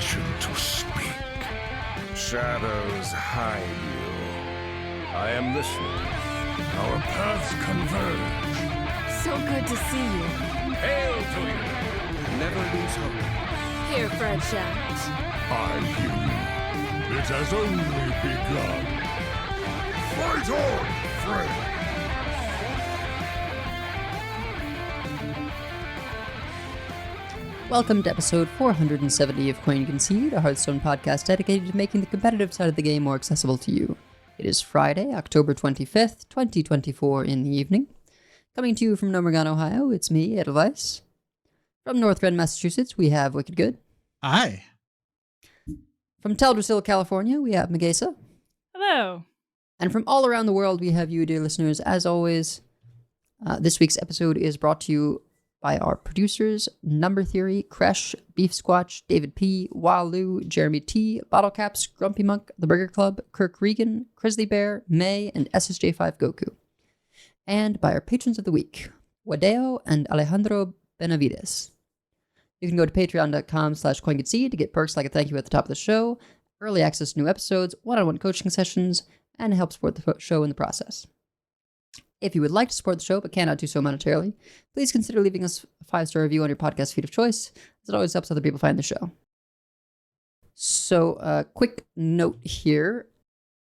permission to speak. Shadows hide you. I am listening. Our paths converge. So good to see you. Hail to you. Never lose hope. Here, Fred shouts. I hear you. It has only begun. Fight on, Fred! Welcome to episode 470 of Concede, a Hearthstone podcast dedicated to making the competitive side of the game more accessible to you. It is Friday, October 25th, 2024 in the evening. Coming to you from Nomergon, Ohio, it's me, Edelweiss. From Northgren, Massachusetts, we have Wicked Good. Hi. From Teldrassil, California, we have Megasa. Hello. And from all around the world, we have you, dear listeners. As always, this week's episode is brought to you by our producers, Number Theory, Kresh, Beef Squatch, David P., Walu, Jeremy T., Bottlecaps, Grumpy Monk, The Burger Club, Kirk Regan, Grizzly Bear, May, and SSJ5 Goku. And by our patrons of the week, Wadeo and Alejandro Benavides. You can go to patreon.com/CoinConcede to get perks like a thank you at the top of the show, early access to new episodes, one-on-one coaching sessions, and help support the show in the process. If you would like to support the show but cannot do so monetarily, please consider leaving us a 5-star review on your podcast feed of choice, as it always helps other people find the show. So, a quick note here.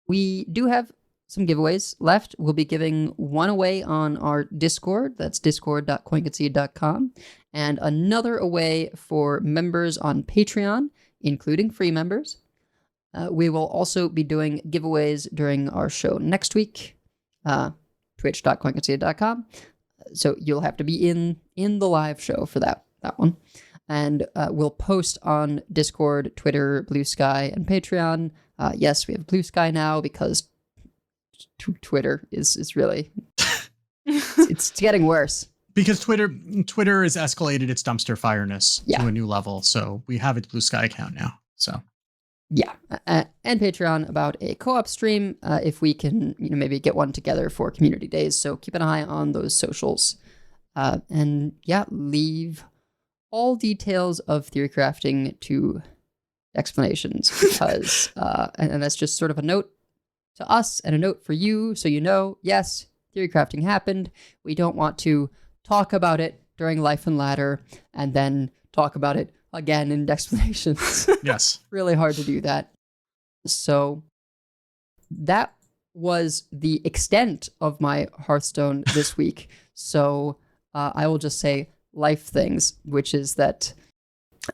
We do have some giveaways left. We'll be giving one away on our Discord. That's discord.coinconcede.com. And another away for members on Patreon, including free members. We will also be doing giveaways during our show next week. Twitch.coinconcede.com. So you'll have to be in the live show for that one. And we'll post on Discord, Twitter, Blue Sky, and Patreon. Yes, we have Blue Sky now because Twitter is really... it's getting worse. Because Twitter has escalated its dumpster fireness to a new level. So we have a Blue Sky account now. So... Yeah, and Patreon about a co-op stream if we can, maybe get one together for community days. So keep an eye on those socials, and leave all details of theory crafting to explanations because, and that's just sort of a note to us and a note for you, so yes, theory crafting happened. We don't want to talk about it during Life and Ladder and then talk about it again in Decksplanations. Yes. Really hard to do that. So that was the extent of my Hearthstone this week. So I will just say life things, which is that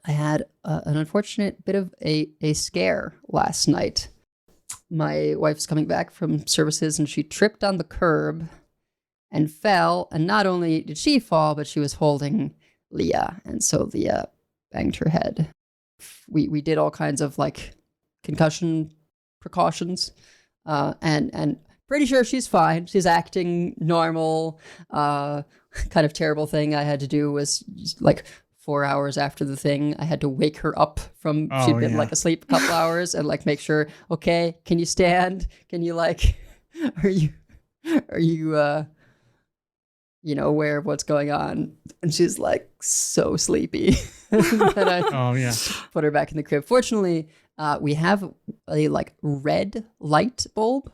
I had an unfortunate bit of a scare last night. My wife's coming back from services and she tripped on the curb and fell. And not only did she fall, but she was holding Leah. And so Leah banged her head. We did all kinds of concussion precautions, and pretty sure she's fine. She's acting normal. Kind of terrible thing I had to do was 4 hours after the thing, I had to wake her up from she'd been asleep a couple hours and make sure, okay, can you stand? Can you are you aware of what's going on? And she's so sleepy. And I put her back in the crib. Fortunately, we have a red light bulb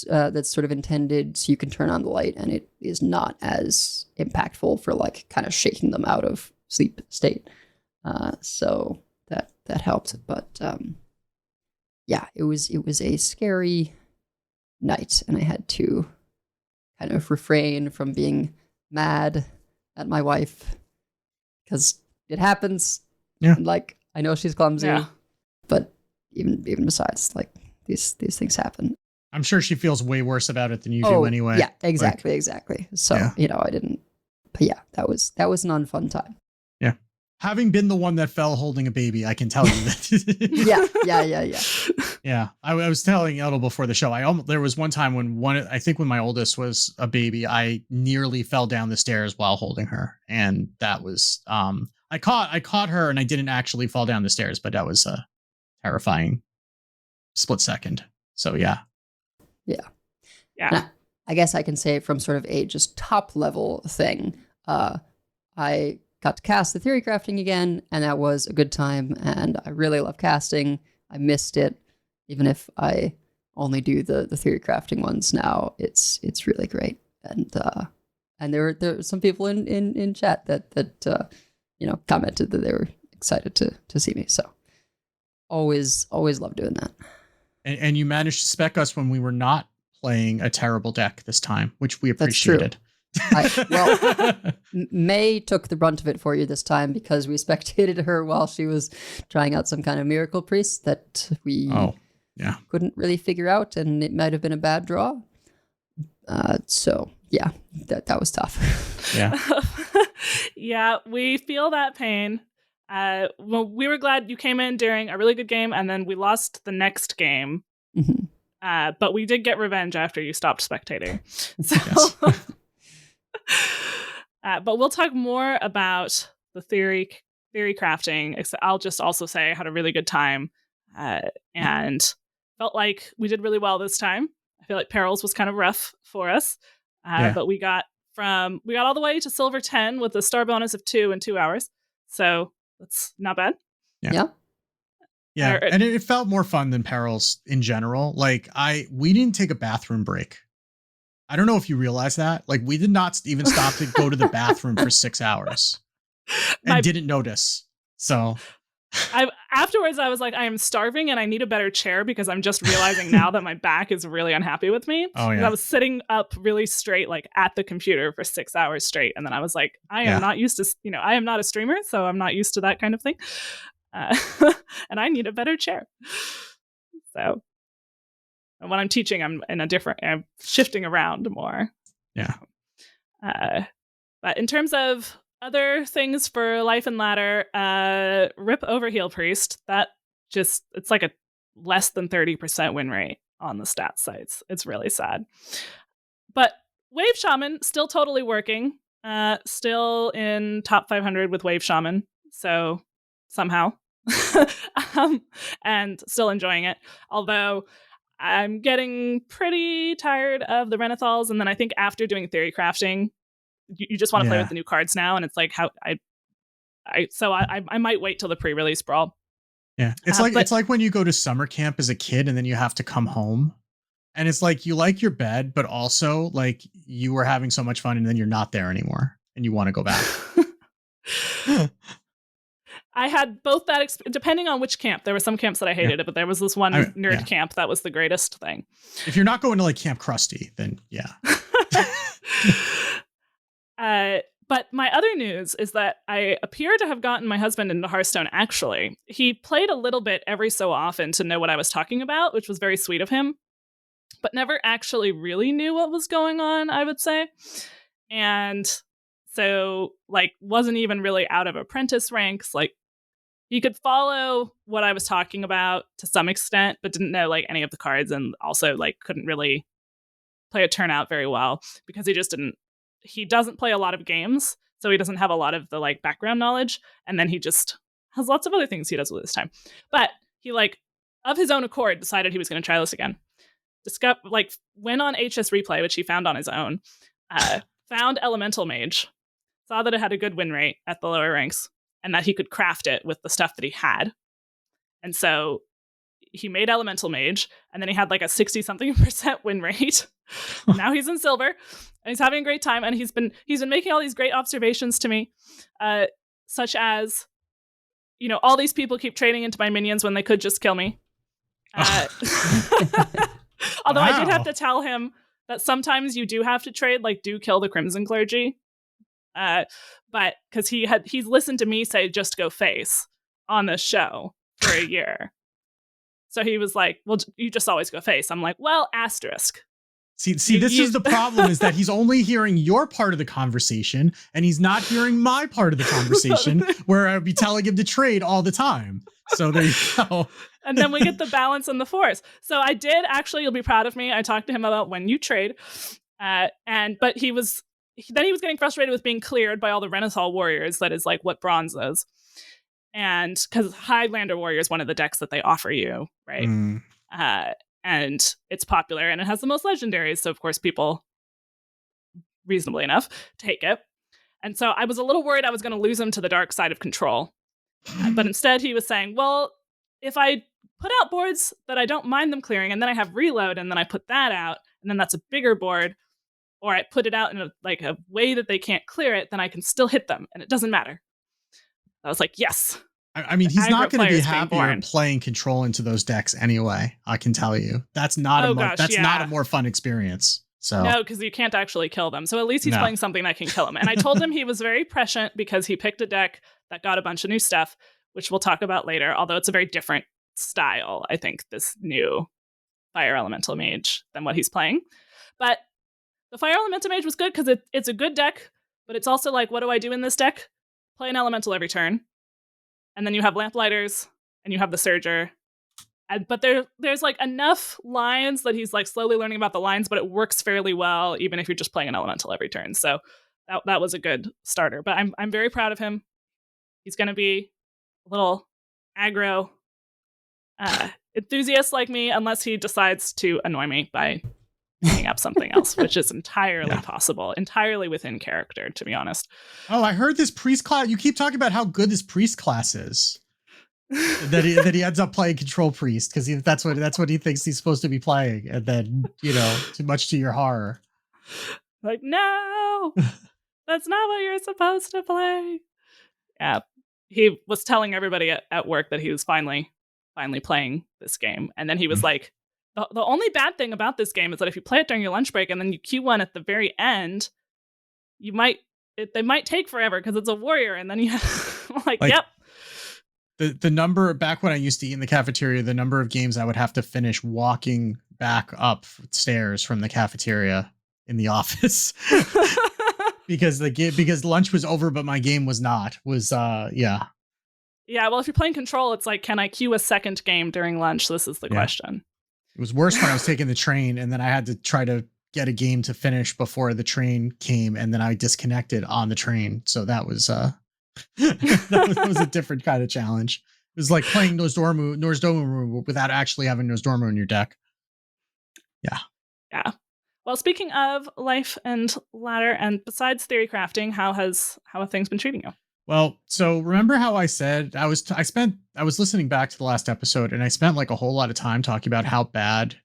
that's sort of intended so you can turn on the light, and it is not as impactful for kind of shaking them out of sleep state. So that helped. But it was a scary night, and I had to kind of refrain from being mad at my wife because it happens. Yeah. And, I know she's clumsy, but even besides, these things happen. I'm sure she feels way worse about it than you do anyway. Yeah, exactly. So, I didn't, but that was an unfun time. Yeah. Having been the one that fell holding a baby, I can tell you that. Yeah. I was telling Edel before the show, there was one time when when my oldest was a baby, I nearly fell down the stairs while holding her. And that was, I caught her and I didn't actually fall down the stairs, but that was a terrifying split second. So yeah. I guess I can say from sort of a just top level thing, I got to cast the Theorycrafting again, and that was a good time, and I really love casting. I missed it, even if I only do the Theorycrafting ones now. It's really great, and there were some people in chat that commented that they were excited to see me. So always love doing that. And you managed to spec us when we were not playing a terrible deck this time, which we appreciated. May took the brunt of it for you this time because we spectated her while she was trying out some kind of miracle priest that we couldn't really figure out, and it might have been a bad draw. So yeah, that was tough. Yeah. Yeah, we feel that pain. Well, we were glad you came in during a really good game, and then we lost the next game. Mm-hmm. But we did get revenge after you stopped spectating. So, but we'll talk more about the theory crafting. I'll just also say I had a really good time, and felt like we did really well this time. I feel like Perils was kind of rough for us, but we got all the way to silver 10 with a star bonus of 2 in 2 hours. So that's not bad. Yeah. Yeah, and it felt more fun than Perils in general. Like we didn't take a bathroom break. I don't know if you realize that. Like we did not even stop to go to the bathroom for 6 hours, and didn't notice. So afterwards, I was like, I am starving and I need a better chair because I'm just realizing now that my back is really unhappy with me. Oh yeah, I was sitting up really straight, like at the computer for 6 hours straight, and then I was like, I am not used to, I am not a streamer, so I'm not used to that kind of thing. And I need a better chair. So when I'm teaching, I'm shifting around more. Yeah. But in terms of other things for Life and Ladder, Rip Overheal Priest, it's like a less than 30% win rate on the stats sites. It's really sad. But Wave Shaman, still totally working. Still in top 500 with Wave Shaman. So somehow. And still enjoying it. Although I'm getting pretty tired of the Renathals, and then I think after doing theory crafting, you just want to play with the new cards now, and it's like how I might wait till the pre-release brawl. Yeah, it's like when you go to summer camp as a kid and then you have to come home, and it's like you like your bed, but also like you were having so much fun, and then you're not there anymore, and you want to go back. I had both that, depending on which camp. There were some camps that I hated it, but there was this one nerd camp that was the greatest thing. If you're not going to like Camp Krusty, then yeah. But my other news is that I appear to have gotten my husband into Hearthstone, actually. He played a little bit every so often to know what I was talking about, which was very sweet of him, but never actually really knew what was going on, I would say. And so, like, wasn't even really out of apprentice ranks. Like, he could follow what I was talking about to some extent, but didn't know, like, any of the cards, and also, like, couldn't really play a turnout very well because he doesn't play a lot of games, so he doesn't have a lot of the, like, background knowledge, and then he just has lots of other things he does with his time. But he, like, of his own accord, decided he was going to try this again. Went on HS Replay, which he found on his own, found Elemental Mage, saw that it had a good win rate at the lower ranks, and that he could craft it with the stuff that he had. And so he made Elemental Mage, and then he had like a 60-something% win rate. Now he's in silver, and he's having a great time, and he's been making all these great observations to me, such as, all these people keep trading into my minions when they could just kill me. Although I did have to tell him that sometimes you do have to trade, like, do kill the Crimson Clergy. But because he's listened to me say just go face on this show for a year. So he was like, well, you just always go face. I'm like, well, asterisk. See, this is the problem, is that he's only hearing your part of the conversation, and he's not hearing my part of the conversation, where I'd be telling him to trade all the time. So there you go. And then we get the balance and the force. So I did actually, you'll be proud of me, I talked to him about when you trade. But he was getting frustrated with being cleared by all the Renathal warriors. That is like what bronze is. And because Highlander Warrior is one of the decks that they offer you, right? And it's popular, and it has the most legendaries. So of course people, reasonably enough, take it. And so I was a little worried I was going to lose him to the dark side of control. But instead he was saying, well, if I put out boards that I don't mind them clearing, and then I have reload, and then I put that out, and then that's a bigger board, or I put it out in a way that they can't clear it, then I can still hit them, and it doesn't matter. I was like, yes. I mean, he's not going to be player's being happier born. playing control into those decks anyway. I can tell you, that's not not a more fun experience. So No, because you can't actually kill them. So at least he's playing something that can kill him. And I told him he was very prescient because he picked a deck that got a bunch of new stuff, which we'll talk about later, although it's a very different style, I think, this new Fire Elemental Mage than what he's playing. But the Fire Elemental Mage was good because it's a good deck, but it's also like, what do I do in this deck? Play an Elemental every turn. And then you have Lamplighters, and you have the Surger. But there's like enough lines that he's like slowly learning about the lines, but it works fairly well, even if you're just playing an Elemental every turn. So that was a good starter. But I'm very proud of him. He's going to be a little aggro enthusiast like me, unless he decides to annoy me by picking up something else, which is entirely possible, entirely within character, to be honest. Oh, I heard this priest class. You keep talking about how good this priest class is. that he ends up playing control priest because that's what he thinks he's supposed to be playing, and then too much to your horror. Like, no, that's not what you're supposed to play. Yeah, he was telling everybody at work that he was finally playing this game, and then he was like, the only bad thing about this game is that if you play it during your lunch break and then you queue one at the very end, they might take forever because it's a warrior, and then you have like yep. The number back when I used to eat in the cafeteria, the number of games I would have to finish walking back up stairs from the cafeteria in the office because lunch was over, but my game was not. Yeah. Well, if you're playing control, it's like, can I queue a second game during lunch? This is the question. It was worse when I was taking the train, and then I had to try to get a game to finish before the train came, and then I disconnected on the train. So that was that was a different kind of challenge. It was like playing Nozdormu without actually having Nozdormu in your deck. Yeah. Well, speaking of life and ladder, and besides theory crafting, how have things been treating you? Well, so remember how I said I was listening back to the last episode, and I spent like a whole lot of time talking about how bad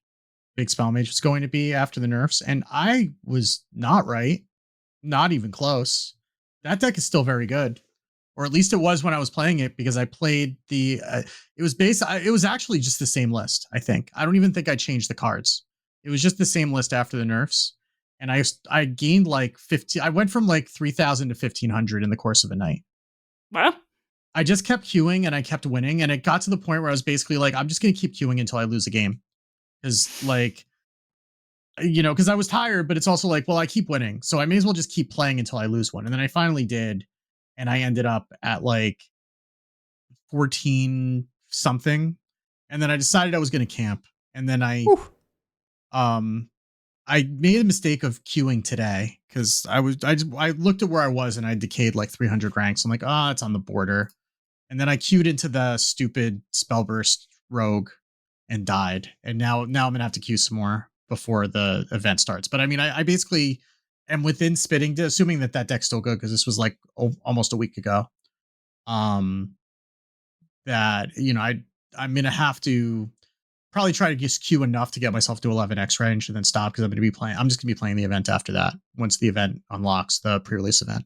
Big Spell Mage was going to be after the nerfs, and I was not right, not even close. That deck is still very good. Or at least it was when I was playing it, because I played it was actually just the same list, I think. I don't even think I changed the cards. It was just the same list after the nerfs. And I gained like 50. I went from like 3,000 to 1,500 in the course of a night. Well, I just kept queuing and I kept winning. And it got to the point where I was basically like, I'm just going to keep queuing until I lose a game. Because because I was tired, but it's also like, well, I keep winning, so I may as well just keep playing until I lose one. And then I finally did. And I ended up at like 14 something. And then I decided I was going to camp. And then I made a mistake of queuing today because I looked at where I was and I decayed like 300 ranks. I'm like, it's on the border. And then I queued into the stupid Spellburst Rogue and died. And now I'm going to have to queue some more before the event starts. But I mean, I basically am within spitting, assuming that deck's still good, because this was like almost a week ago. I'm going to have to probably try to just queue enough to get myself to 11x range and then stop, because I'm just going to be playing the event after that, once the event unlocks, the pre-release event.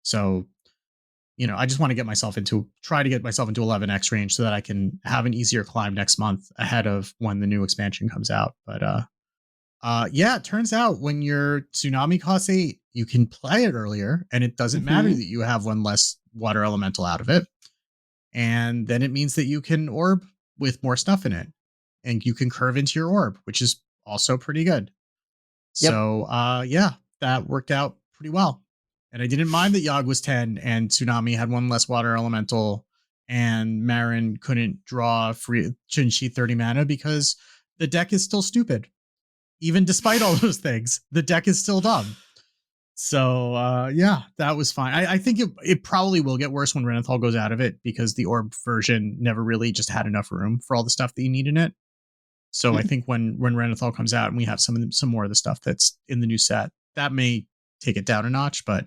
So, I just want to try to get myself into 11x range so that I can have an easier climb next month ahead of when the new expansion comes out. But it turns out when your Tsunami costs 8, you can play it earlier, and it doesn't matter that you have one less water elemental out of it. And then it means that you can orb with more stuff in it, and you can curve into your orb, which is also pretty good. Yep. So, that worked out pretty well. And I didn't mind that Yogg was 10 and Tsunami had one less water elemental, and Marin couldn't sheath 30 mana, because the deck is still stupid. Even despite all those things, the deck is still dumb. So, that was fine. I think it probably will get worse when Renathal goes out of it, because the orb version never really just had enough room for all the stuff that you need in it. So I think when Renathal comes out and we have some more of the stuff that's in the new set, that may take it down a notch. But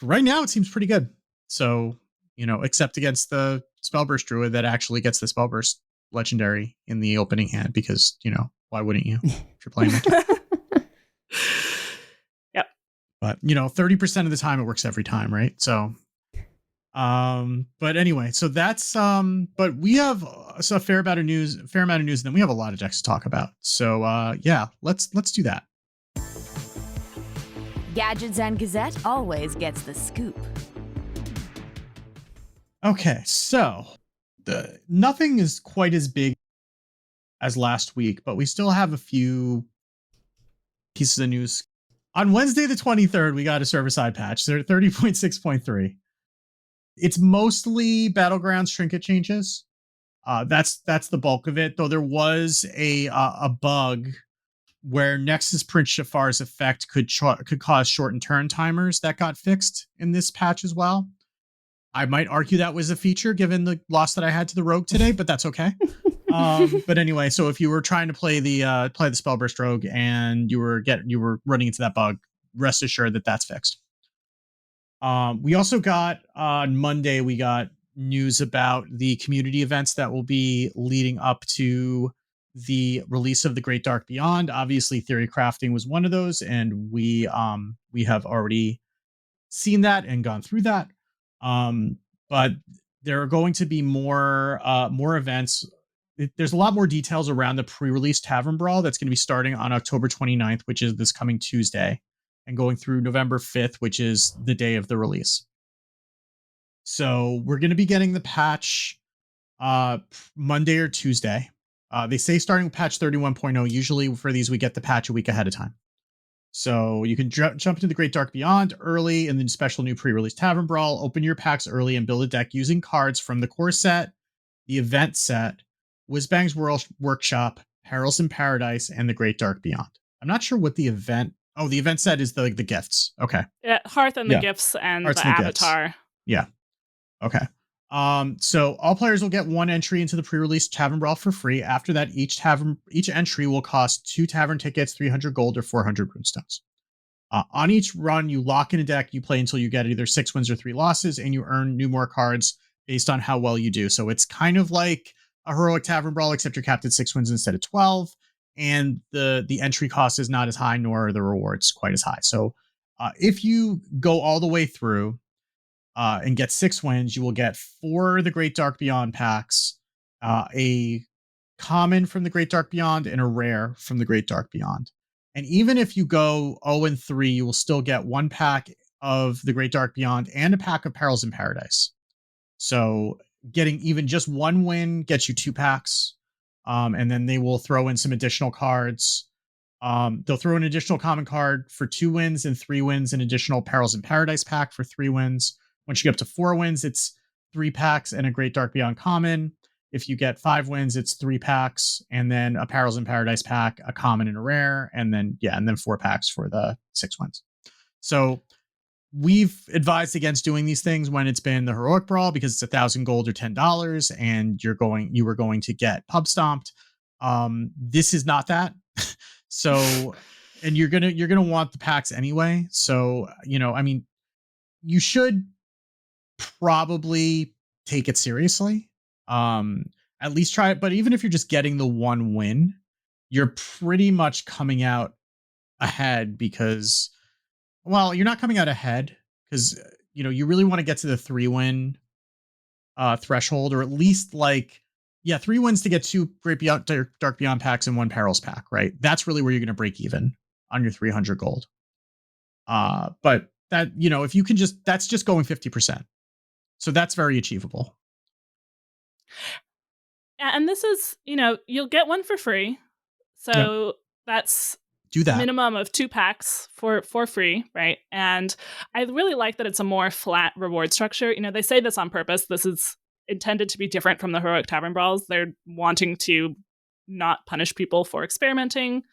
right now it seems pretty good. So, except against the Spellburst Druid that actually gets the Spellburst legendary in the opening hand because, why wouldn't you if you're playing it? Yep. But, 30% of the time it works every time, right? So, but anyway, so that's, but we have a fair amount of news, and then we have a lot of decks to talk about. So, yeah, let's do that. Gadgets and Gazette always gets the scoop. Okay, so nothing is quite as big as last week, but we still have a few pieces of news. On Wednesday, the 23rd, we got a server-side patch. They're 30.6.3. It's mostly Battlegrounds trinket changes. That's the bulk of it, though there was a bug where Nexus Prince Shafar's effect could cause shortened turn timers that got fixed in this patch as well. I might argue that was a feature given the loss that I had to the Rogue today, but that's okay. But anyway, so if you were trying to play the Spellburst Rogue and you were running into that bug, rest assured that that's fixed. We also got on Monday, we got news about the community events that will be leading up to the release of the Great Dark Beyond. Obviously, Theory Crafting was one of those, and we have already seen that and gone through that. But there are going to be more events. There's a lot more details around the pre-release Tavern Brawl that's going to be starting on October 29th, which is this coming Tuesday, and going through November 5th, which is the day of the release. So we're going to be getting the patch Monday or Tuesday. They say starting with patch 31.0. Usually for these, we get the patch a week ahead of time. So you can jump into the Great Dark Beyond early and then special new pre-release Tavern Brawl, open your packs early and build a deck using cards from the core set, the event set, Whizbang's Workshop, Perils in Paradise, and the Great Dark Beyond. I'm not sure what the event... Oh, the event set is the gifts. Okay. Yeah, Hearth and the gifts and Hearths the and Avatar. Gifts. Yeah. Okay. So all players will get one entry into the pre-release Tavern Brawl for free. After that, each entry will cost 2 tavern tickets, 300 gold, or 400 runestones. On each run, you lock in a deck you play until you get either 6 wins or 3 losses, and you earn more cards based on how well you do. So it's kind of like a heroic Tavern Brawl, except you're capped at 6 wins instead of 12, and the entry cost is not as high, nor are the rewards quite as high. So if you go all the way through and get 6 wins, you will get 4 of the Great Dark Beyond packs, a common from the Great Dark Beyond, and a rare from the Great Dark Beyond. And even if you go 0-3, you will still get 1 pack of the Great Dark Beyond and a pack of Perils in Paradise. So getting even just 1 win gets you 2 packs. And then they will throw in some additional cards. They'll throw an additional common card for 2 wins and 3 wins, an additional Perils in Paradise pack for 3 wins. Once you get up to 4 wins, it's 3 packs and a Great Dark Beyond common. If you get 5 wins, it's 3 packs and then a Perils in Paradise pack, a common and a rare, and then 4 packs for the 6 wins. So we've advised against doing these things when it's been the Heroic Brawl because it's 1,000 gold or $10, and you were going to get pub stomped. This is not that. So, and you're gonna want the packs anyway. So you should probably take it seriously. At least try it. But even if you're just getting the 1 win, you're pretty much coming out ahead because, well, you're not coming out ahead because, you really want to get to the 3 win threshold, or at least 3 wins to get 2 Great Dark Beyond packs and 1 Perils pack, right? That's really where you're going to break even on your 300 gold. But that, if you can that's just going 50%. So that's very achievable. Yeah, and this is, you'll get 1 for free. So that's do that minimum of 2 packs for free, right? And I really like that it's a more flat reward structure. They say this on purpose. This is intended to be different from the Heroic Tavern Brawls. They're wanting to not punish people for experimenting.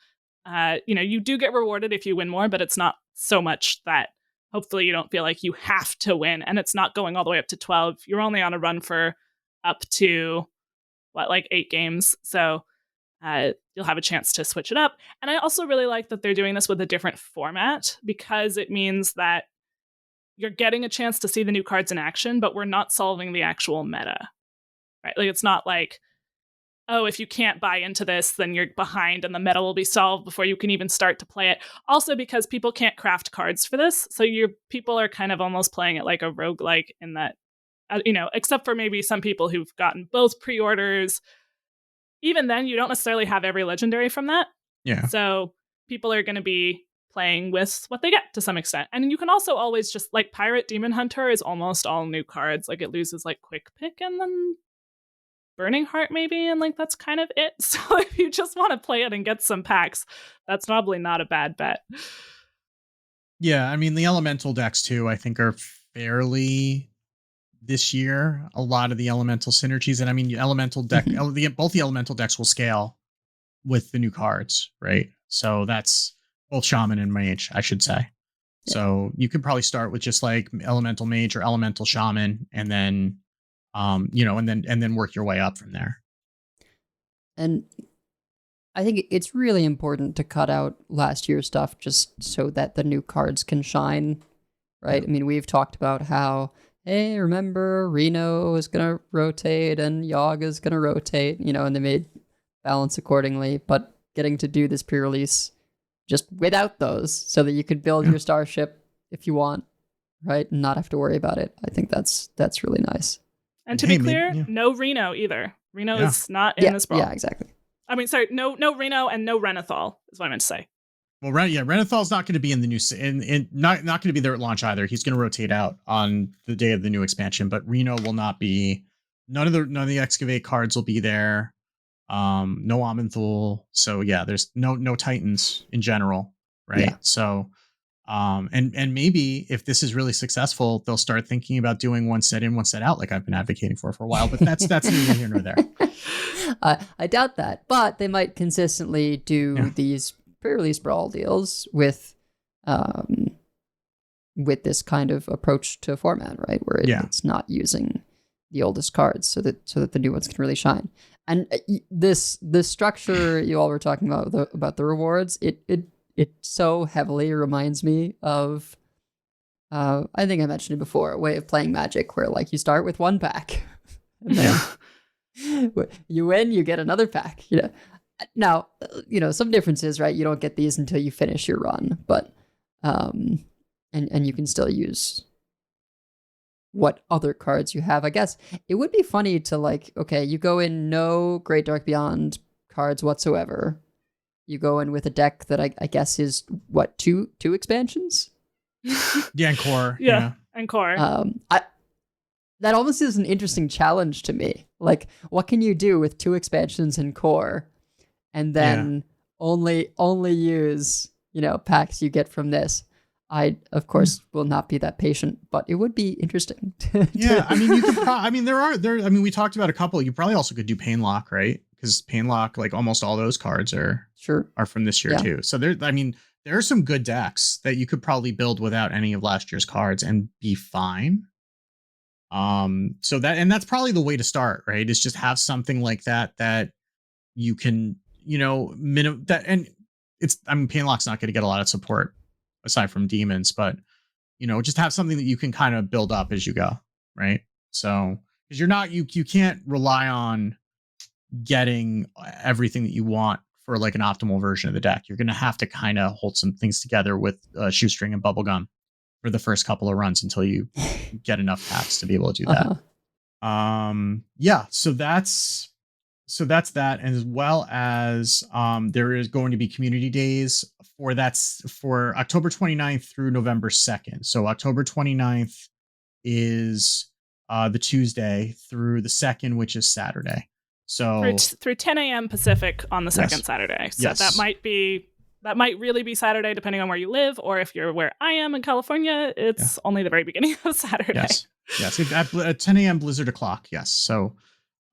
You do get rewarded if you win more, but it's not so much that hopefully you don't feel like you have to win, and it's not going all the way up to 12. You're only on a run for up to 8 games. So you'll have a chance to switch it up. And I also really like that they're doing this with a different format, because it means that you're getting a chance to see the new cards in action, but we're not solving the actual meta, right? Like, it's not like, oh, if you can't buy into this, then you're behind and the meta will be solved before you can even start to play it. Also, because people can't craft cards for this, so people are kind of almost playing it like a roguelike in that, except for maybe some people who've gotten both pre-orders. Even then, you don't necessarily have every legendary from that. Yeah. So people are going to be playing with what they get to some extent. And you can also always just, like, Pirate Demon Hunter is almost all new cards. Like, it loses, like, Quick Pick and then Burning Heart maybe, and, like, that's kind of it. So if you just want to play it and get some packs, that's probably not a bad bet. Yeah, I mean, the elemental decks too, I think, are fairly this year. A lot of the elemental synergies, and I mean, elemental deck, both the elemental decks will scale with the new cards, right? So that's both shaman and mage, I should say. Yeah. So you could probably start with just like elemental mage or elemental shaman, and then and then work your way up from there. And I think it's really important to cut out last year's stuff just so that the new cards can shine, right? I mean, we've talked about how, hey, remember Reno is going to rotate and Yogg is going to rotate, and they made balance accordingly, but getting to do this pre-release just without those so that you could build your starship if you want, right? And not have to worry about it. I think that's really nice. And to be clear, no Reno either. Reno is not in this brawl. Yeah, exactly. I mean, sorry, no Reno and no Renathal is what I meant to say. Well, Renathal's not going to be in the new, not going to be there at launch either. He's going to rotate out on the day of the new expansion, but Reno will not be. None of the Excavate cards will be there. No Amenthul. So yeah, there's no Titans in general, right? Yeah. So, and maybe if this is really successful, they'll start thinking about doing one set in, one set out, like I've been advocating for a while. But that's neither here nor there. I doubt that, but they might consistently do these pre-release brawl deals with this kind of approach to format, right? Where it's not using the oldest cards so that the new ones can really shine. And this structure you all were talking about the rewards, it so heavily reminds me of I think I mentioned it before, a way of playing Magic where like you start with one pack. And then you win, you get another pack. Now, some differences, right? You don't get these until you finish your run, but and you can still use what other cards you have. I guess it would be funny to like, okay, you go in no Great Dark Beyond cards whatsoever. You go in with a deck that I guess is what, two expansions? Yeah, and core. Yeah, and core. That almost is an interesting challenge to me. Like, what can you do with 2 expansions and core, and then only use packs you get from this? I, of course, will not be that patient, but it would be interesting. I mean, you could. We talked about a couple. You probably also could do Painlock, right? Because Painlock, like almost all those cards are from this year too. So there are some good decks that you could probably build without any of last year's cards and be fine. So that's probably the way to start, right? Is just have something like that you can, Painlock's not going to get a lot of support aside from demons, but just have something that you can kind of build up as you go, right? So because you can't rely on getting everything that you want for like an optimal version of the deck. You're going to have to kind of hold some things together with shoestring and bubblegum for the first couple of runs until you get enough packs to be able to do that. So that's that, as well as there is going to be community days for October 29th through November 2nd. So October 29th is the Tuesday through the 2nd, which is Saturday. So through 10 a.m. Pacific on the second Saturday. So that might really be Saturday, depending on where you live, or if you're where I am in California, it's only the very beginning of Saturday. Yes. At 10 a.m. Blizzard o'clock. Yes. So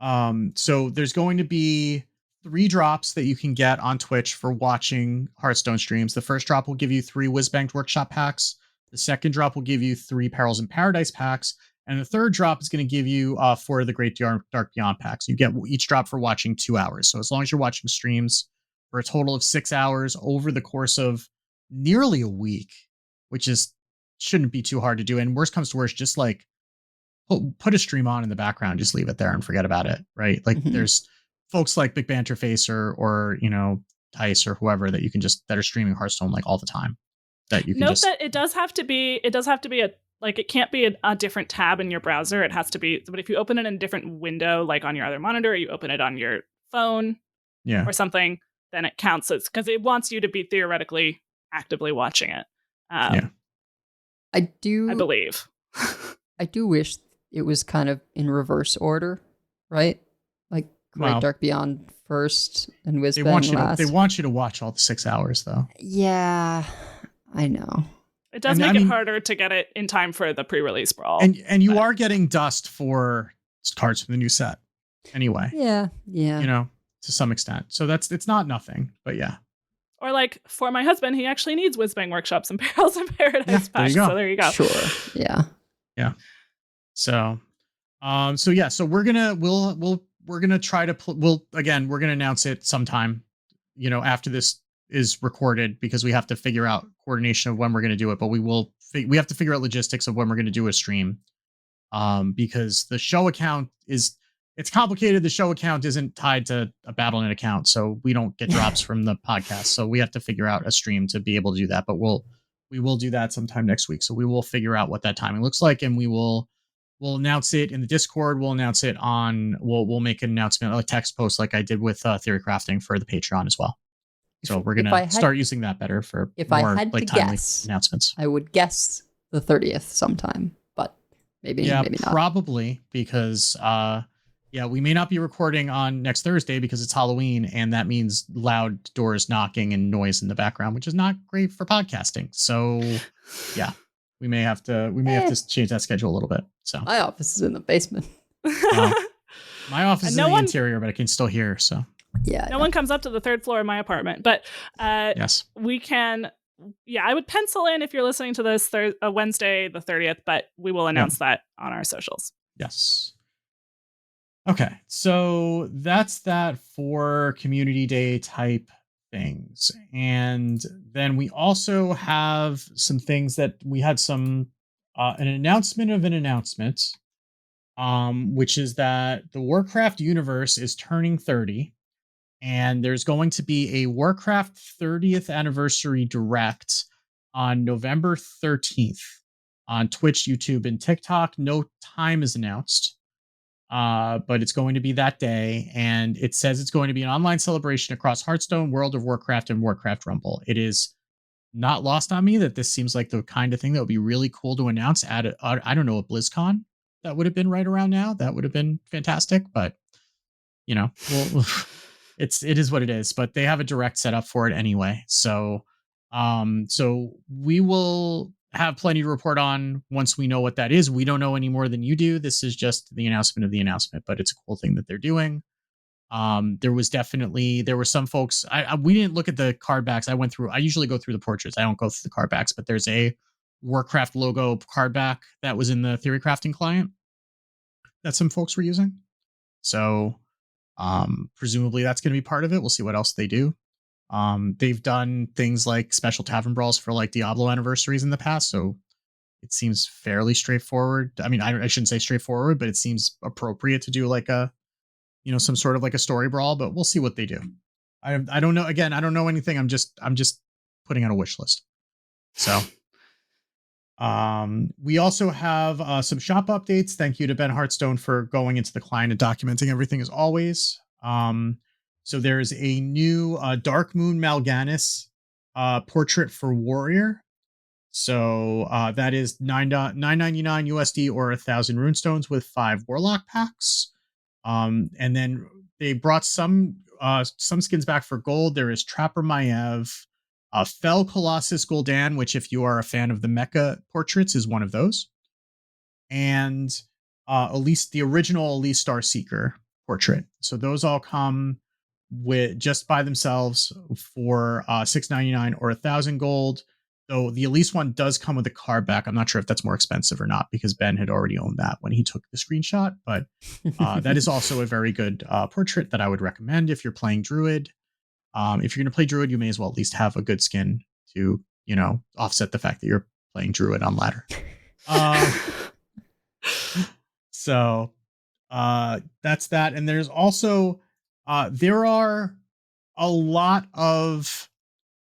there's going to be 3 drops that you can get on Twitch for watching Hearthstone streams. The first drop will give you 3 Whizbanged Workshop packs. The second drop will give you 3 Perils in Paradise packs. And the third drop is going to give you 4 of the Great Dark Beyond packs. You get each drop for watching 2 hours. So as long as you're watching streams for a total of 6 hours over the course of nearly a week, which is shouldn't be too hard to do. And worst comes to worst, just like put a stream on in the background, just leave it there and forget about it. Right. Like there's folks like Big Banter Face or, you know, Tice or whoever that you can just, that are streaming Hearthstone like all the time. That you can note that it does have to be a, like, it can't be a different tab in your browser. It has to be, but if you open it in a different window, like on your other monitor, or you open it on your phone or something, then it counts as, because it wants you to be theoretically actively watching it. I believe. I do wish it was kind of in reverse order, right? Like Great Dark Beyond first and Whizbang last. They want you to watch all the 6 hours, though. Yeah, I know. It does make it harder to get it in time for the pre-release brawl. And you are getting dust for cards from the new set anyway. Yeah. You know, to some extent. So it's not nothing, but yeah. Or like for my husband, he actually needs Whizbang Workshops and Perils in Paradise patch. So there you go. Sure. Yeah. Yeah. So we're gonna try to we're gonna announce it sometime, you know, after this is recorded, because we have to figure out coordination of when we're going to do it, but we have to figure out logistics of when we're going to do a stream, because the show account it's complicated. The show account isn't tied to a Battle.net account, so we don't get drops from the podcast. So we have to figure out a stream to be able to do that, but we will do that sometime next week. So we will figure out what that timing looks like, and we'll announce it in the Discord. We'll announce it we'll make an announcement, a text post like I did with Theory Crafting for the Patreon as well. So we're going to start using that better for more timely announcements. I would guess the 30th sometime, but maybe not. Probably, because we may not be recording on next Thursday because it's Halloween, and that means loud doors knocking and noise in the background, which is not great for podcasting. So yeah, we may have to change that schedule a little bit. So my office is in the basement. My office is in the interior, but I can still hear. So yeah, no one comes up to the third floor of my apartment, but yes, we can. Yeah, I would pencil in if you're listening to this Wednesday the 30th, but we will announce that on our socials. Yes. Okay, so that's that for Community Day type things. And then we also have some things that we had an announcement of an announcement, which is that the Warcraft universe is turning 30. And there's going to be a Warcraft 30th anniversary direct on November 13th on Twitch, YouTube, and TikTok. No time is announced, but it's going to be that day. And it says it's going to be an online celebration across Hearthstone, World of Warcraft, and Warcraft Rumble. It is not lost on me that this seems like the kind of thing that would be really cool to announce at a BlizzCon. That would have been right around now. That would have been fantastic. But, you know, it is what it is, but they have a direct setup for it anyway. So we will have plenty to report on once we know what that is. We don't know any more than you do. This is just the announcement of the announcement, but it's a cool thing that they're doing. There were some folks, we didn't look at the card backs. I usually go through the portraits. I don't go through the card backs, but there's a Warcraft logo card back that was in the Theory Crafting client that some folks were using. So, presumably that's going to be part of it. We'll see what else they do. They've done things like special Tavern Brawls for like Diablo anniversaries in the past, so it seems fairly straightforward. I mean, I shouldn't say straightforward, but it seems appropriate to do like some sort of like a story brawl, but we'll see what they do. I don't know. Again, I don't know anything. I'm just putting out a wish list. So, we also have some shop updates. Thank you to Ben Hearthstone for going into the client and documenting everything as always. So there's a new Dark Moon Mal'Ganis portrait for Warrior. So that is $9.99 USD or 1,000 runestones with 5 Warlock packs. And then they brought some skins back for gold. There is Trapper Maiev, Fel Colossus Gul'dan, which if you are a fan of the Mecha portraits is one of those. And Elise, the original Elise Starseeker portrait. So those all come with just by themselves for $6.99 or 1,000 gold. Though the Elise one does come with a card back. I'm not sure if that's more expensive or not because Ben had already owned that when he took the screenshot. But that is also a very good portrait that I would recommend if you're playing Druid. If you're going to play Druid, you may as well at least have a good skin to, offset the fact that you're playing Druid on ladder. So that's that. And there's also there are a lot of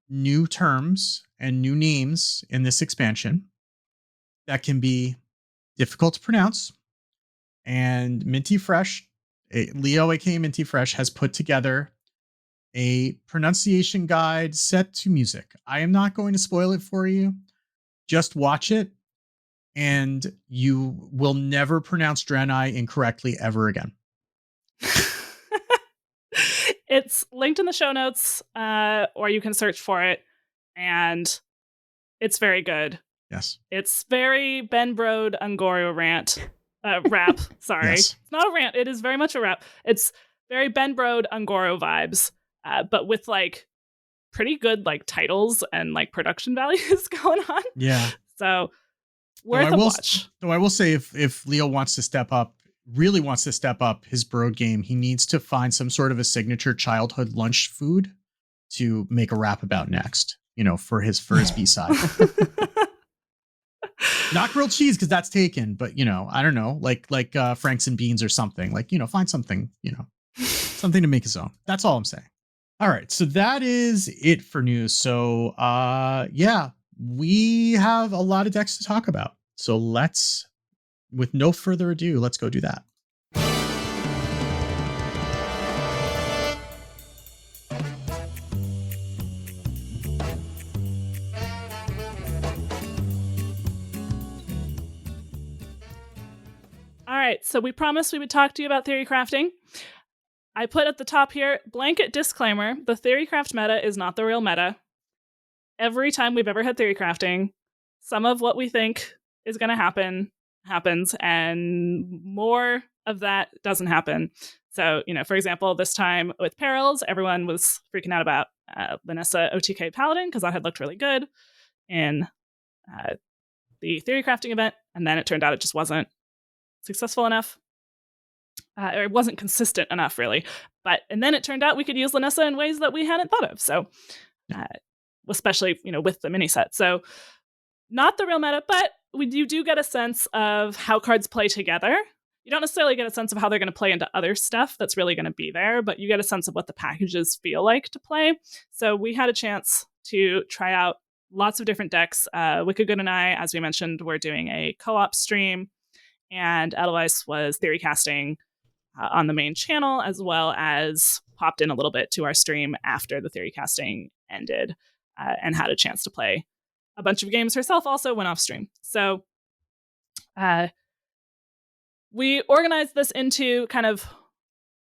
new terms and new names in this expansion that can be difficult to pronounce. And Minty Fresh, Leo aka Minty Fresh, has put together a pronunciation guide set to music. I am not going to spoil it for you. Just watch it, and you will never pronounce Draenei incorrectly ever again. It's linked in the show notes, or you can search for it, and it's very good. Yes. It's very Ben Brode Ungorio rap. Sorry. Yes. It's not a rant. It is very much a rap. It's very Ben Brode Ungoro vibes, but with like pretty good like titles and like production values going on. Yeah. So worth a watch. Though I will say if Leo wants to step up, really wants to step up his Brode game, he needs to find some sort of a signature childhood lunch food to make a rap about next, for his B-side. Not grilled cheese, because that's taken, but I don't know, like Franks and beans or something. Like, find something, something to make his own. That's all I'm saying. All right, so that is it for news. So yeah, we have a lot of decks to talk about. So with no further ado, let's go do that. All right, so we promised we would talk to you about theory crafting. I put at the top here, blanket disclaimer, the Theorycraft meta is not the real meta. Every time we've ever had theory crafting, some of what we think is going to happen happens, and more of that doesn't happen. So, for example, this time with Perils, everyone was freaking out about Vanessa OTK Paladin because that had looked really good in the theory crafting event, and then it turned out it just wasn't successful enough. Or it wasn't consistent enough, really. And then it turned out we could use Lanessa in ways that we hadn't thought of. So, especially, with the mini set. So, not the real meta, but you do get a sense of how cards play together. You don't necessarily get a sense of how they're going to play into other stuff that's really going to be there, but you get a sense of what the packages feel like to play. So, we had a chance to try out lots of different decks. Wickagood and I, as we mentioned, were doing a co-op stream, and Edelweiss was theory casting on the main channel, as well as popped in a little bit to our stream after the theory casting ended, and had a chance to play a bunch of games herself, also went off stream. So we organized this into kind of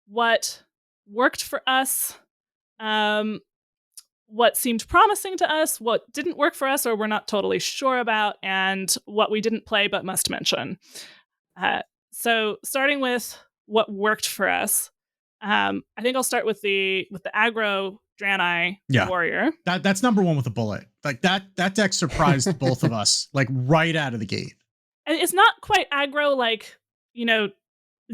what worked for us, what seemed promising to us, what didn't work for us or we're not totally sure about, and what we didn't play but must mention. So starting with what worked for us, I think I'll start with the aggro Draenei warrior. That's number one with a bullet. Like that deck surprised both of us, like right out of the gate. And it's not quite aggro like,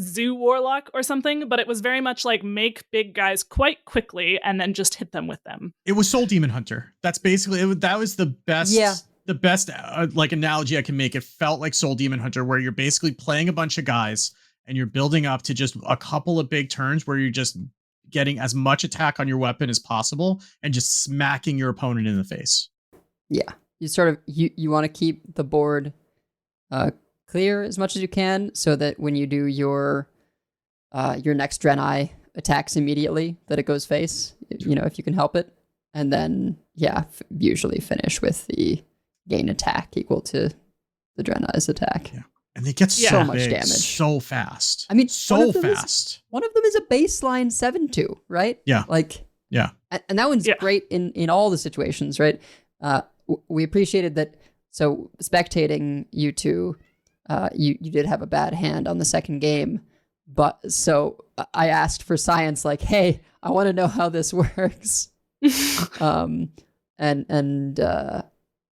Zoo Warlock or something, but it was very much like make big guys quite quickly and then just hit them with them. It was Soul Demon Hunter. That's basically that was the best. Yeah. The best like analogy I can make. It felt like Soul Demon Hunter, where you're basically playing a bunch of guys and you're building up to just a couple of big turns where you're just getting as much attack on your weapon as possible and just smacking your opponent in the face. Yeah, you sort of you want to keep the board clear as much as you can, so that when you do your next Draenei attacks immediately, that it goes face. If you can help it, and then usually finish with the gain attack equal to the Draenei's attack. Yeah. And they get so much damage so fast. I mean, so fast. One of them is a baseline 7/2, right? Yeah. Yeah. And that one's great in all the situations, right? We appreciated that. So spectating you two, you did have a bad hand on the second game, but so I asked for science, like, hey, I want to know how this works. And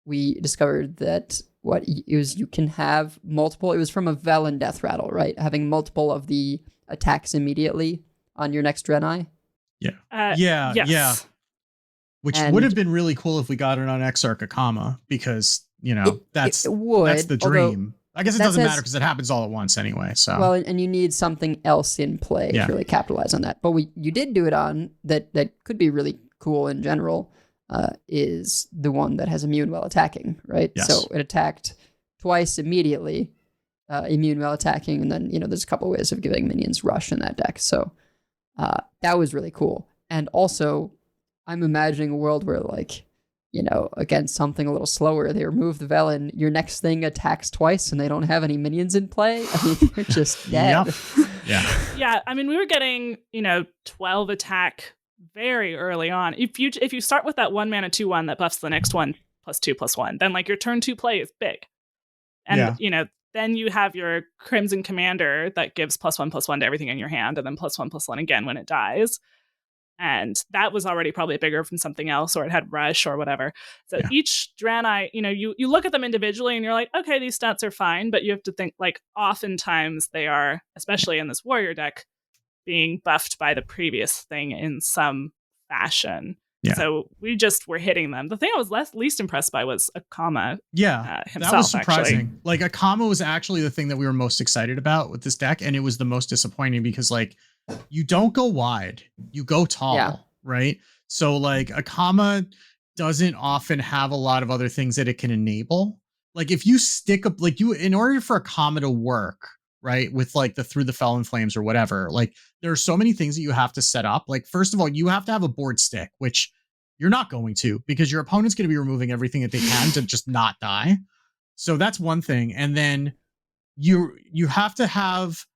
we discovered that what it was, you can have multiple. It was from a Velen Death Rattle, right? Having multiple of the attacks immediately on your next Draenei. Yes. Yeah. Which would have been really cool if we got it on Exarch Akama, because that's it would, that's the although dream. I guess it that doesn't matter says- because it happens all at once anyway. So Well, and you need something else in play Yeah. to really capitalize on that. But you did do it on that could be really cool in general. Is the one that has immune while attacking, right? Yes. So it attacked twice immediately, immune while attacking, and then there's a couple ways of giving minions rush in that deck. So that was really cool. And also, I'm imagining a world where against something a little slower, they remove the Velen, your next thing attacks twice, and they don't have any minions in play. I mean, you're just dead. Yep. Yeah. Yeah, I mean, we were getting 12 attack very early on. If you start with that 1 mana 2/1 that buffs the next one +2/+1, then your turn 2 play is big. And then you have your Crimson Commander that gives +1/+1 to everything in your hand, and then +1/+1 again when it dies. And that was already probably bigger from something else, or it had rush or whatever. So each Draenei, you look at them individually and you're like, okay, these stats are fine, but you have to think oftentimes they are, especially in this warrior deck, being buffed by the previous thing in some fashion. Yeah. So we just were hitting them. The thing I was least impressed by was Akama. Himself, that was surprising. actually. Akama was actually the thing that we were most excited about with this deck, and it was the most disappointing because you don't go wide, you go tall, right? So Akama doesn't often have a lot of other things that it can enable. If you stick up, in order for Akama to work, right, with the Through the Felon Flames or whatever, there are so many things that you have to set up. First of all, you have to have a board stick, which you're not going to, because your opponent's going to be removing everything that they can to just not die. So that's one thing. And then you have to have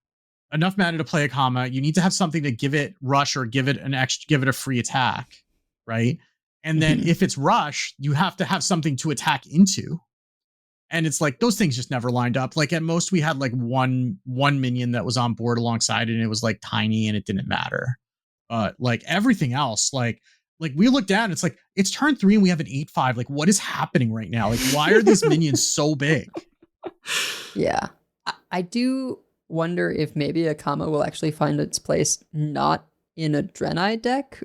enough mana to play Akama. You need to have something to give it rush or give it a free attack, right? And then if it's rush, you have to have something to attack into. And it's those things just never lined up. At most we had one minion that was on board alongside it, and it was tiny and it didn't matter. But everything else, we look down, it's it's turn 3 and we have an 8/5. What is happening right now? Why are these minions so big? Yeah. I do wonder if maybe Akama will actually find its place not in a Draenei deck,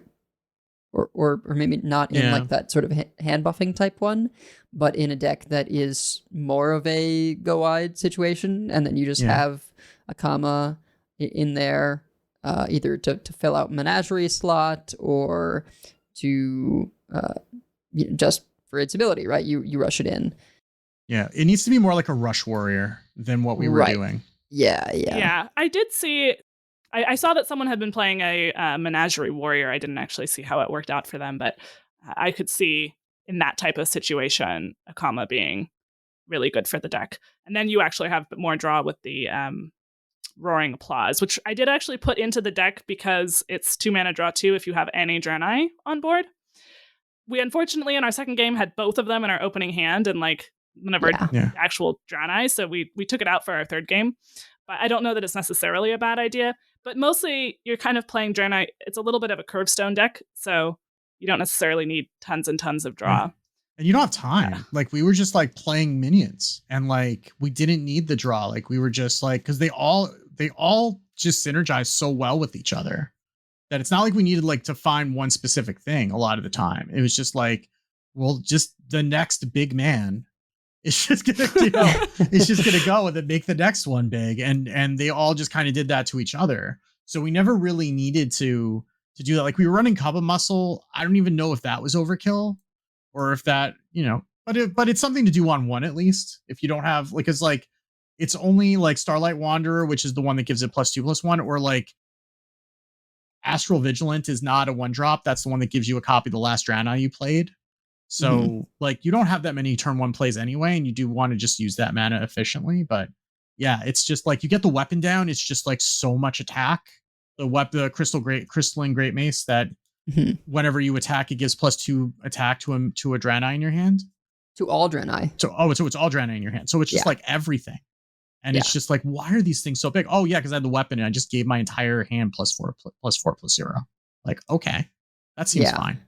or maybe not in that sort of hand buffing type one, but in a deck that is more of a go wide situation, and then you just have Akama in there either to fill out Menagerie slot or to just for its ability, right? You rush it in. Yeah, it needs to be more like a rush warrior than what we were doing. Yeah. I did see. I saw that someone had been playing a Menagerie Warrior. I didn't actually see how it worked out for them, but I could see in that type of situation, Akama being really good for the deck. And then you actually have more draw with the Roaring Applause, which I did actually put into the deck because it's 2 mana draw 2 if you have any Draenei on board. We unfortunately in our second game had both of them in our opening hand and none of our actual Draenei, so we took it out for our third game. But I don't know that it's necessarily a bad idea. But mostly, you're kind of playing Draenei. It's a little bit of a curvestone deck, so you don't necessarily need tons and tons of draw. And you don't have time. We were just playing minions, and we didn't need the draw. We were just because they all just synergize so well with each other that it's not we needed to find one specific thing a lot of the time. It was just just the next big man. It's just gonna, it's just gonna go and then make the next one big, and they all just kind of did that to each other. So we never really needed to do that. We were running Kaba Muscle. I don't even know if that was overkill, or if that but it's something to do on one at least. If you don't have because it's only Starlight Wanderer, which is the one that gives it +2/+1, or Astral Vigilant is not a 1-drop. That's the one that gives you a copy of the last Draenei you played. So you don't have that many turn 1 plays anyway, and you do want to just use that mana efficiently. But yeah, it's just you get the weapon down. It's just so much attack. The crystalline great mace that whenever you attack, it gives +2 attack to a Draenei in your hand. To all Draenei. So it's all Draenei in your hand. So it's just everything. And it's just why are these things so big? Oh yeah, because I had the weapon and I just gave my entire hand +4/+0. Okay, that seems fine.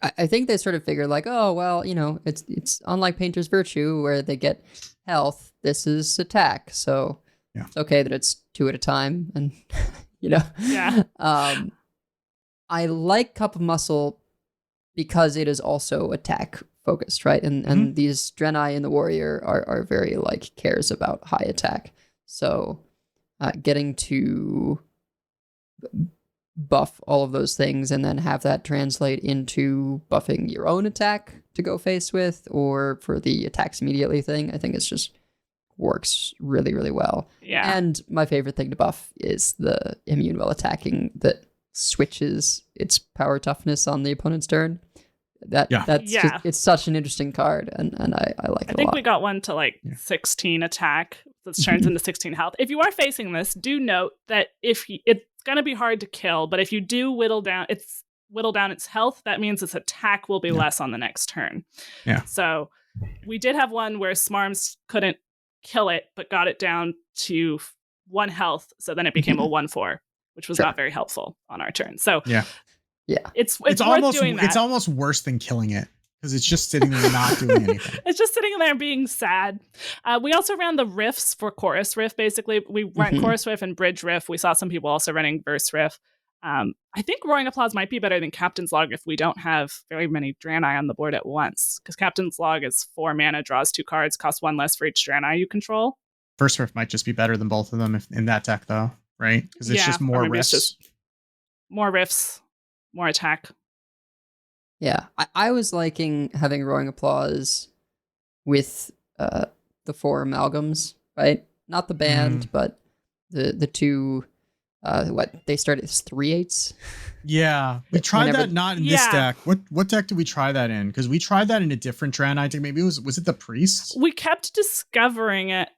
I think they sort of figured oh well, it's unlike Painter's Virtue where they get health. This is attack, so it's okay that it's 2 at a time, and I like Cup of Muscle because it is also attack focused, right? And these Draenei in the Warrior are very like cares about high attack. So getting to buff all of those things and then have that translate into buffing your own attack to go face with, or for the attacks immediately thing, I think it's just works really, really well. Yeah. And my favorite thing to buff is the immune while attacking that switches its power toughness on the opponent's turn. That's just, it's such an interesting card, and I like it a lot. I think we got one to like 16 attack that turns into 16 health. If you are facing this, do note that it's going to be hard to kill, but if you do whittle down its health, that means its attack will be less on the next turn. Yeah. So we did have one where Smarms couldn't kill it, but got it down to 1 health, so then it became a 1/4, which was not very helpful on our turn. So it's worth almost doing that. It's almost worse than killing it, because it's just sitting there not doing anything. It's just sitting there being sad. We also ran the riffs for Chorus Riff, basically. We ran Chorus Riff and Bridge Riff. We saw some people also running Verse Riff. I think Roaring Applause might be better than Captain's Log if we don't have very many Draenei on the board at once, because Captain's Log is 4 mana, draws 2 cards, costs 1 less for each Draenei you control. First Riff might just be better than both of them in that deck, though, right? Because it's just more riffs. It's just more riffs, more attack. Yeah, I was liking having Roaring Applause with the 4 amalgams, right? Not the band, but the 2. They started as 3/8. Yeah, we tried that not in this deck. What deck did we try that in? Because we tried that in a different Draenei deck. Maybe was it the Priest? We kept discovering it.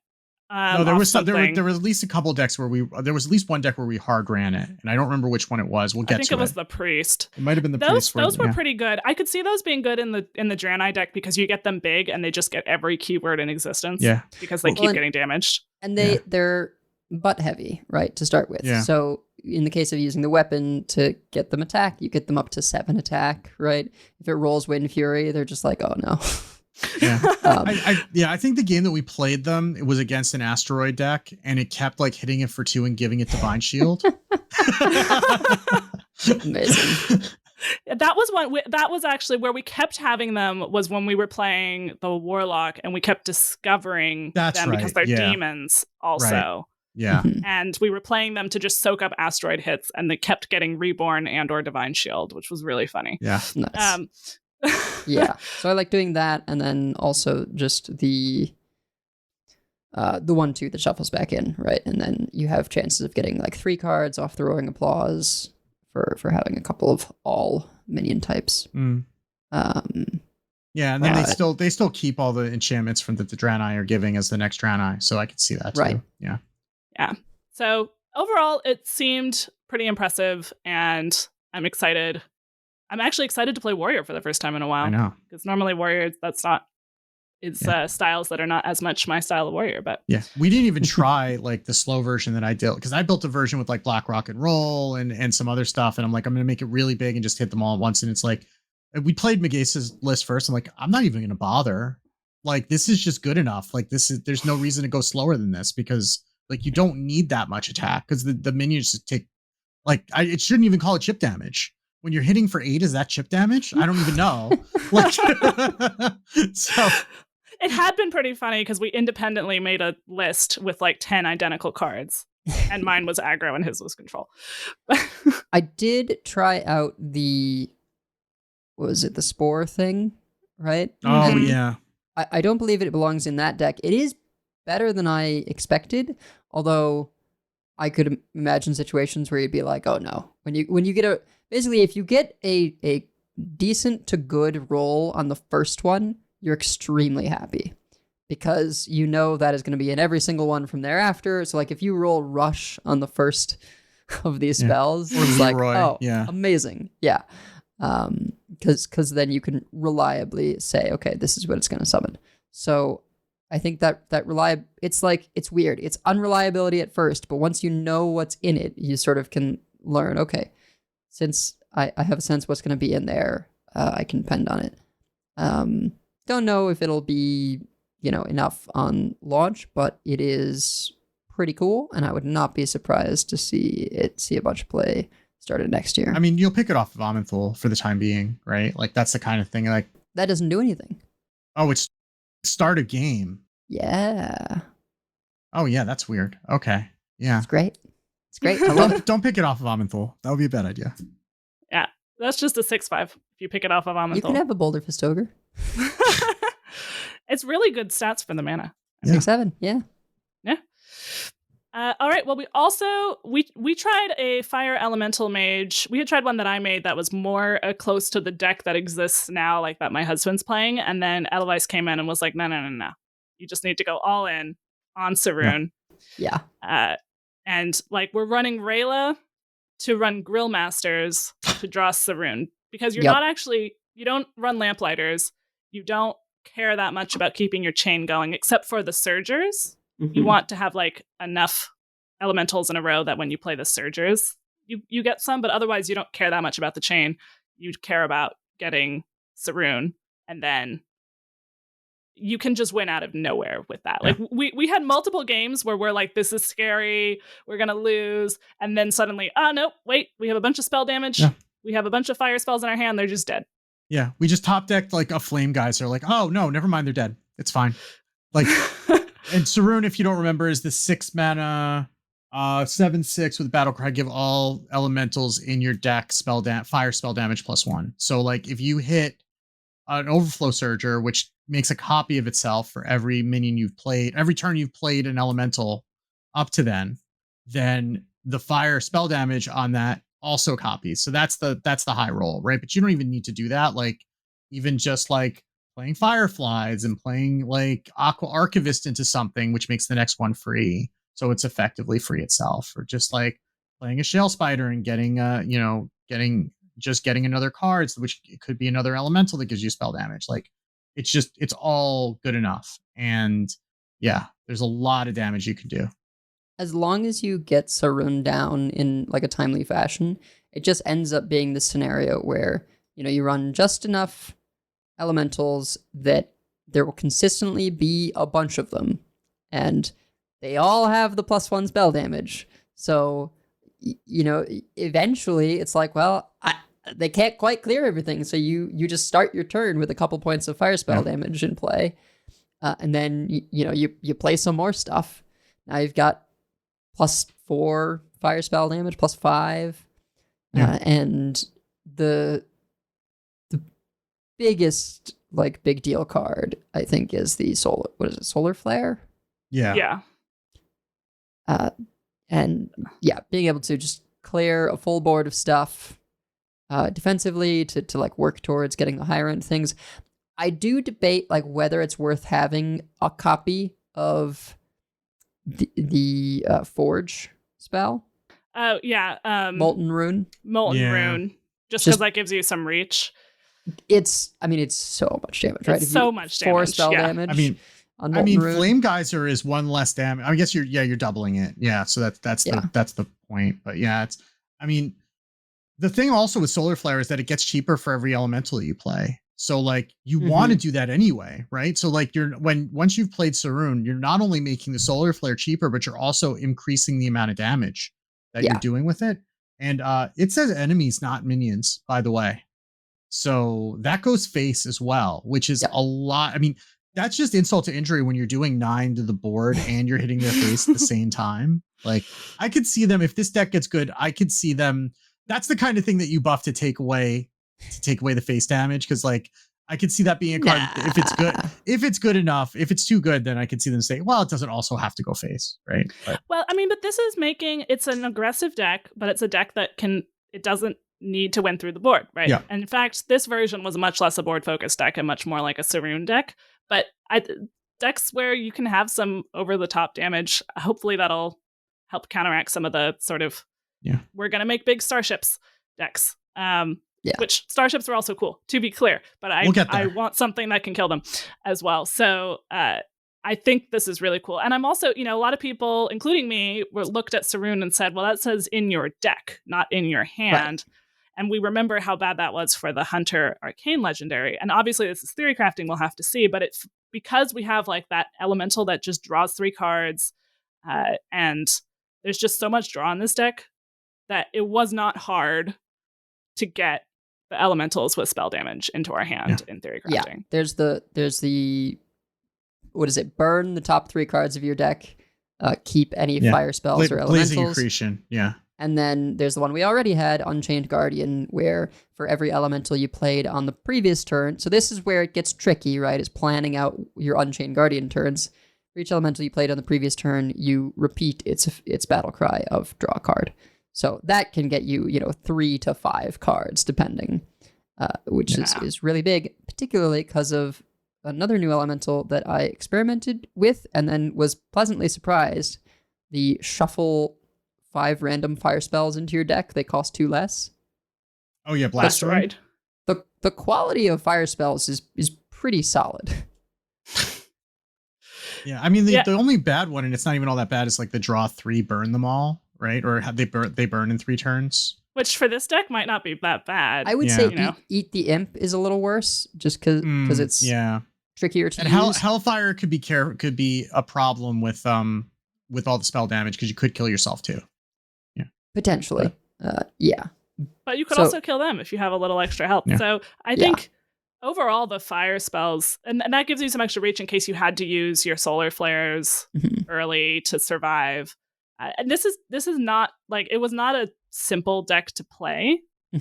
No, there was there was at least a couple decks where there was at least one deck where we hard ran it, and I don't remember which one it was. We'll get to it. I think it was the Priest. It might have been the Priest. Those were pretty good. I could see those being good in the Draenei deck because you get them big and they just get every keyword in existence. Yeah, because they keep getting damaged. And they're butt heavy, right, to start with. Yeah. So in the case of using the weapon to get them attack, you get them up to 7 attack, right? If it rolls Wind Fury, they're just like, oh no. Yeah. I think the game that we played them, it was against an asteroid deck, and it kept like hitting it for 2 and giving it Divine Shield. Amazing. That was actually where we kept having them, was when we were playing the Warlock, and we kept discovering them because they're demons also. Right. Yeah. And we were playing them to just soak up asteroid hits, and they kept getting Reborn and or Divine Shield, which was really funny. Yeah. Nice. Yeah. So I like doing that, and then also just the 1/2 that shuffles back in, right? And then you have chances of getting like 3 cards off the Roaring Applause for having a couple of all minion types. Yeah, and then they still keep all the enchantments from that the Draenei are giving as the next Draenei, so I could see that too. Right. Yeah. Yeah. So overall, it seemed pretty impressive, and I'm excited. I'm actually excited to play Warrior for the first time in a while. I know. Because normally Warrior, styles that are not as much my style of Warrior. But yeah, we didn't even try like the slow version that I did, because I built a version with like Black Rock and Roll and some other stuff, and I'm like, I'm gonna make it really big and just hit them all at once. And it's like, we played Magase's list first. I'm like, I'm not even gonna bother. Like, this is just good enough. Like, there's no reason to go slower than this, because like you don't need that much attack, because the minions take it shouldn't even call it chip damage. When you're hitting for 8, is that chip damage? I don't even know. Like, so it had been pretty funny because we independently made a list with like 10 identical cards, and mine was aggro and his was control. I did try out the Spore thing, right? Oh, yeah. I don't believe it belongs in that deck. It is better than I expected, although I could imagine situations where you'd be like, oh no. When you get basically, if you get a decent to good roll on the first one, you're extremely happy, because you know that is going to be in every single one from thereafter. So like if you roll Rush on the first of these spells, it's like, oh, amazing. Yeah. Because then you can reliably say, okay, this is what it's going to summon. So I think that it's weird. It's unreliability at first, but once you know what's in it, you sort of can learn, okay, since I have a sense what's going to be in there, I can depend on it. Don't know if it'll be, enough on launch, but it is pretty cool, and I would not be surprised to see a bunch of play started next year. I mean, you'll pick it off of Amenthul for the time being, right? Like that's the kind of thing. Like that doesn't do anything. oh, it's start a game. Yeah, Oh yeah, that's weird. Okay, yeah. it's great. It's great. I love it. Don't pick it off of Amenthul. That would be a bad idea. Yeah, that's just a 6/5 if you pick it off of You can Amenthul. have a Boulder Fist Ogre. It's really good stats for the mana. Yeah. 6/7. Yeah. All right. Well, we tried a fire elemental mage. We had tried one that I made that was more close to the deck that exists now, like that my husband's playing. And then Edelweiss came in and was like, no. You just need to go all in on Saroon. Yeah. And like we're running Rayla to run Grill Masters to draw Saroon because you're Yep. not actually, you don't run Lamplighters. You don't care that much about keeping your chain going, except for the Surgers. You want to have like enough elementals in a row that when you play the Surgers, you get some, but otherwise you don't care that much about the chain. You care about getting Saroon, and then you can just win out of nowhere with that. Yeah. Like we had multiple games where we're like, this is scary, we're gonna lose, and then suddenly, oh no, wait, we have a bunch of spell damage. Yeah. We have a bunch of fire spells in our hand, they're just dead. Yeah, we just top decked like a Flame Geyser. Like, oh no, never mind, they're dead. It's fine. Like, and Saroon, if you don't remember, is the 6 mana, 7/6 with battle cry. Give all elementals in your deck fire spell damage +1. So like, if you hit an Overflow Surger, which makes a copy of itself for every minion you've played, every turn you've played an elemental up to then the fire spell damage on that also copies. So that's the high roll, right? But you don't even need to do that. Like, even just like playing Fireflies and playing like Aqua Archivist into something, which makes the next one free. So it's effectively free itself. Or just like playing a Shell Spider and getting getting another card, which could be another elemental that gives you spell damage. Like, it's all good enough. And yeah, there's a lot of damage you can do. As long as you get Saroon down in like a timely fashion, it just ends up being the scenario where, you run just enough elementals that there will consistently be a bunch of them, and they all have the +1 spell damage. So, eventually it's like, well, they can't quite clear everything. So you just start your turn with a couple points of fire spell damage in play. And then, you play some more stuff. Now you've got +4 fire spell damage, +5. And the biggest, like, big deal card, I think, is the Solar Flare? Yeah. And yeah, being able to just clear a full board of stuff defensively to like work towards getting the higher end things. I do debate like whether it's worth having a copy of the Forge spell. Oh yeah. Molten Rune. Rune. Just because that gives you some reach. It's so much damage, right? It's so much damage. 4 spell yeah. damage. Rune. Flame Geyser is 1 less damage. I guess you're doubling it. Yeah, so that's the point. But yeah, the thing also with Solar Flare is that it gets cheaper for every elemental you play. So like you want to do that anyway, right? So like once you've played Saroon, you're not only making the Solar Flare cheaper, but you're also increasing the amount of damage that you're doing with it. And it says enemies, not minions, by the way. So that goes face as well, which is a lot. I mean, that's just insult to injury when you're doing 9 to the board and you're hitting their face at the same time. Like, I could see them, if this deck gets good, I could see them. That's the kind of thing that you buff to take away the face damage. Cause like, I could see that being a card if it's good enough. If it's too good, then I could see them say, well, it doesn't also have to go face, right? But, well, I mean, but this is it's an aggressive deck, but it's a deck that it doesn't need to win through the board, right? Yeah. And in fact, this version was much less a board focused deck and much more like a Saroon deck. But decks where you can have some over the top damage, hopefully that'll help counteract some of the sort of we're gonna make big starships decks. Which starships are also cool, to be clear. But I want something that can kill them as well. So I think this is really cool. And I'm also, a lot of people, including me, looked at Saroon and said, well, that says in your deck, not in your hand. Right. And we remember how bad that was for the Hunter Arcane Legendary. And obviously this is theory crafting, we'll have to see. But it's because we have like that elemental that just draws 3 cards and there's just so much draw in this deck. that it was not hard to get the elementals with spell damage into our hand in Theorycrafting. Yeah, there's the what is it? Burn the top 3 cards of your deck. Keep any fire spells or elementals. Blazing Accretion, yeah. And then there's the one we already had, Unchained Guardian, where for every elemental you played on the previous turn, so this is where it gets tricky, right, is planning out your Unchained Guardian turns. For each elemental you played on the previous turn, you repeat its battle cry of draw a card. So that can get you, 3 to 5 cards, depending, which is really big, particularly because of another new elemental that I experimented with and then was pleasantly surprised. The shuffle 5 random fire spells into your deck. They cost 2 less. Oh yeah, Blastoid. The quality of fire spells is pretty solid. Yeah, I mean the only bad one, and it's not even all that bad, is like the draw 3, burn them all, right? Or have they burn in 3 turns? Which for this deck might not be that bad. I would say eat the imp is a little worse, just because it's trickier to use. Hellfire could be a problem with all the spell damage, because you could kill yourself too. Yeah, potentially. But you could also kill them if you have a little extra health. Yeah. So I think overall the fire spells, and that gives you some extra reach in case you had to use your solar flares early to survive. And this is not like, it was not a simple deck to play,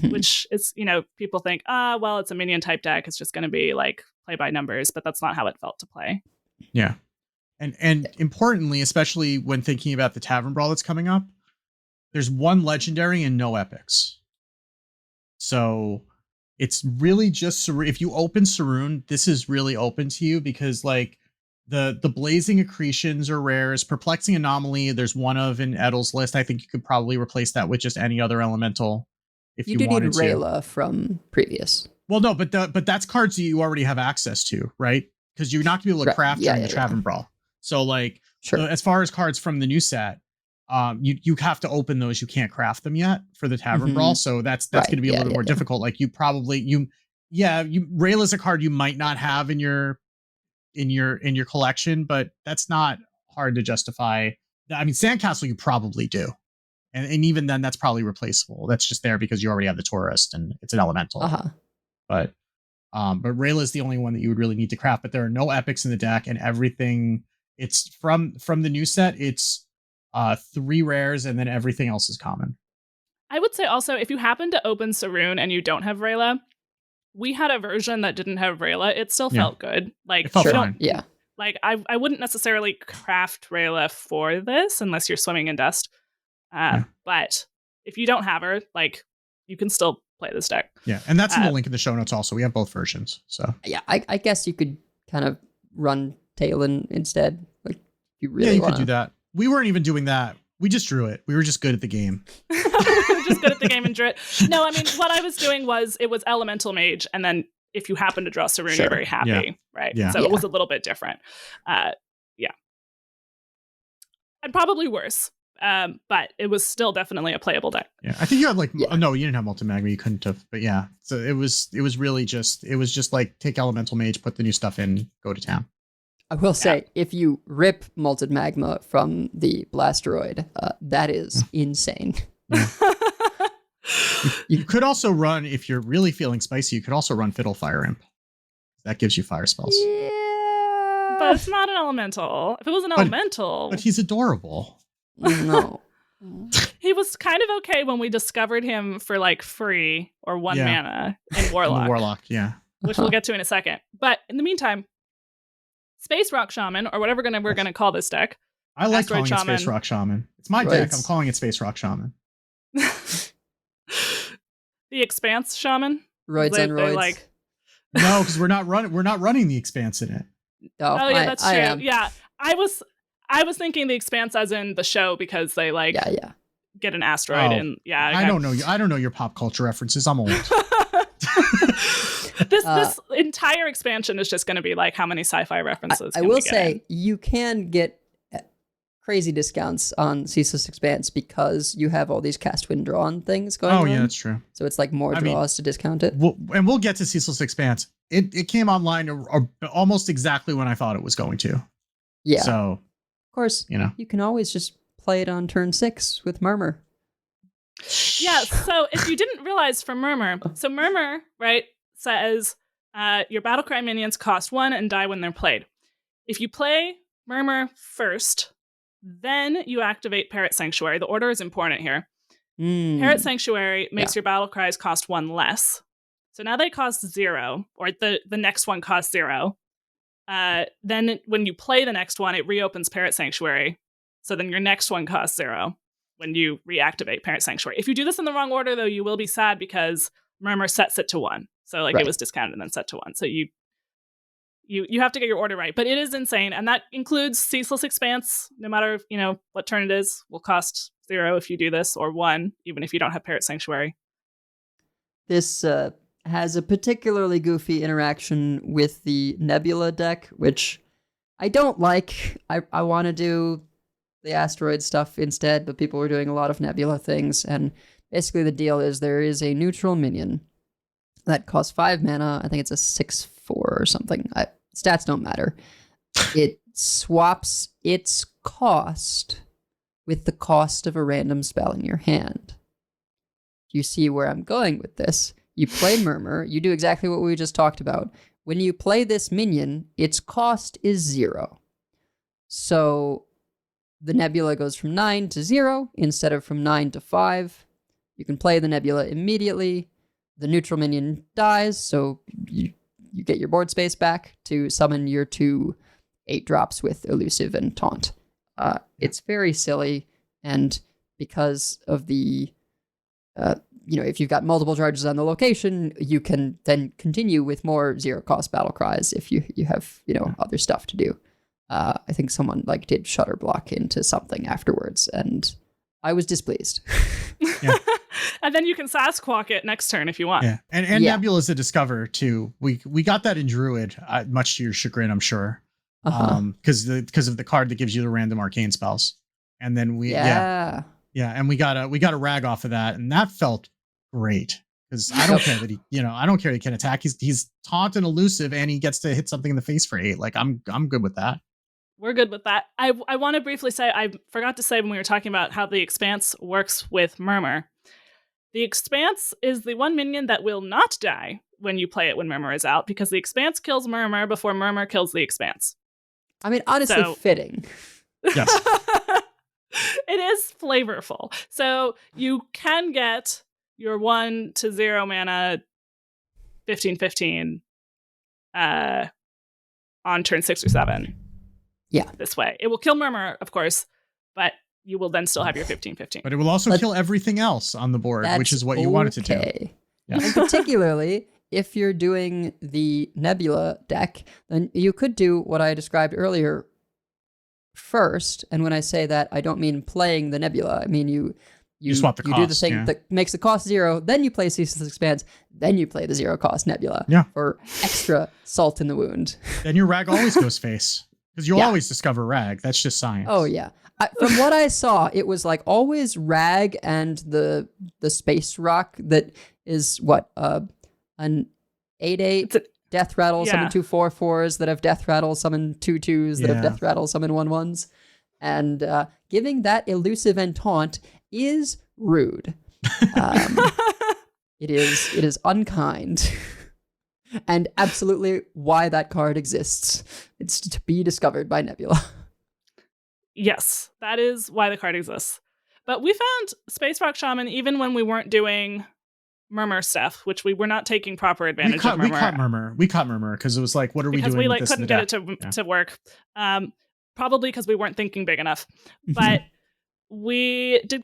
which is, people think, well, it's a minion type deck, it's just going to be like play by numbers, but that's not how it felt to play. Yeah. And importantly, especially when thinking about the Tavern Brawl that's coming up, there's 1 legendary and no epics. So it's really just, if you open Saroon, this is really open to you, because like the Blazing Accretions are rares. Perplexing Anomaly, there's 1 of in Edel's list. I think you could probably replace that with just any other elemental if you wanted to. You do need Rayla from previous. Well, no, but that's cards that you already have access to, right? Because you're not going to be able to craft during the Tavern Brawl. So like, as far as cards from the new set, you have to open those. You can't craft them yet for the Tavern Brawl. So that's going to be a little bit more difficult. Like Rayla's a card you might not have in your collection, but that's not hard to justify. I mean, Sandcastle you probably do. And even then that's probably replaceable. That's just there because you already have the Tourist and it's an elemental. But Rayla is the only one that you would really need to craft, but there are no epics in the deck, and everything it's from the new set. It's 3 rares, and then everything else is common. I would say also, if you happen to open Saroon and you don't have Rayla, we had a version that didn't have Rayla. It still felt good. Like, it felt fine. Yeah. Like I wouldn't necessarily craft Rayla for this unless you're swimming in dust. But if you don't have her, like, you can still play this deck. Yeah, and that's in the link in the show notes also. We have both versions. So yeah, I guess you could kind of run Talon instead. Like, if you really could do that. We weren't even doing that. We just drew it. We were just good at the game. We were just good at the game and drew it. No, I mean, what I was doing was, it was Elemental Mage, and then if you happen to draw Saroon, you're very happy, right? Yeah. So it was a little bit different. And probably worse. But it was still definitely a playable deck. Yeah, I think you had no, you didn't have Multi-Magma, you couldn't have, but yeah. So it was really just like take Elemental Mage, put the new stuff in, go to town. I will say, if you rip Molten Magma from the Blasteroid, that is insane. Yeah. You could also run, if you're really feeling spicy, you could also run Fiddle Fire Imp. That gives you fire spells. Yeah. But it's not an elemental. If it was an elemental. But he's adorable. No. He was kind of okay when we discovered him for like free or 1 mana in Warlock. In the Warlock, yeah. Which we'll get to in a second. But in the meantime, Space Rock Shaman, or whatever we're gonna call this deck. I like calling it Space Rock Shaman. It's my deck. I'm calling it Space Rock Shaman. The Expanse Shaman. Roids on roids. Like... No, because we're not running the Expanse in it. Oh yeah, that's true. Yeah, I was thinking the Expanse as in the show, because they get an asteroid and I don't know. I don't know your pop culture references. I'm old. This entire expansion is just going to be like, how many sci-fi references? I will say you can get crazy discounts on Ceaseless Expanse because you have all these cast win draw on things going on. Oh yeah, that's true. So it's like more draws to discount it. We'll get to Ceaseless Expanse. It came online almost exactly when I thought it was going to. Yeah. So of course, you can always just play it on turn 6 with Murmur. Yeah, so if you didn't realize from Murmur, so Murmur, right, says your battlecry minions cost 1 and die when they're played. If you play Murmur first, then you activate Parrot Sanctuary. The order is important here. Parrot Sanctuary makes your battle cries cost 1 less. So now they cost 0, or the next one costs 0. Then when you play the next one, it reopens Parrot Sanctuary. So then your next one costs 0 when you reactivate Parrot Sanctuary. If you do this in the wrong order, though, you will be sad because Murmur sets it to 1. So like it was discounted and then set to 1. So you have to get your order right. But it is insane. And that includes Ceaseless Expanse. No matter, what turn it is, will cost 0 if you do this, or 1, even if you don't have Parrot Sanctuary. This has a particularly goofy interaction with the Nebula deck, which I don't like. I want to do the asteroid stuff instead, but people were doing a lot of Nebula things, and basically the deal is there is a neutral minion that costs 5 mana. I think it's a 6/4 or something. Stats don't matter. It swaps its cost with the cost of a random spell in your hand. You see where I'm going with this. You play Murmur, you do exactly what we just talked about. When you play this minion, its cost is 0. So the Nebula goes from 9 to 0 instead of from 9 to 5. You can play the Nebula immediately. The neutral minion dies, so you get your board space back to summon your 2 8-drops with Elusive and Taunt. It's very silly, and because of the, if you've got multiple charges on the location, you can then continue with more 0-cost battle cries if you have, other stuff to do. I think someone did Shutter Block into something afterwards, and I was displeased. Yeah. And then you can Sasquatch it next turn if you want. Yeah, and Nebula's a Discover too. We got that in Druid, much to your chagrin, I'm sure. Because of the card that gives you the random arcane spells, and then we and we got a rag off of that, and that felt great because I don't care that I don't care he can attack. He's taunt and elusive, and he gets to hit something in the face for 8. Like I'm good with that. We're good with that. I want to briefly say, I forgot to say when we were talking about how the Expanse works with Murmur. The Expanse is the one minion that will not die when you play it when Murmur is out, because the Expanse kills Murmur before Murmur kills the Expanse. I mean, honestly, fitting. Yes. It is flavorful. So you can get your 1 to 0 mana 15/15 on turn 6 or 7. Yeah. This way. It will kill Murmur, of course, but you will then still have your 15/15. But it will also kill everything else on the board, which is what you want it to do. Yeah. And particularly, if you're doing the Nebula deck, then you could do what I described earlier first. And when I say that, I don't mean playing the Nebula. I mean you swap the cost, do the thing that makes the cost 0, then you play Ceaseless Expanse, then you play the 0-cost Nebula for extra salt in the wound. Then your rag always goes face, because you'll always discover rag. That's just science. Oh, yeah. From what I saw, it was always rag and the space rock that is an 8/8 death rattle, summon 2 4/4s that have death rattle, summon 2 2s that have death rattle, summon 1 1s. And giving that elusive and taunt is rude. It is unkind. And absolutely why that card exists. It's to be discovered by Nebula. Yes, that is why the card exists. But we found Space Rock Shaman even when we weren't doing Murmur stuff, which we were not taking proper advantage of Murmur. We caught Murmur because it was like, what are we doing? Because we with this couldn't get it to work. Probably because we weren't thinking big enough. But we did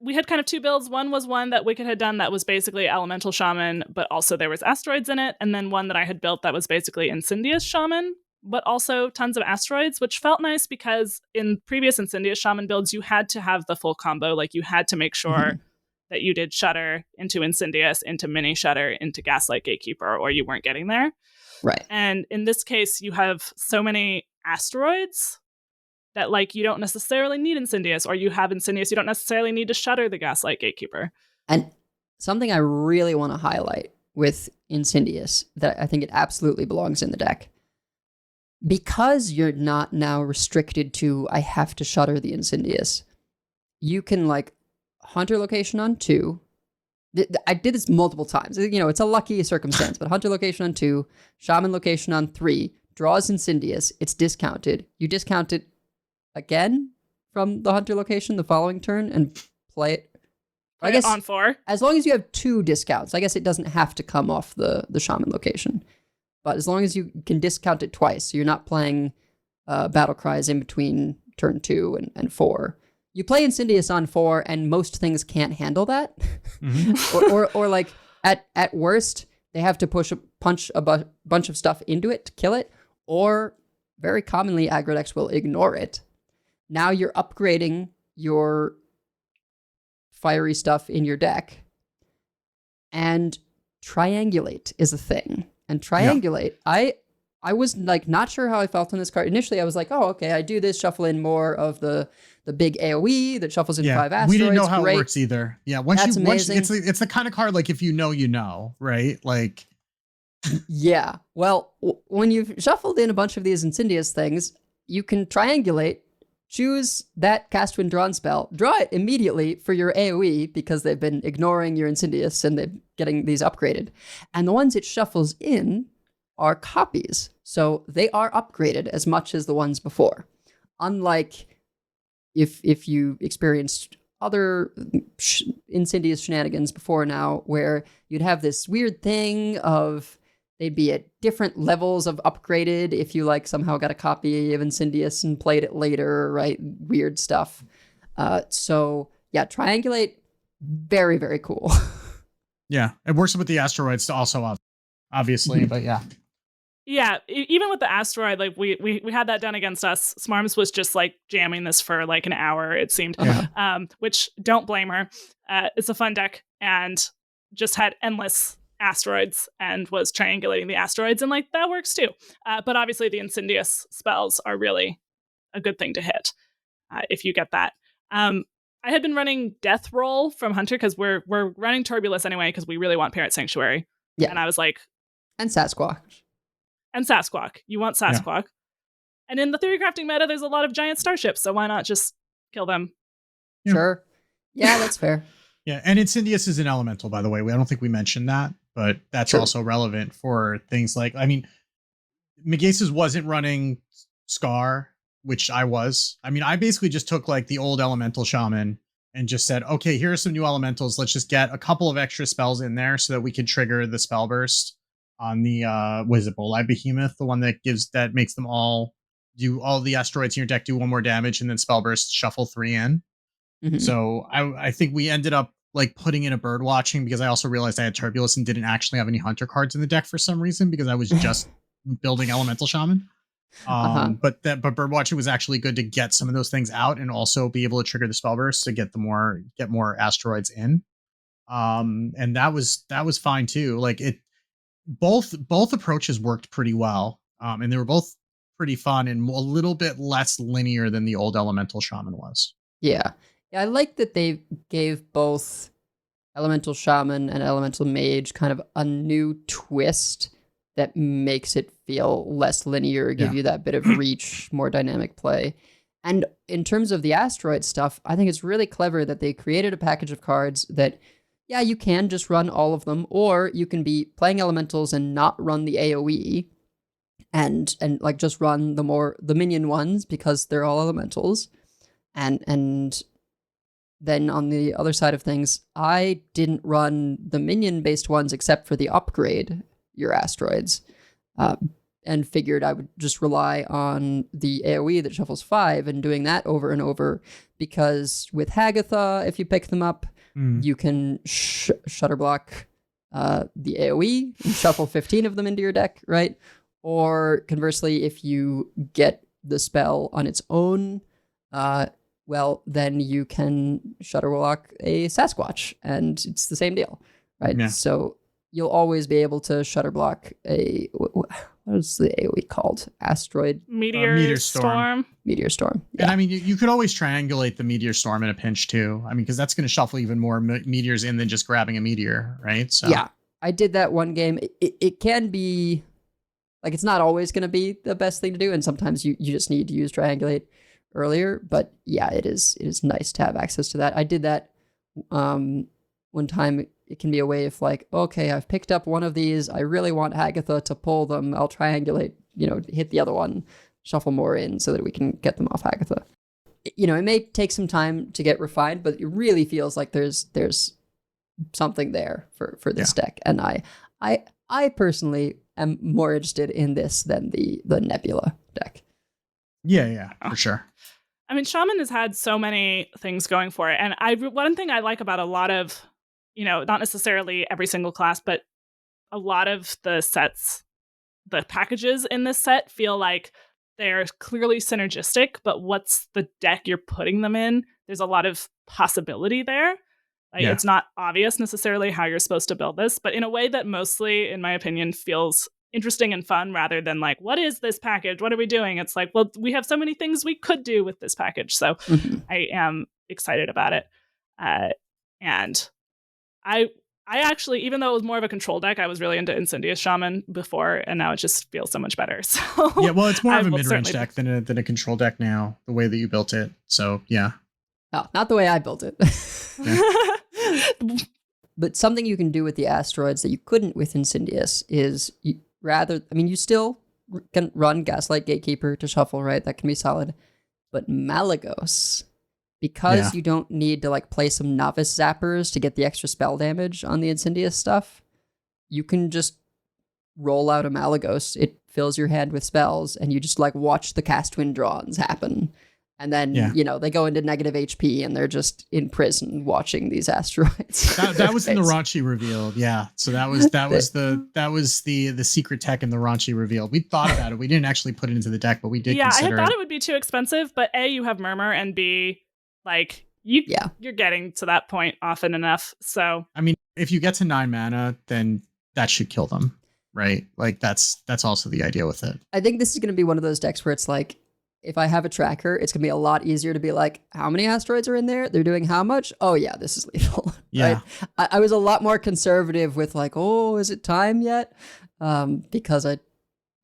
we had kind of 2 builds. One was one that Wicked had done that was basically Elemental Shaman, but also there was asteroids in it. And then one that I had built that was basically Incendious Shaman, but also tons of asteroids, which felt nice because in previous Incendious Shaman builds, you had to have the full combo. Like you had to make sure that you did Shudder into Incendious, into Mini Shudder, into Gaslight Gatekeeper, or you weren't getting there. Right. And in this case, you have so many asteroids that you don't necessarily need Incendious, or you have Incendious, you don't necessarily need to Shudder the Gaslight Gatekeeper. And something I really want to highlight with Incendious, that I think it absolutely belongs in the deck. Because you're not now restricted to, I have to Shudder the Incendious, you can Hunter location on 2. I did this multiple times. You know, it's a lucky circumstance, but Hunter location on 2, Shaman location on 3, draws Insidious, it's discounted. You discount it again from the Hunter location the following turn and play it. I guess on 4. as long as you have 2 discounts, I guess it doesn't have to come off the Shaman location. But as long as you can discount it twice, so you're not playing Battle Cries in between turn 2 and 4. You play Insidious on 4, and most things can't handle that. Mm-hmm. or like at worst, they have to punch a bunch of stuff into it to kill it, or very commonly aggro decks will ignore it. Now you're upgrading your fiery stuff in your deck, and Triangulate is a thing. And Triangulate, I was like not sure how I felt on this card. Initially, I was like, oh, okay, I do this, shuffle in more of the big AoE that shuffles in 5 asteroids. We didn't know how Great. it works either. Yeah, That's amazing. It's the kind of card like if you know, right? Like, yeah. Well, when you've shuffled in a bunch of these Insidious things, you can triangulate, choose that cast when drawn spell, draw it immediately for your AoE because they've been ignoring your Insidious and they're getting these upgraded. And the ones it shuffles in are copies. So they are upgraded as much as the ones before. Unlike if you experienced other Insidious shenanigans before now, where you'd have this weird thing of they'd be at different levels of upgraded if you like somehow got a copy of Insidious and played it later, right? Weird stuff. So yeah, Triangulate, very, very cool. yeah, it works with the asteroids also, obviously, but yeah. Yeah, even with the asteroid, like we had that done against us. Smarms was just like jamming this for like an hour, it seemed. Which don't blame her. It's a fun deck and just had endless asteroids and was triangulating the asteroids, and like that works too. But obviously the Insidious spells are really a good thing to hit if you get that. I had been running Death Roll from Hunter because we're running Turbulus anyway because we really want Parrot Sanctuary. Yeah, and I was like, and Sasquatch. And Sasquatch. You want Sasquatch. Yeah. And in the Theorycrafting meta, there's a lot of giant starships, so why not just kill them? Yeah. Sure. Yeah, that's fair. Yeah, and Insidious is an elemental, by the way. I don't think we mentioned that, but that's also relevant for things like, I mean, Megasis wasn't running Scar, which I was. I mean, I basically just took like the old elemental shaman and just said, okay, here are some new elementals. Let's just get a couple of extra spells in there so that we can trigger the spell burst on the Live Behemoth, the one that makes them all do all the asteroids in your deck do 1 more damage and then spell burst, shuffle 3 in. Mm-hmm. So I think we ended up like putting in a bird watching because I also realized I had Turbulus and didn't actually have any Hunter cards in the deck for some reason because I was just building Elemental Shaman. But bird watching was actually good to get some of those things out and also be able to trigger the spell burst to get more asteroids in. And that was fine too. Like both approaches worked pretty well. And they were both pretty fun and a little bit less linear than the old Elemental Shaman was. Yeah. I like that they gave both Elemental Shaman and Elemental Mage kind of a new twist that makes it feel less linear, give you that bit of reach, more dynamic play. And in terms of the asteroid stuff, I think it's really clever that they created a package of cards that, yeah, you can just run all of them, or you can be playing elementals and not run the AoE and like just run the minion ones because they're all elementals. And then on the other side of things, I didn't run the minion-based ones except for the upgrade your asteroids, and figured I would just rely on the AoE that shuffles 5 and doing that over and over, because with Hagatha, if you pick them up, you can shutter block the AoE and shuffle 15 of them into your deck, right? Or conversely, if you get the spell on its own, well, then you can shutter block a Sasquatch, and it's the same deal, right? Yeah. So you'll always be able to shutter block a, what is the AoE called? Asteroid? Meteor Storm. Meteor Storm. Yeah. And I mean, you could always triangulate the Meteor Storm in a pinch too. I mean, because that's going to shuffle even more meteors in than just grabbing a meteor, right? So yeah, I did that one game. It can be, like, it's not always going to be the best thing to do, and sometimes you just need to use triangulate earlier, but yeah, it is nice to have access to that. I did that one time it can be a way of like, okay, I've picked up one of these. I really want Agatha to pull them. I'll triangulate, hit the other one, shuffle more in so that we can get them off Agatha. It may take some time to get refined, but it really feels like there's something there for this deck. And I personally am more interested in this than the Nebula deck. Yeah, for sure. I mean, Shaman has had so many things going for it. And one thing I like about a lot of, not necessarily every single class, but a lot of the sets, the packages in this set feel like they're clearly synergistic, but what's the deck you're putting them in? There's a lot of possibility there. It's not obvious necessarily how you're supposed to build this, but in a way that mostly, in my opinion, feels interesting and fun rather than like, what is this package? What are we doing? It's like, well, we have so many things we could do with this package. So I am excited about it. And I actually, even though it was more of a control deck, I was really into Incendious Shaman before, and now it just feels so much better. So yeah, well, it's more of a mid-range deck than a control deck now, the way that you built it. So yeah. Oh, not the way I built it. But something you can do with the asteroids that you couldn't with Incendious is you still can run Gaslight Gatekeeper to shuffle, right? That can be solid. But Malagos, because you don't need to play some novice zappers to get the extra spell damage on the Incendious stuff, you can just roll out a Malagos. It fills your hand with spells, and you just watch the cast win drawns happen. And then, they go into negative HP and they're just in prison watching these asteroids. That was in the Raunchy reveal. Yeah. So that was the secret tech in the Raunchy reveal. We thought about it. We didn't actually put it into the deck, but we did consider I had thought it would be too expensive, but A, you have Murmur, and B, you're getting to that point often enough. So I mean, if you get to 9 mana, then that should kill them, right? That's also the idea with it. I think this is going to be one of those decks where it's like, if I have a tracker, it's going to be a lot easier to be like, how many asteroids are in there? They're doing how much? Oh, yeah, this is lethal. Yeah. Right? I was a lot more conservative with is it time yet? Because I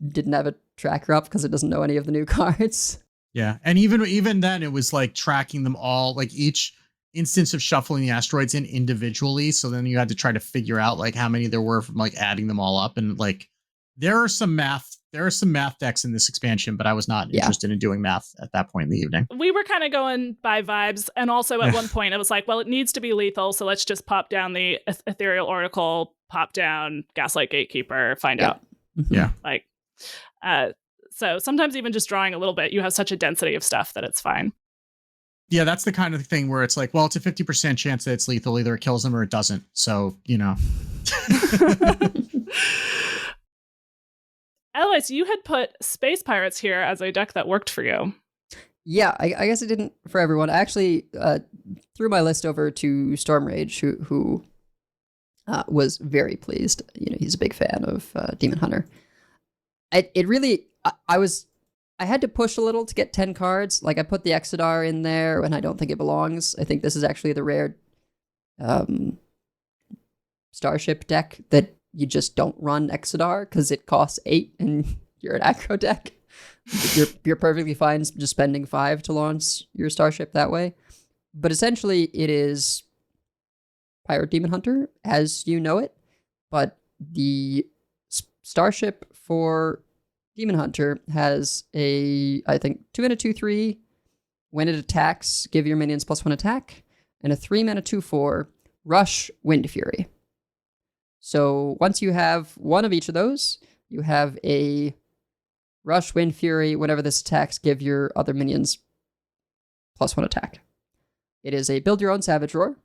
didn't have a tracker up because it doesn't know any of the new cards. Yeah. And even then, it was tracking them all, each instance of shuffling the asteroids in individually. So then you had to try to figure out how many there were from adding them all up. And there are some math decks in this expansion, but I was not interested in doing math at that point in the evening. We were kind of going by vibes. And also at one point it was like, well, it needs to be lethal. So let's just pop down the Ethereal Oracle, pop down Gaslight Gatekeeper, find out. Yeah. So sometimes even just drawing a little bit, you have such a density of stuff that it's fine. Yeah, that's the kind of thing where it's well, it's a 50% chance that it's lethal. Either it kills them or it doesn't. So, Eloise, you had put Space Pirates here as a deck that worked for you. Yeah, I guess it didn't for everyone. I actually threw my list over to Stormrage, who was very pleased. He's a big fan of Demon Hunter. I had to push a little to get 10 cards. I put the Exodar in there, and I don't think it belongs. I think this is actually the rare Starship deck that you just don't run Exodar because it costs 8 and you're an aggro deck. You're perfectly fine just spending 5 to launch your Starship that way. But essentially, it is Pirate Demon Hunter as you know it. But the Starship for Demon Hunter has I think 2 mana 2/3. When it attacks, give your minions +1 attack, and a 3 mana 2/4 Rush Wind Fury. So once you have one of each of those, you have a Rush, Wind Fury. Whenever this attacks, give your other minions +1 attack. It is a build your own Savage Roar.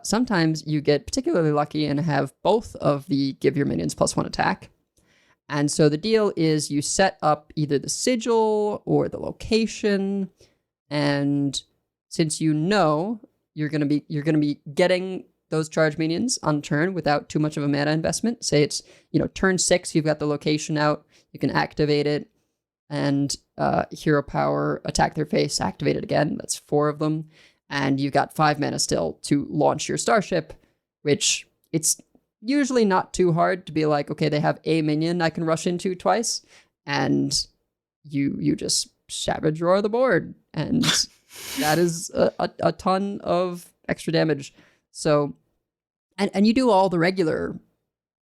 Sometimes you get particularly lucky and have both of the give your minions +1 attack. And so the deal is you set up either the sigil or the location, and since you're gonna be getting those charge minions on turn without too much of a mana investment. Say it's, turn 6, you've got the location out, you can activate it, and hero power, attack their face, activate it again. That's 4 of them. And you've got 5 mana still to launch your Starship, which it's usually not too hard to be like, okay, they have a minion I can rush into twice, and you just Savage Roar the board. And that is a ton of extra damage. So, and you do all the regular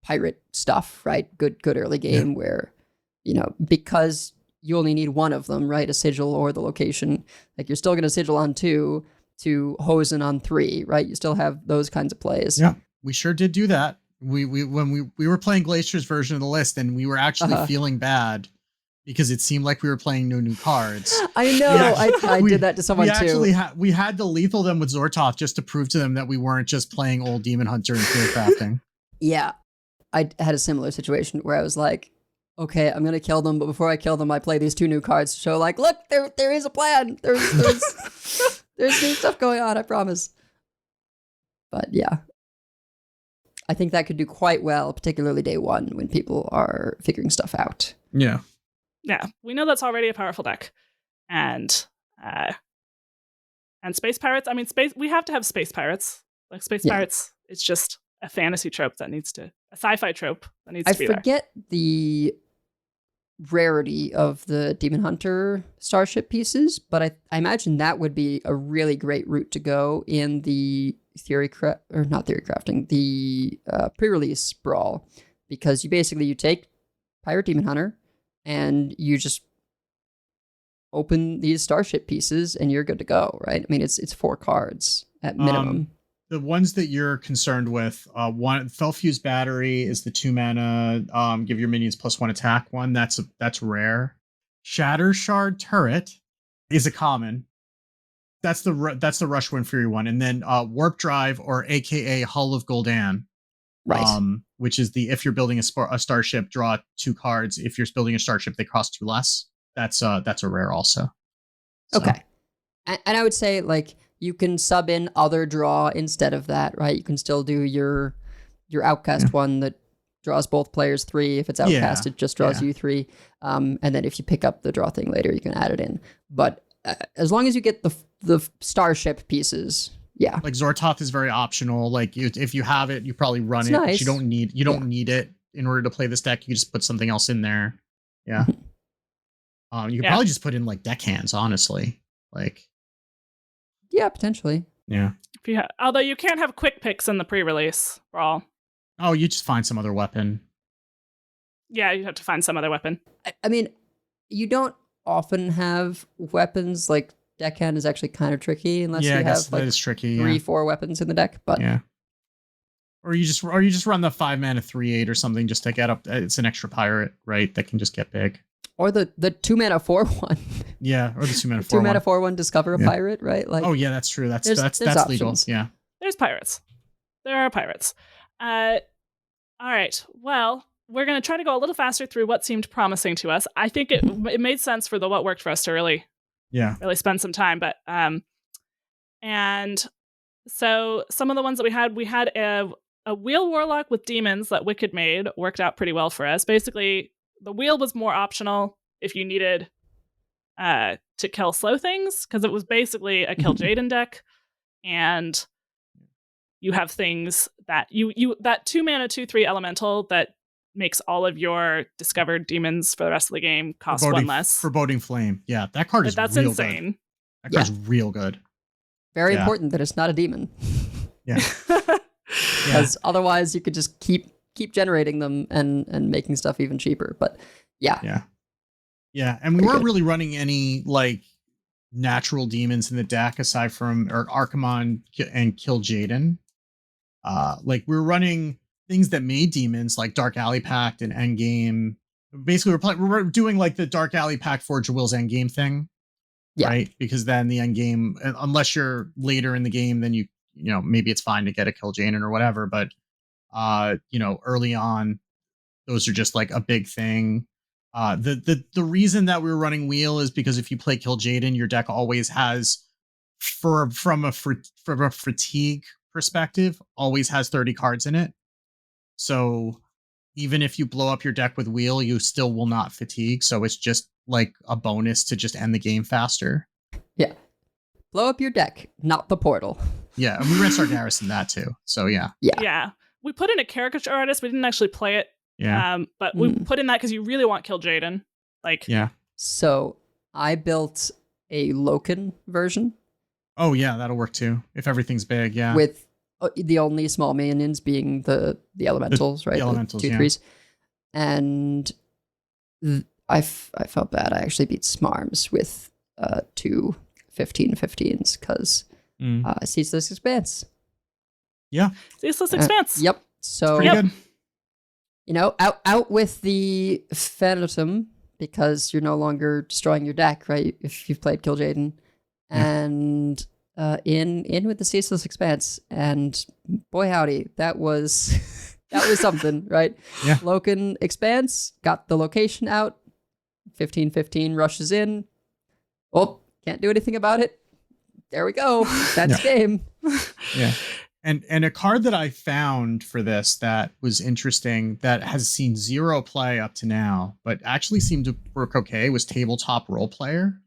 pirate stuff, right? Good early game where, because you only need one of them, right? A sigil or the location. Like you're still going to sigil on 2 to hosen on 3, right? You still have those kinds of plays. Yeah, we sure did do that. When we were playing Glacier's version of the list, and we were actually feeling bad because it seemed like we were playing no new cards. I know. I did that to someone too. We had to lethal them with Zortoth just to prove to them that we weren't just playing old Demon Hunter and Theorycrafting. Yeah. I had a similar situation where I was like, okay, I'm going to kill them, but before I kill them, I play these 2 new cards to show like, look, there is a plan. There's new stuff going on, I promise. But yeah. I think that could do quite well, particularly day 1 when people are figuring stuff out. Yeah. Yeah, we know that's already a powerful deck. And space pirates, we have to have space pirates. Like space pirates, it's just a fantasy trope that needs to, a sci-fi trope that needs to be there. I forget the rarity of the Demon Hunter starship pieces, but I imagine that would be a really great route to go in the the pre-release brawl, because you take Pirate Demon Hunter and you just open these starship pieces and you're good to go, right? I mean, it's 4 cards at minimum. The ones that you're concerned with, one Felfuse Battery is the 2 mana, give your minions +1 attack one. That's rare. Shatter Shard Turret is a common. That's the Rush Wind Fury one, and then Warp Drive, or AKA Hull of Gul'dan, right? Which is if you're building a starship, draw 2 cards. If you're building a starship, they cost 2 less. That's a rare also. So. Okay, and I would say like, you can sub in other draw instead of that, right? You can still do your Outcast one that draws both players 3. If it's Outcast, it just draws you 3. And then if you pick up the draw thing later, you can add it in. But as long as you get the starship pieces, like Zortoth is very optional. Like if you have it, you probably run it. Nice. You don't need it in order to play this deck. You can just put something else in there. Yeah. You could probably just put in like deckhands, honestly. Like. Yeah, potentially. Yeah. Although you can't have quick picks in the pre-release brawl. Oh, you just find some other weapon. Yeah, you have to find some other weapon. I mean, you don't often have weapons. Like deckhand is actually kind of tricky unless you have like that is tricky, 3-4 weapons in the deck. But or you just run the 5 mana 3/8 or something just to get up. It's an extra pirate, right? That can just get big. Or the 2 mana 4/1. Yeah, or the 2 mana 4/1. 2 mana 4/1 discover a pirate, right? Like, oh yeah, that's true. That's options. legal. Yeah. There's pirates. There are pirates. All right. Well, we're going to try to go a little faster through what seemed promising to us. I think it made sense for what worked for us to really spend some time. But and so some of the ones that we had a wheel warlock with demons that Wicked made, worked out pretty well for us. Basically, the wheel was more optional if you needed to kill slow things, because it was basically a kill Jaden deck, and you have things that you that 2 mana 2/3 elemental that makes all of your discovered demons for the rest of the game cost 1 less. Foreboding Flame. Yeah, that card is that's real insane. Good. That card's real good. Very important that it's not a demon. Yeah. Because otherwise you could just keep generating them and making stuff even cheaper. But yeah. And we weren't really running any like natural demons in the deck aside from Archimon and Kill Jaden. Like we were running things that made demons like Dark Alley Pact and Endgame. Basically, we're doing like the Dark Alley Pact Forge of Will's Endgame thing. Yeah. Right? Because then the endgame, unless you're later in the game, then you know, maybe it's fine to get a Kill Jaden or whatever. But early on, those are just like a big thing. The reason that we were running Wheel is because if you play Kill Jaden, your deck always has, from a fatigue perspective, always has 30 cards in it. So even if you blow up your deck with Wheel, you still will not fatigue. So it's just like a bonus to just end the game faster. Yeah. Blow up your deck, not the portal. Yeah, and we ran Sargeras in that too. So yeah. We put in a caricature artist. We didn't actually play it. Yeah. But we put in that because you really want Kill Jaden. Like. Yeah. So I built a Loken version. Oh yeah, that'll work too if everything's big. Yeah. With the only small minions being the elementals, right? The elementals, two yeah. threes. And I felt bad. I actually beat Smarms with 2 15/15s because Ceaseless Expanse. Yeah. Ceaseless Expanse. Yep. So Pretty good. you know, out with the Phantom because you're no longer destroying your deck, right? If you've played Kill Jaden, and in with the Ceaseless Expanse, and boy howdy, that was that was something, right? Yeah. Loken Expanse got the location out. 15/15 rushes in. Oh, can't do anything about it. There we go. That's game. Yeah. And a card that I found for this that was interesting that has seen 0 play up to now, but actually seemed to work okay was Tabletop Role Player,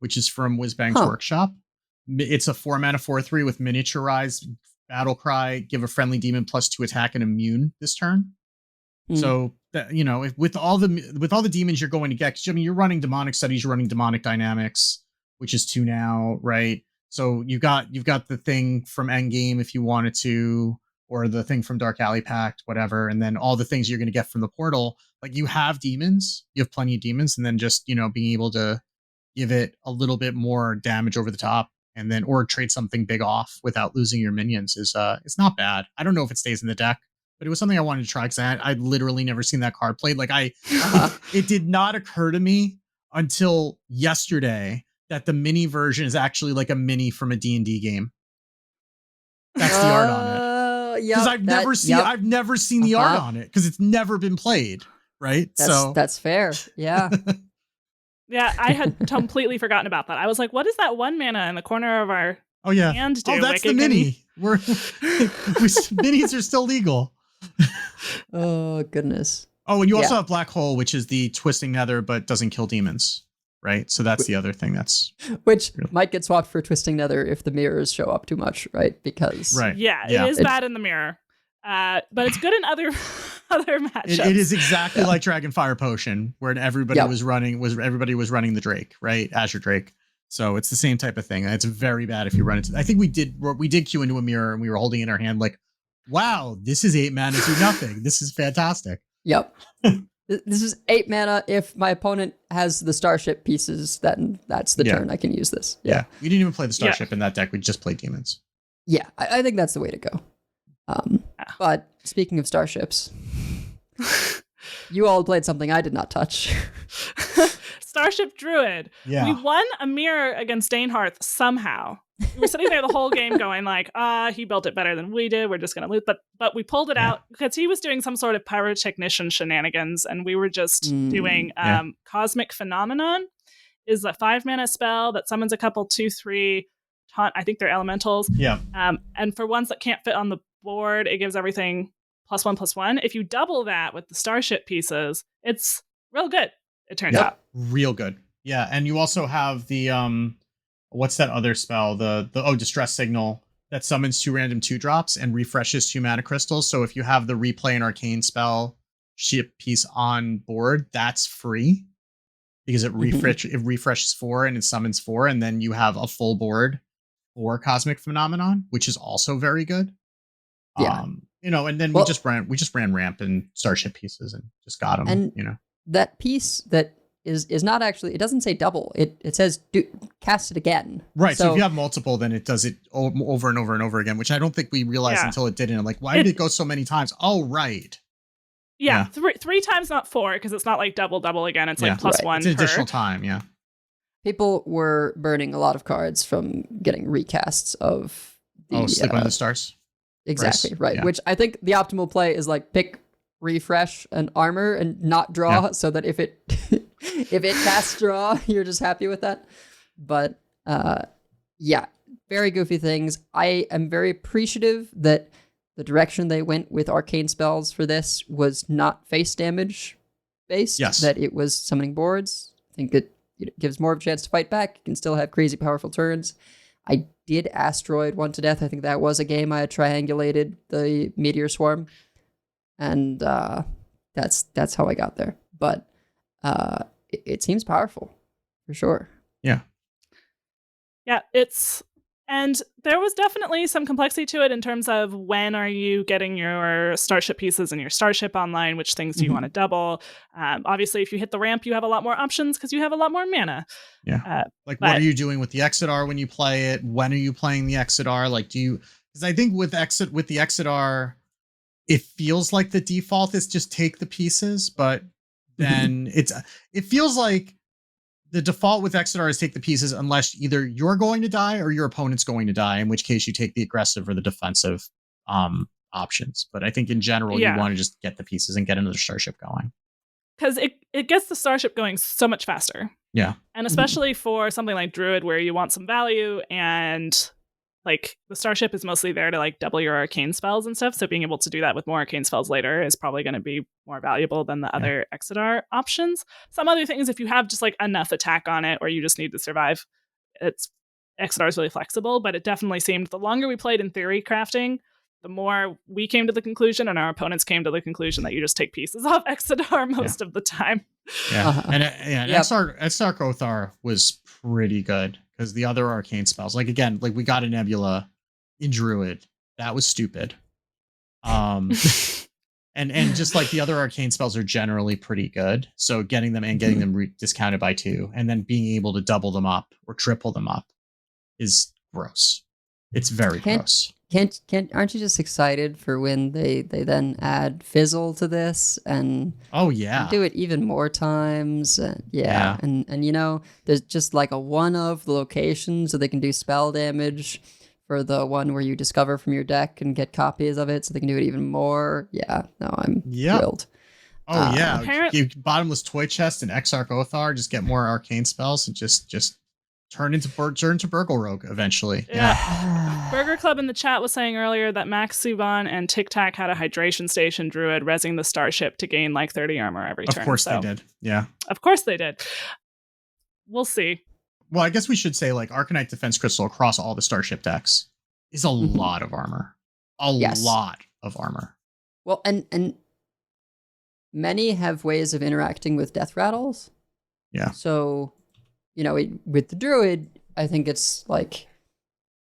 which is from Whizbang's Workshop. It's a 4-mana 4/3 with miniaturized battle cry, give a friendly demon +2 attack and immune this turn. So that, you know, with all the demons you're going to get, 'cause, I mean, you're running demonic studies, you're running demonic dynamics, which is 2 now, right? So you've got the thing from Endgame if you wanted to, or the thing from Dark Alley Pact, whatever, and then all the things you're going to get from the portal. Like you have demons, you have plenty of demons, and then just, you know, being able to give it a little bit more damage over the top, and then or trade something big off without losing your minions is it's not bad. I don't know if it stays in the deck, but it was something I wanted to try because I'd literally never seen that card played. Like it did not occur to me until yesterday that the mini version is actually like a mini from a D&D game. That's the art on it. Because I've never seen the art on it because it's never been played. Right. That's fair. Yeah. Yeah, I had completely forgotten about that. I was like, what is that 1 mana in the corner of our hand do? Oh, that's the mini. Minis are still legal. Oh, goodness. Oh, and you also have Black Hole, which is the Twisting Nether, but doesn't kill demons. Right. So that's the other thing which might get swapped for Twisting Nether if the mirrors show up too much, right? Because it is bad in the mirror. But it's good in other matchups. It is exactly like Dragonfire Potion, where everybody was running the Drake, right? Azure Drake. So it's the same type of thing. It's very bad if you run into. I think we did queue into a mirror and we were holding it in our hand like, wow, this is 8 mana to nothing. This is fantastic. Yep. This is 8 mana. If my opponent has the Starship pieces, then that's the turn I can use this. Yeah. We didn't even play the Starship in that deck. We just played demons. Yeah, I think that's the way to go. But speaking of starships, you all played something I did not touch. Starship Druid. Yeah. We won a mirror against Danehearth somehow. We were sitting there the whole game going like, he built it better than we did. We're just going to lose. But we pulled it out because he was doing some sort of pyrotechnician shenanigans and we were just doing Cosmic Phenomenon is a 5-mana spell that summons a couple 2/3 taunt. I think they're elementals. Yeah. And for ones that can't fit on the board, it gives everything +1/+1. If you double that with the Starship pieces, it's real good. It turns out real good. Yeah, and you also have the what's that other spell? The Distress Signal that summons 2 random 2-drops and refreshes 2 mana crystals. So if you have the Replay and Arcane spell ship piece on board, that's free because it refreshes 4 and it summons 4, and then you have a full board for Cosmic Phenomenon, which is also very good. Yeah. And then we just ran ramp and Starship pieces and just got them. And that piece that is not actually, it doesn't say double. It says cast it again. Right. So if you have multiple, then it does it over and over and over again, which I don't think we realized until it didn't. Like, why did it go so many times? Oh, right. Yeah. 3 times, not 4, because it's not like double again. It's like +1. It's an additional time. Yeah. People were burning a lot of cards from getting recasts of the Sleep Under the Stars. Exactly. Right. Yeah. Which I think the optimal play is like pick refresh and armor and not draw so that if it casts draw, you're just happy with that. But very goofy things. I am very appreciative that the direction they went with arcane spells for this was not face damage based. Yes. That it was summoning boards. I think it gives more of a chance to fight back. You can still have crazy powerful turns. I did Asteroid 1 to death. I think that was a game I had triangulated the Meteor Swarm. And that's how I got there. But it seems powerful, for sure. Yeah, it's And there was definitely some complexity to it in terms of when are you getting your starship pieces and your starship online, which things do you want to double. Obviously, if you hit the ramp, you have a lot more options because you have a lot more mana. Yeah. What are you doing with the Exodar when you play it? When are you playing the Exodar? Like, because I think with the Exodar, it feels like the default is just take the pieces, but then it feels like the default with Exodar is take the pieces unless either you're going to die or your opponent's going to die, in which case you take the aggressive or the defensive options. But I think in general, you want to just get the pieces and get another starship going. Because it gets the starship going so much faster. Yeah. And especially for something like Druid where you want some value and like the starship is mostly there to like double your arcane spells and stuff. So being able to do that with more arcane spells later is probably going to be more valuable than the other Exodar options. Some other things, if you have just like enough attack on it or you just need to survive, Exodar is really flexible. But it definitely seemed the longer we played in theory crafting, the more we came to the conclusion and our opponents came to the conclusion that you just take pieces off Exodar most of the time. Yeah. Exarch Othar was pretty good because the other arcane spells, like again, like we got a Nebula in Druid. That was stupid. And just like the other arcane spells are generally pretty good. So getting them discounted by 2 and then being able to double them up or triple them up is gross. It's very gross. Aren't you just excited for when they then add Fizzle to this and do it even more times? And you know, there's just like a one of the location so they can do spell damage for the one where you discover from your deck and get copies of it so they can do it even more. Yeah, no, I'm thrilled. Oh you bottomless toy chest and Exarch Othar, just get more arcane spells and just turn into Burgle Rogue eventually. Yeah. Burger Club in the chat was saying earlier that Max Subban and Tic Tac had a hydration station druid rezzing the starship to gain like 30 armor every turn. Of course they did. Yeah. Of course they did. We'll see. Well, I guess we should say like Arcanite Defense Crystal across all the starship decks is a lot of armor. Lot of armor. Well, and many have ways of interacting with death rattles. Yeah. So, you know, with the druid, I think it's like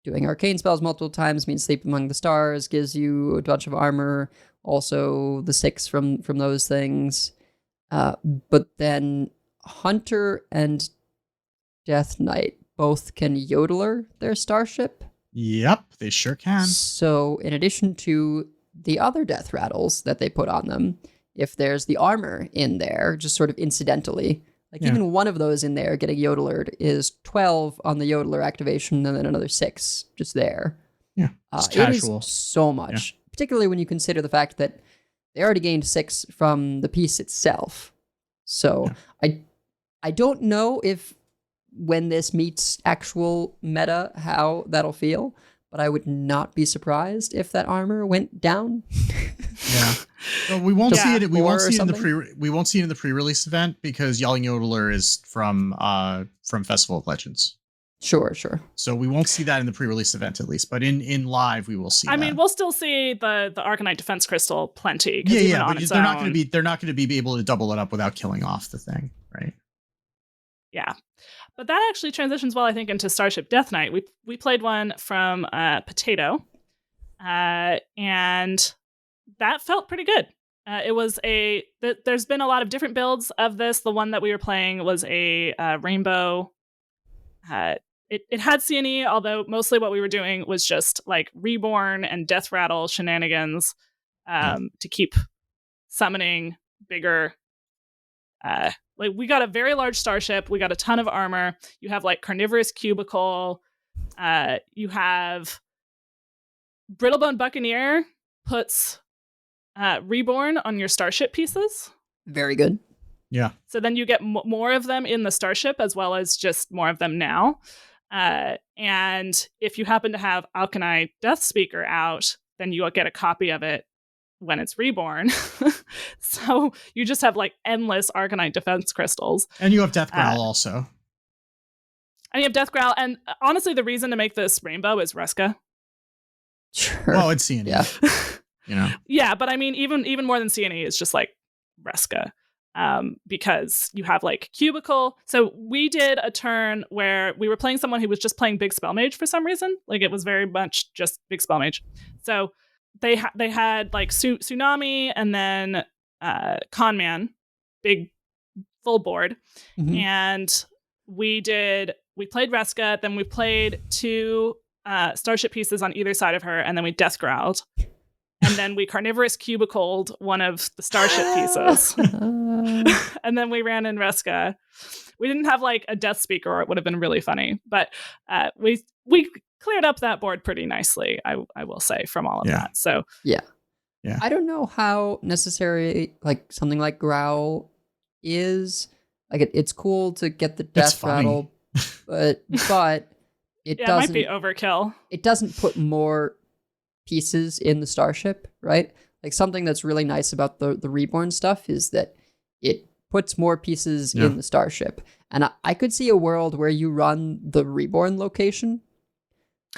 doing arcane spells multiple times means Sleep Among the Stars gives you a bunch of armor. Also, the 6 from those things. But then Hunter and Death Knight both can yodeler their starship. Yep, they sure can. So, in addition to the other death rattles that they put on them, if there's the armor in there, just sort of incidentally, like even one of those in there getting yodelered is 12 on the yodeler activation and then another 6 just there. Yeah, it's casual. It is so much, particularly when you consider the fact that they already gained 6 from the piece itself. So I don't know if when this meets actual meta, how that'll feel, but I would not be surprised if that armor went down. Yeah. Well, we won't see it. We won't see it in the we won't see it in the pre-release event because Yelling Yodeler is from Festival of Legends. Sure. So we won't see that in the pre-release event at least, but in live we will see. I mean, we'll still see the Arcanite Defense Crystal plenty. Yeah. But they're not going to be able to double it up without killing off the thing, right? Yeah. But that actually transitions well, I think, into Starship Death Knight. We played one from Potato, and that felt pretty good. It was there's been a lot of different builds of this. The one that we were playing was a rainbow. It had CNE, although mostly what we were doing was just like Reborn and Death Rattle shenanigans to keep summoning bigger. Like we got a very large starship. We got a ton of armor. You have like Carnivorous Cubicle. You have Brittlebone Buccaneer puts Reborn on your starship pieces. Very good. Yeah. So then you get more of them in the starship as well as just more of them now. And if you happen to have Alkanai Death Speaker out, then you will get a copy of it when it's reborn. So you just have like endless Arcanite Defense Crystals. And you have Death Growl also. And you have Death Growl. And honestly, the reason to make this rainbow is Ruska. Sure. Well, it's CNE. Yeah. You know? Yeah, but I mean, even more than CNE is just like Ruska. because you have like cubicle. So we did a turn where we were playing someone who was just playing big spell mage for some reason. Like it was very much just big spell mage. So they had like tsunami and then con man, big full board, and we played Reska, then we played 2 starship pieces on either side of her, and then we death growled. And then we carnivorous cubicled one of the starship pieces. And then we ran in Reska. We didn't have like a death speaker, or it would have been really funny. But we cleared up that board pretty nicely, I will say, from all of that. So yeah. I don't know how necessary like something like growl is. Like it's cool to get the death rattle, but it doesn't. Might be overkill. It doesn't put more pieces in the starship, right? Like something that's really nice about the reborn stuff is that it puts more pieces in the starship. And I could see a world where you run the reborn location.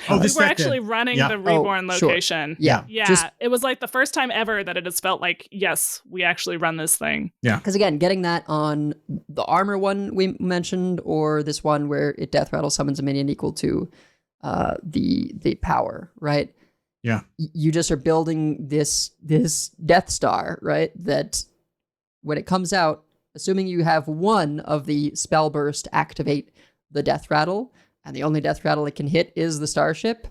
We were actually running the reborn location. Sure. Yeah. It was like the first time ever that it has felt like, yes, we actually run this thing. Yeah. Because again, getting that on the armor one we mentioned, or this one where it death rattle summons a minion equal to the power, right? Yeah. You just are building this Death Star, right? That when it comes out, assuming you have one of the spell burst activate the death rattle, and the only death rattle it can hit is the starship,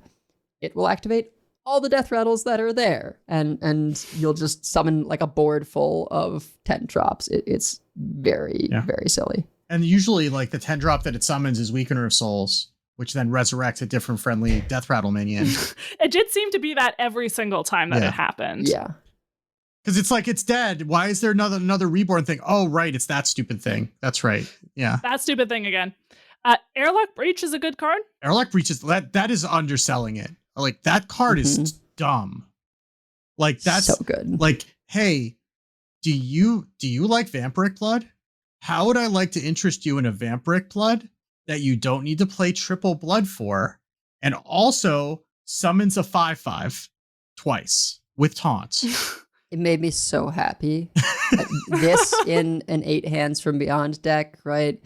it will activate all the death rattles that are there. And you'll just summon like a board full of 10 drops. It's very, very silly. And usually like the 10 drop that it summons is Weakener of Souls, which then resurrects a different friendly death rattle minion. It did seem to be that every single time that it happened. Yeah. Because it's like, it's dead. Why is there another reborn thing? Oh, right. It's that stupid thing. That's right. Yeah. That stupid thing again. Airlock Breach is a good card. Airlock Breach is that is underselling it. Like that card is dumb. Like that's so good. Like, hey, do you like Vampiric Blood? How would I like to interest you in a Vampiric Blood that you don't need to play triple blood for, and also summons a 5/5 twice with taunts? It made me so happy. This in an 8 Hands from Beyond deck, right?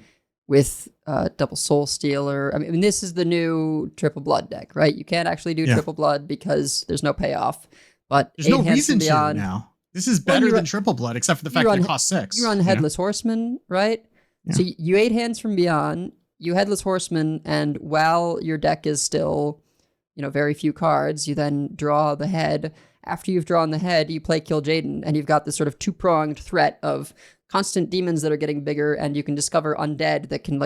With double Soul Stealer. I mean, this is the new triple blood deck, right? You can't actually do triple blood because there's no payoff. But there's no reason to now. This is better than triple blood, except for the fact that it costs 6. You run Headless Horseman, right? Yeah. So you 8 Hands from Beyond, you Headless Horseman, and while your deck is still, very few cards, you then draw the head. After you've drawn the head, you play Kill Jaden, and you've got this sort of 2-pronged threat of constant demons that are getting bigger, and you can discover undead that can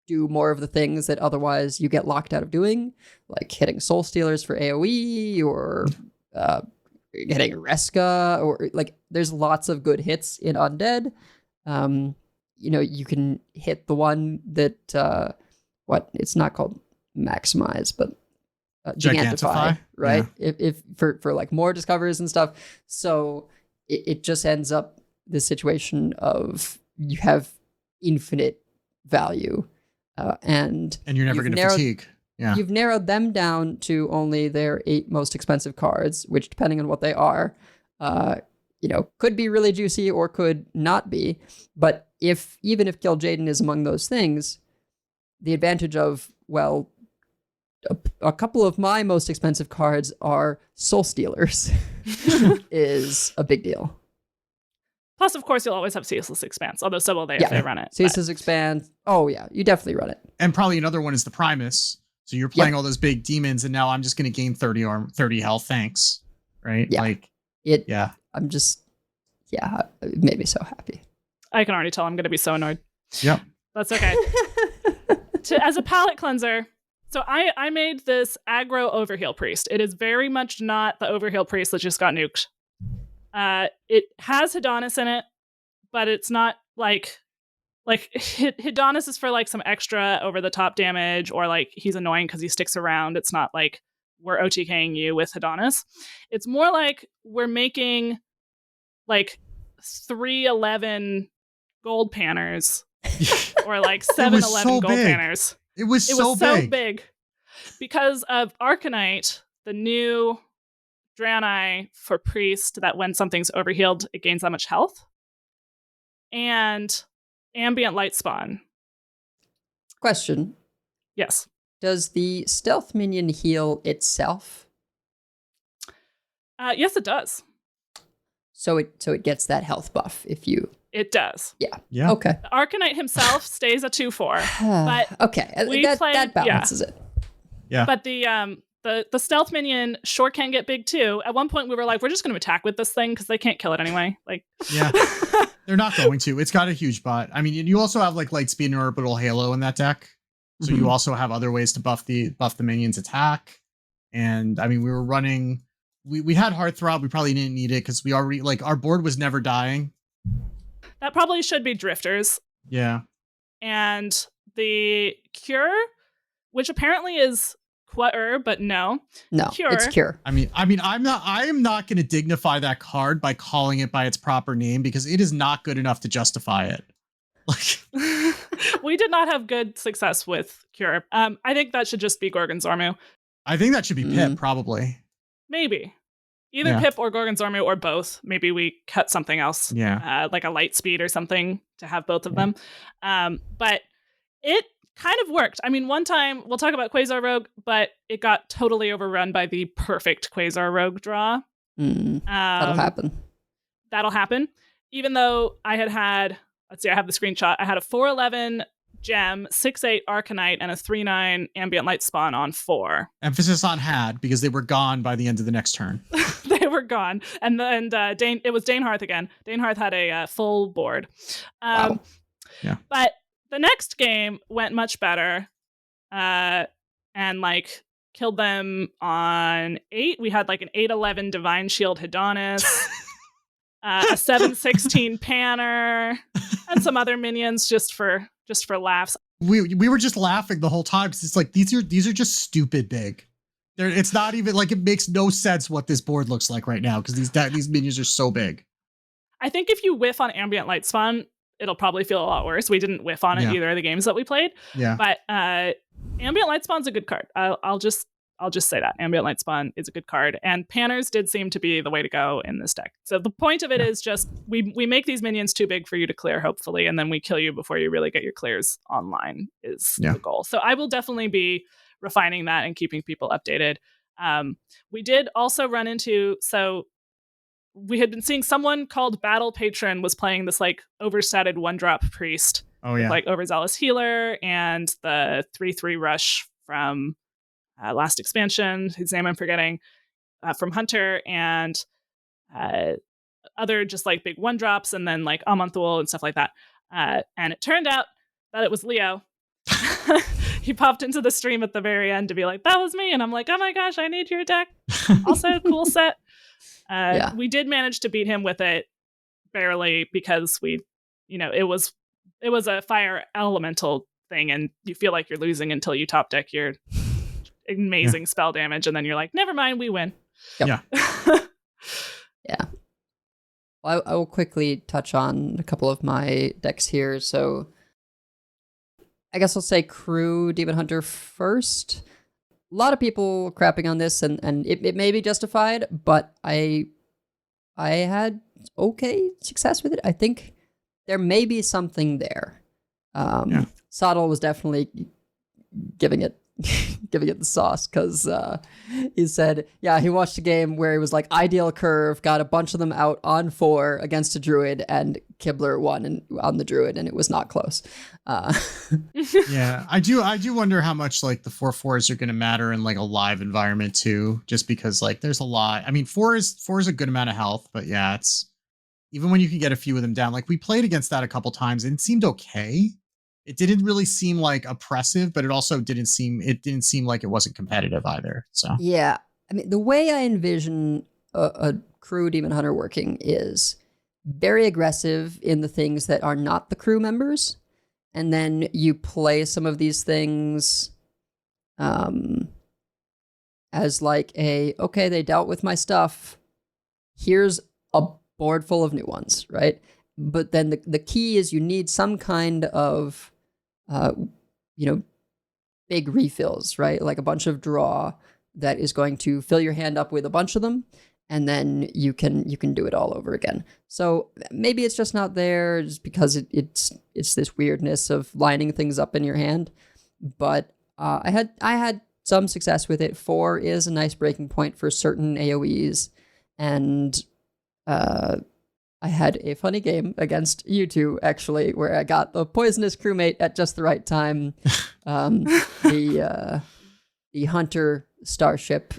do more of the things that otherwise you get locked out of doing, like hitting Soul Stealers for AoE, or hitting Reska, or there's lots of good hits in undead. You can hit the one that it's not called Maximize, but Gigantify, right? Yeah. If for more discoveries and stuff. So it just ends up this situation of you have infinite value, and you're never going to fatigue. Yeah, you've narrowed them down to only their 8 most expensive cards, which, depending on what they are, could be really juicy or could not be. But even if Kill Jaden is among those things, the advantage of a couple of my most expensive cards are Soul Stealers is a big deal. Plus, of course, you'll always have Ceaseless Expanse, although so will they if they run it. Ceaseless Expanse. Oh, yeah. You definitely run it. And probably another one is the Primus. So you're playing all those big demons, and now I'm just going to gain 30 health. Thanks. Right? Yeah. It made me so happy. I can already tell I'm going to be so annoyed. Yep. That's okay. As a palate cleanser, so I made this aggro Overheal Priest. It is very much not the Overheal Priest that just got nuked. It has Hedonus in it, but it's not like Hedonus is for some extra over the top damage, or he's annoying because he sticks around. It's not like we're OTKing you with Hedonus. It's more like we're making 311 gold panners or 711 gold panners. It was so big because of Arcanite, the new Draenei for priest, that when something's overhealed, it gains that much health. and ambient light spawn. Question. Yes. Does the stealth minion heal itself? Yes, it does. So it gets that health buff if you... It does. Yeah. Okay. The Arcanite himself stays at 2/4. But okay, that balances it. Yeah. But the stealth minion sure can get big too. At one point we were like, we're just going to attack with this thing because they can't kill it anyway. Like, yeah, they're not going to. It's got a huge bot. I mean, you also have like Lightspeed and Orbital Halo in that deck, so you also have other ways to buff the minion's attack. And I mean, we were running. We had Heartthrob. We probably didn't need it because we already our board was never dying. that probably should be Drifters. Yeah. And the Cure, which apparently is Quater, but no. No, Cure. it's Cure. I am not going to dignify that card by calling it by its proper name because it is not good enough to justify it. Like, we did not have good success with Cure. I think that should just be Gorgonzormu. I think that should be Pip, probably. Maybe. Either Pip or Gorgonzormu or both. Maybe we cut something else. Yeah. Like a Lightspeed or something to have both of them. But it kind of worked. I mean, one time, we'll talk about Quasar Rogue, but it got totally overrun by the perfect Quasar Rogue draw. That'll happen. That'll happen. Even though I had, let's see, I have the screenshot. I had a 4/11 gem, 6/8 Arcanite, and a 3/9 ambient light spawn on 4. Emphasis on had, because they were gone by the end of the next turn. They were gone. And then it was Dane Hearth again. Dane Hearth had a full board. Wow. Yeah. But the next game went much better. And like killed them on 8. We had like an 8/11 Divine Shield Hedonist, a 7/16 Panner, and some other minions just for laughs. We were just laughing the whole time because it's like these are just stupid big. It's not even like it makes no sense what this board looks like right now because these minions are so big. I think if you whiff on ambient light spawn, it'll probably feel a lot worse. We didn't whiff on it either of the games that we played. Yeah. But ambient light spawn's a good card. I'll just say that ambient light spawn is a good card, and Panners did seem to be the way to go in this deck. So the point of it is just we make these minions too big for you to clear, hopefully, and then we kill you before you really get your clears online is the goal. So I will definitely be refining that and keeping people updated. We did also run into, so we had been seeing someone called Battle Patron was playing this like overstatted 1-drop priest. Oh yeah. Like Overzealous Healer and the 3/3 rush from last expansion, whose name I'm forgetting, from Hunter, and other just like big 1-drops, and then like Amonthul and stuff like that. And it turned out that it was Leo. He popped into the stream at the very end to be like, that was me. And I'm like, oh my gosh, I need your deck. Also, cool set. We did manage to beat him with it barely because it was a fire elemental thing, and you feel like you're losing until you top deck your amazing spell damage, and then you're like, never mind, we win. Yep. Yeah. Yeah. Well, I will quickly touch on a couple of my decks here. So I guess I'll say Crew Demon Hunter first. A lot of people crapping on this, and it may be justified, but I had okay success with it. I think there may be something there. Sottle was definitely giving it the sauce, because he said, he watched a game where he was like, ideal curve, got a bunch of them out on 4 against a druid, and Kibler won on the druid, and it was not close. Yeah, I do wonder how much like the 4/4s are going to matter in like a live environment too, just because like there's a lot. I mean, 4 is a good amount of health, but yeah, it's even when you can get a few of them down. Like we played against that a couple times and it seemed okay. It didn't really seem like oppressive, but it also didn't seem like it wasn't competitive either. So yeah, I mean, the way I envision a Crew Demon Hunter working is very aggressive in the things that are not the crew members, and then you play some of these things as like okay, they dealt with my stuff, here's a board full of new ones, right? But then the key is you need some kind of big refills, right? Like a bunch of draw that is going to fill your hand up with a bunch of them, and then you can do it all over again. So maybe it's just not there just because it's this weirdness of lining things up in your hand. But I had some success with it. 4 is a nice breaking point for certain AoEs, and I had a funny game against you two, actually, where I got the poisonous crewmate at just the right time. The hunter starship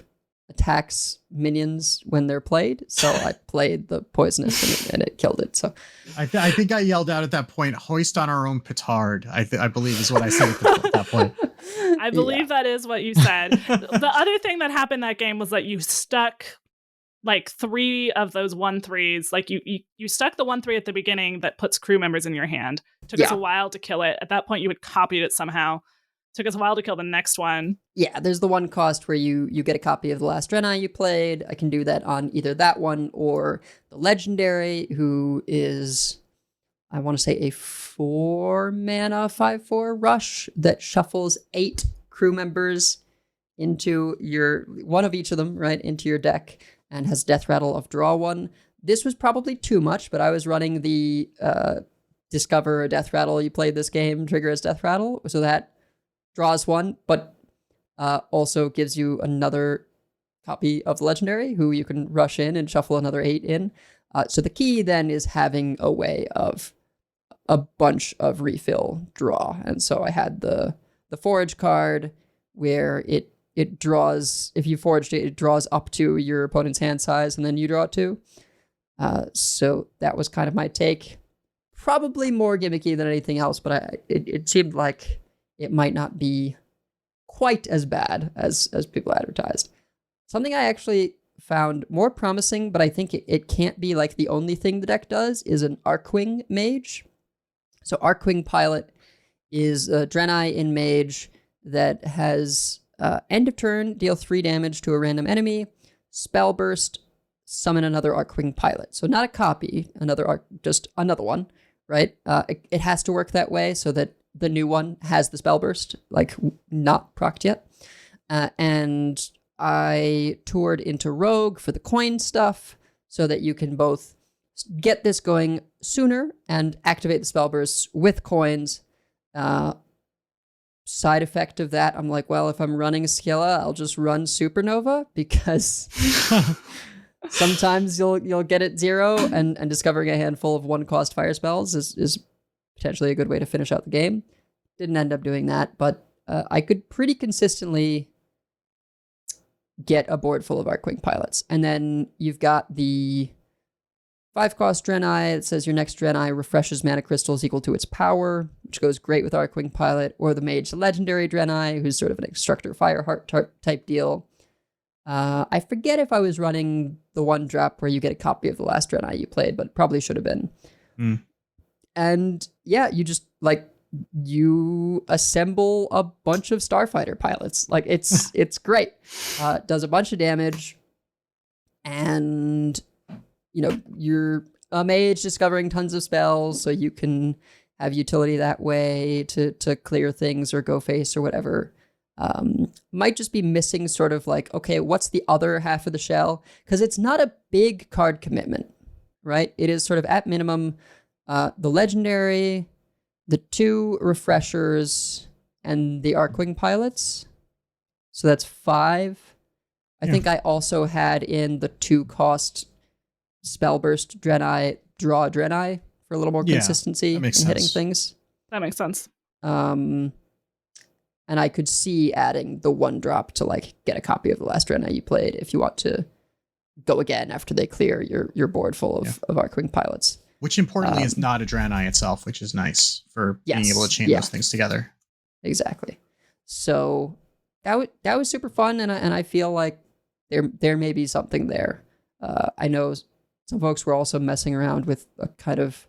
attacks minions when they're played, so I played the poisonous and it killed it. So I think I yelled out at that point, "Hoist on our own petard." I believe is what I said at that point. I believe that is what you said. The other thing that happened that game was that you stuck like 3 of those 1/3s. Like you stuck the 1/3 at the beginning that puts crew members in your hand. Took us a while to kill it. At that point, you had copied it somehow. Took us a while to kill the next one. Yeah, there's the one cost where you get a copy of the last Draenei you played. I can do that on either that one or the legendary, who is, I want to say, a 4-mana 5/4 rush that shuffles 8 crew members into one of each of them, right, into your deck, and has death rattle of draw 1. This was probably too much, but I was running the discover a death rattle. You played this game, trigger as death rattle, so that draws 1, but also gives you another copy of the legendary, who you can rush in and shuffle another 8 in. So the key then is having a way of a bunch of refill draw. And so I had the forage card where it draws, if you foraged it, it draws up to your opponent's hand size, and then you draw 2. So that was kind of my take. Probably more gimmicky than anything else, but it seemed like it might not be quite as bad as people advertised. Something I actually found more promising, but I think it can't be like the only thing the deck does, is an Arcwing Mage. So Arcwing Pilot is a Draenei in Mage that has end of turn, deal 3 damage to a random enemy, spell burst, summon another Arcwing Pilot. So not a copy, just another one, right? It has to work that way so that the new one has the spell burst, like not procced yet. And I toured into Rogue for the coin stuff so that you can both get this going sooner and activate the spell bursts with coins. Side effect of that, I'm like, well, if I'm running Skilla, I'll just run Supernova, because sometimes you'll get it 0, and discovering a handful of 1-cost fire spells is potentially a good way to finish out the game. Didn't end up doing that, but I could pretty consistently get a board full of Arcwing Pilots. And then you've got the 5-cost Draenei. It says your next Draenei refreshes mana crystals equal to its power, which goes great with Arcwing Pilot, or the Mage Legendary Draenei, who's sort of an Extractor Fireheart type deal. I forget if I was running the 1-drop where you get a copy of the last Draenei you played, but probably should have been. And yeah, you just you assemble a bunch of starfighter pilots. Like it's great. Does a bunch of damage, and you're a mage discovering tons of spells, so you can have utility that way to clear things or go face or whatever. Might just be missing sort of like, okay, what's the other half of the shell? Because it's not a big card commitment, right? It is sort of at minimum the legendary, the 2 refreshers, and the Arcwing Pilots. So that's 5. I think I also had in the 2-cost Spellburst Draenei, draw Draenei for a little more consistency in hitting things. That makes sense. And I could see adding the 1-drop to get a copy of the last Draenei you played if you want to go again after they clear your board full of Arcwing Pilots. Which importantly is not a Draenei itself, which is nice for being able to chain those things together. Exactly. So that was super fun, and I feel like there may be something there. I know some folks were also messing around with a kind of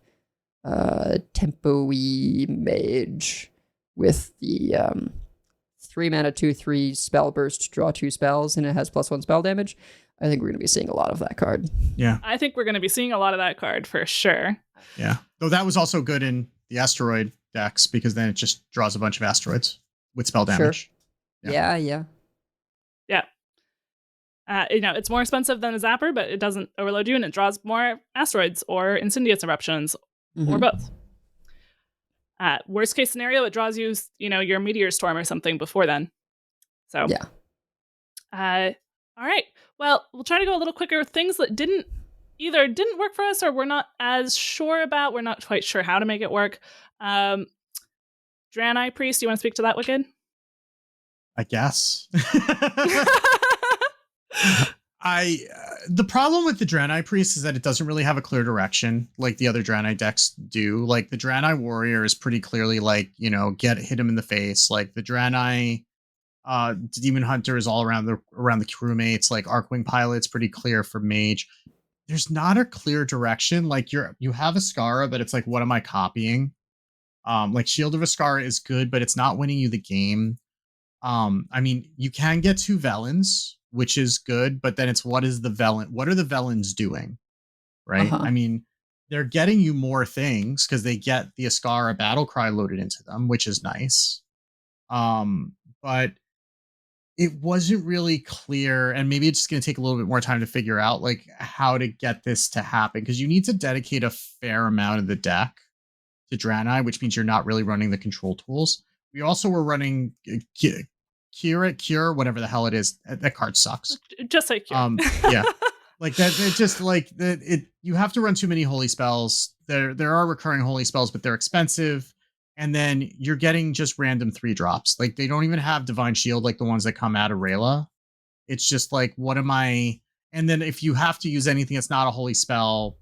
tempo-y mage with the 3-mana 2/3 spell burst, draw 2 spells, and it has +1 spell damage. I think we're going to be seeing a lot of that card. Yeah. I think we're going to be seeing a lot of that card for sure. Yeah. Though that was also good in the asteroid decks, because then it just draws a bunch of asteroids with spell damage. Sure. Yeah. Yeah. It's more expensive than a zapper, but it doesn't overload you, and it draws more asteroids or incendious eruptions, or both. Worst case scenario, it draws you, your meteor storm or something before then. So Yeah. All right. Well, we'll try to go a little quicker with things that didn't work for us, or we're not as sure about. We're not quite sure how to make it work. Draenei Priest, do you want to speak to that, Wicked? I guess. The problem with the Draenei Priest is that it doesn't really have a clear direction like the other Draenei decks do. Like the Draenei Warrior is pretty clearly like, hit him in the face. Like the Draenei Demon Hunter is all around the crewmates. Like Arcwing Pilot's pretty clear for Mage. There's not a clear direction. Like you have Ascara, but it's like, what am I copying? Like Shield of Ascara is good, but it's not winning you the game. I mean, you can get 2 Velens, which is good, but then it's what are the Velens doing? Right? I mean, they're getting you more things because they get the Ascara Battlecry loaded into them, which is nice. But it wasn't really clear, and maybe it's just going to take a little bit more time to figure out like how to get this to happen, because you need to dedicate a fair amount of the deck to Draenei, which means you're not really running the control tools. We also were running Cure, whatever the hell it is. That card sucks. Just say Cure. Yeah. Like that, it just like that. You have to run too many holy spells. There are recurring holy spells, but they're expensive. And then you're getting just random 3 drops. Like they don't even have Divine Shield like the ones that come out of Rayla. It's just like, what am I? And then if you have to use anything that's not a holy spell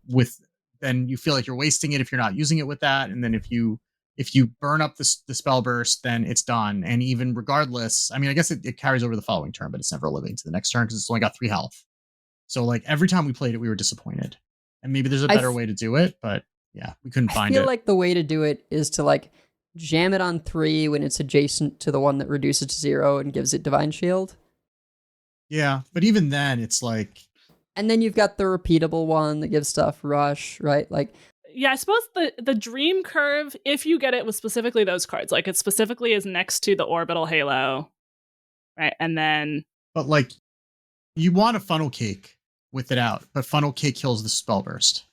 then you feel like you're wasting it if you're not using it with that. And then if you burn up the spell burst, then it's done. And even regardless, I mean, I guess it carries over the following turn, but it's never living to the next turn because it's only got 3 health. So like every time we played it, we were disappointed. And maybe there's a better way to do it, but yeah, we couldn't find it. I feel like the way to do it is to like jam it on 3 when it's adjacent to the one that reduces to 0 and gives it Divine Shield. Yeah, but even then it's like... And then you've got the repeatable one that gives stuff Rush, right? Like... Yeah, I suppose the Dream Curve, if you get it with specifically those cards, like it specifically is next to the Orbital Halo, right? And then... But like, you want a Funnel Cake with it out, but Funnel Cake kills the spell burst.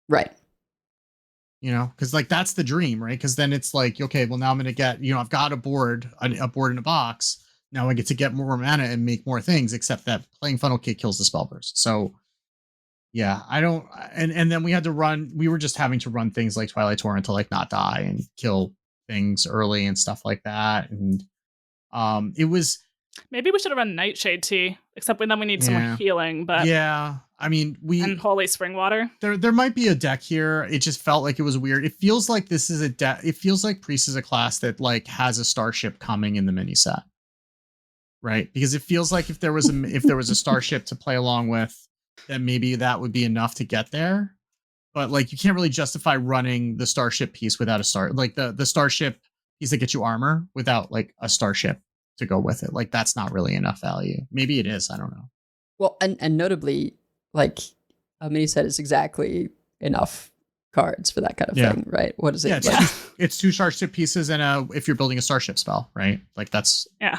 Right. Because like that's the dream, right? Because then it's like, okay, well now I'm going to get, I've got a board in a box. Now I get to get more mana and make more things, except that playing Funnel Cake kills the spell burst. So yeah, I don't, and then we were just having to run things like Twilight Torrent to like not die and kill things early and stuff like that. And it was... Maybe we should have run Nightshade Tea, except then we need some more healing, but... Yeah, I mean, and Holy Spring Water. There might be a deck here. It just felt like it was weird. It feels like this is it feels like Priest is a class that like has a starship coming in the mini set. Right? Because it feels like if there was a starship to play along with, then maybe that would be enough to get there. But like you can't really justify running the starship piece without the starship piece that gets you armor without like a starship to go with it. Like that's not really enough value. Maybe it is, I don't know. Well, and notably, like a mini set is exactly enough cards for that kind of thing, right? What is it? Yeah, it's 2 starship pieces and if you're building a starship spell, right? Like that's... Yeah.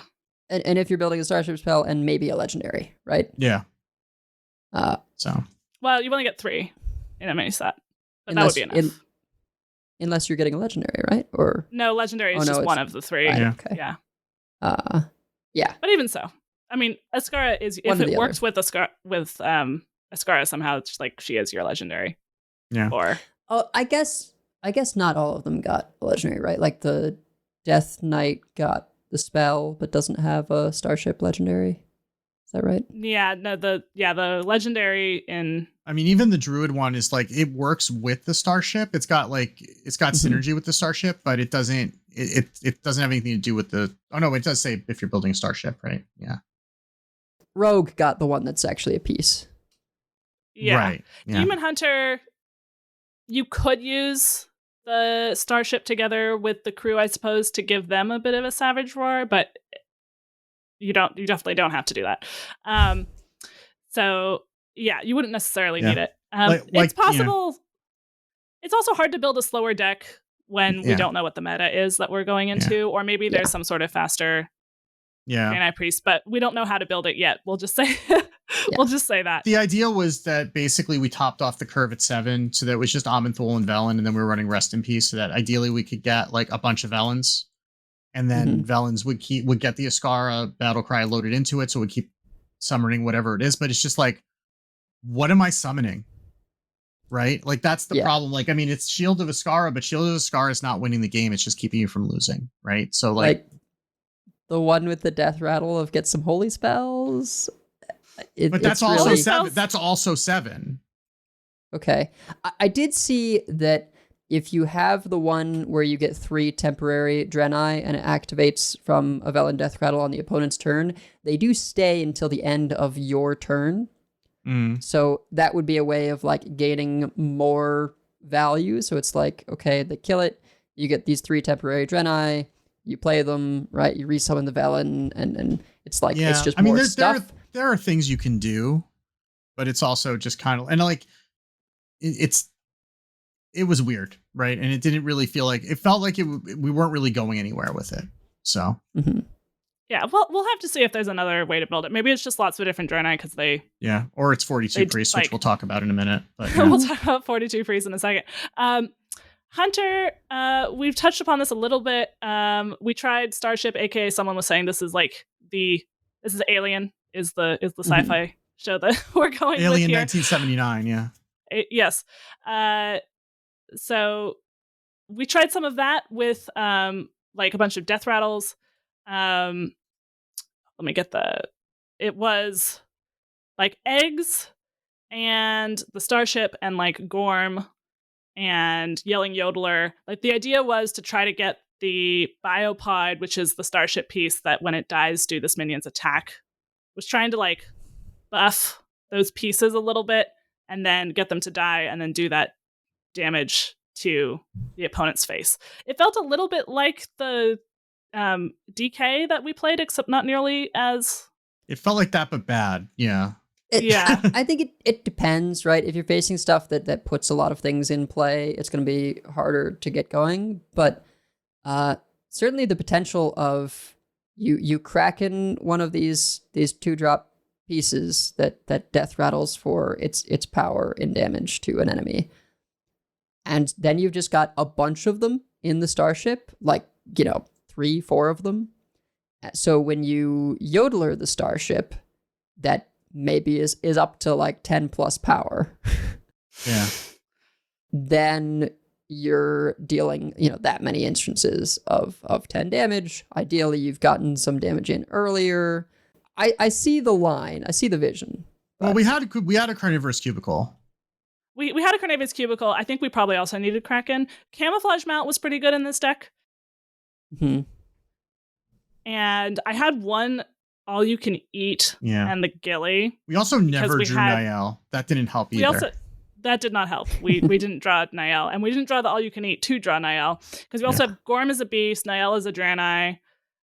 And if you're building a starship spell and maybe a legendary, right? Yeah. So. Well, you only get 3 in a mini set, but that would be enough. Unless you're getting a legendary, right? Or no, legendary is just one of the 3. Right, yeah. Okay. Yeah. Yeah. But even so, I mean, Ascara is, if it works with Ascara somehow, it's just like she is your legendary. Yeah. Or I guess not all of them got a legendary, right? Like the Death Knight got the spell, but doesn't have a starship legendary. Is that right? Yeah. No. The legendary in. I mean, even the Druid one is like it works with the starship. It's got synergy with the starship, but it doesn't. It doesn't have anything to do with the... Oh, no, it does say if you're building a starship, right? Yeah. Rogue got the one that's actually a piece. Yeah. Right. Yeah. Demon Hunter, you could use the starship together with the crew, I suppose, to give them a bit of a Savage Roar, but you definitely don't have to do that. So, yeah, you wouldn't necessarily need it. It's possible... It's also hard to build a slower deck when we don't know what the meta is that we're going into, or maybe there's some sort of faster Draenei Priest, but we don't know how to build it yet. We'll just say we'll just say that. The idea was that basically we topped off the curve at 7, so that it was just Amenthul and Velen, and then we were running Rest in Peace, so that ideally we could get like a bunch of Velens, and then Velens would get the Iskara Battlecry loaded into it, so we keep summoning whatever it is. But it's just like, what am I summoning? Right? Like that's the problem. Like, I mean, it's Shield of Iskara, but Shield of Iskara is not winning the game. It's just keeping you from losing. Right? So like the one with the death rattle of get some holy spells. But that's also really 7. That's also 7. Okay. I did see that if you have the one where you get 3 temporary Draenei and it activates from a Velen death rattle on the opponent's turn, they do stay until the end of your turn. So that would be a way of like gaining more value. So it's like, okay, they kill it, you get these 3 temporary Draenei, you play them, right? You resummon the Velen, and it's like it's just more stuff. There are things you can do, but it's also just kind of, and like it was weird, right? And it didn't really feel like, it felt like we weren't really going anywhere with it. So yeah, well, we'll have to see if there's another way to build it. Maybe it's just lots of different Draenei because or it's 42 priests, which we'll talk about in a minute. But we'll talk about 42 priests in a second. Hunter, we've touched upon this a little bit. We tried Starship, aka someone was saying this is Alien, is the sci-fi show that we're going Alien with here. 1979, yeah. Yes. So we tried some of that with like a bunch of death rattles. Let me get it was like eggs and the Starship and like Gorm and Yelling Yodeler. Like the idea was to try to get the Biopod, which is the Starship piece that when it dies do this minion's attack. Was trying to like buff those pieces a little bit and then get them to die and then do that damage to the opponent's face. It felt a little bit like the DK that we played, except not nearly as... It felt like that, but bad. Yeah. I think it depends, right? If you're facing stuff that puts a lot of things in play, it's going to be harder to get going. But certainly the potential of you cracking one of these 2-drop pieces that death rattles for its power in damage to an enemy. And then you've just got a bunch of them in the Starship, like, 3-4 of them. So when you Yodeler the Starship, that maybe is up to like 10 plus power. Yeah. Then you're dealing, that many instances of 10 damage. Ideally, you've gotten some damage in earlier. I see the line. I see the vision. Well, we had a Carnivorous Cubicle. We had a Carnivorous Cubicle. I think we probably also needed Kraken. Camouflage Mount was pretty good in this deck. And I had one all-you-can-eat and the Gilly. We also never drew Niall. That didn't help either. That did not help. We didn't draw Niall. And we didn't draw the all-you-can-eat to draw Niall. Because we also have Gorm as a beast, Niall as a Draenei.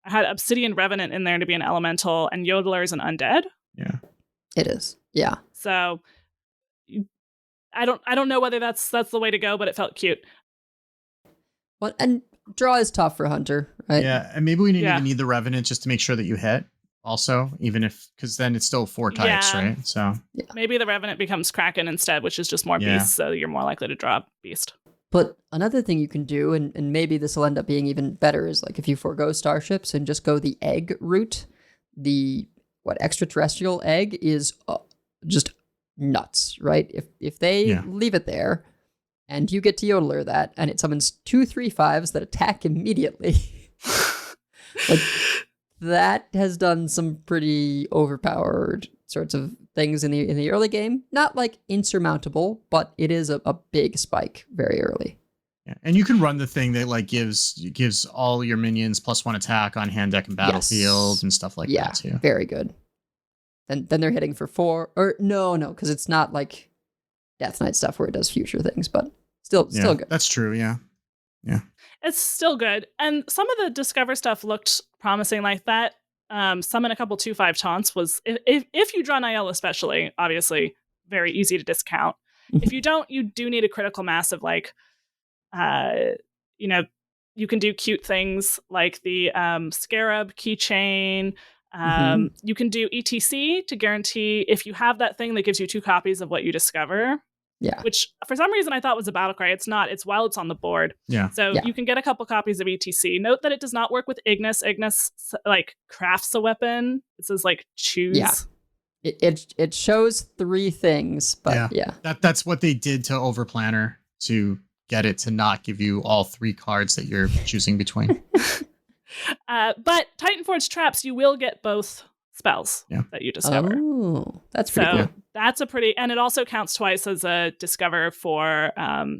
I had Obsidian Revenant in there to be an elemental, and Yodeler is an undead. Yeah. It is. Yeah. So I don't know whether that's the way to go, but it felt cute. Well, and draw is tough for Hunter, right? Yeah, and maybe we didn't even need the Revenant just to make sure that you hit. Also, even because then it's still 4 types, right? So maybe the Revenant becomes Kraken instead, which is just more beasts, so you're more likely to draw a beast. But another thing you can do, and maybe this will end up being even better, is like if you forego Starships and just go the egg route, the extraterrestrial egg is just nuts, right? If they leave it there and you get to Yodeler that and it summons 2 3/5s that attack immediately, like that has done some pretty overpowered sorts of things in the early game. Not like insurmountable, but it is a big spike very early. Yeah. And you can run the thing that like gives all your minions +1 attack on hand, deck, and battlefield and stuff like that too. Very good. Then they're hitting for 4 or no, because it's not like Death Knight stuff where it does future things, but still good. That's true. Yeah. Yeah. It's still good. And some of the Discover stuff looked promising like that. Summon a couple 2/5 taunts was, if you draw Niall especially, obviously very easy to discount. If you don't, you do need a critical mass of like, You can do cute things like the scarab keychain. You can do ETC to guarantee if you have that thing that gives you 2 copies of what you discover. Yeah. Which for some reason I thought was a battle cry. It's not. It's while it's on the board. Yeah. So you can get a couple copies of ETC. Note that it does not work with Ignis. Ignis like crafts a weapon. It says like choose. Yeah. It shows 3 things, but yeah. That's what they did to Overplanner to get it to not give you all 3 cards that you're choosing between. But Titanforge traps, you will get both spells that you discover. Oh, that's pretty So cool. that's a pretty, and it also counts twice as a discover for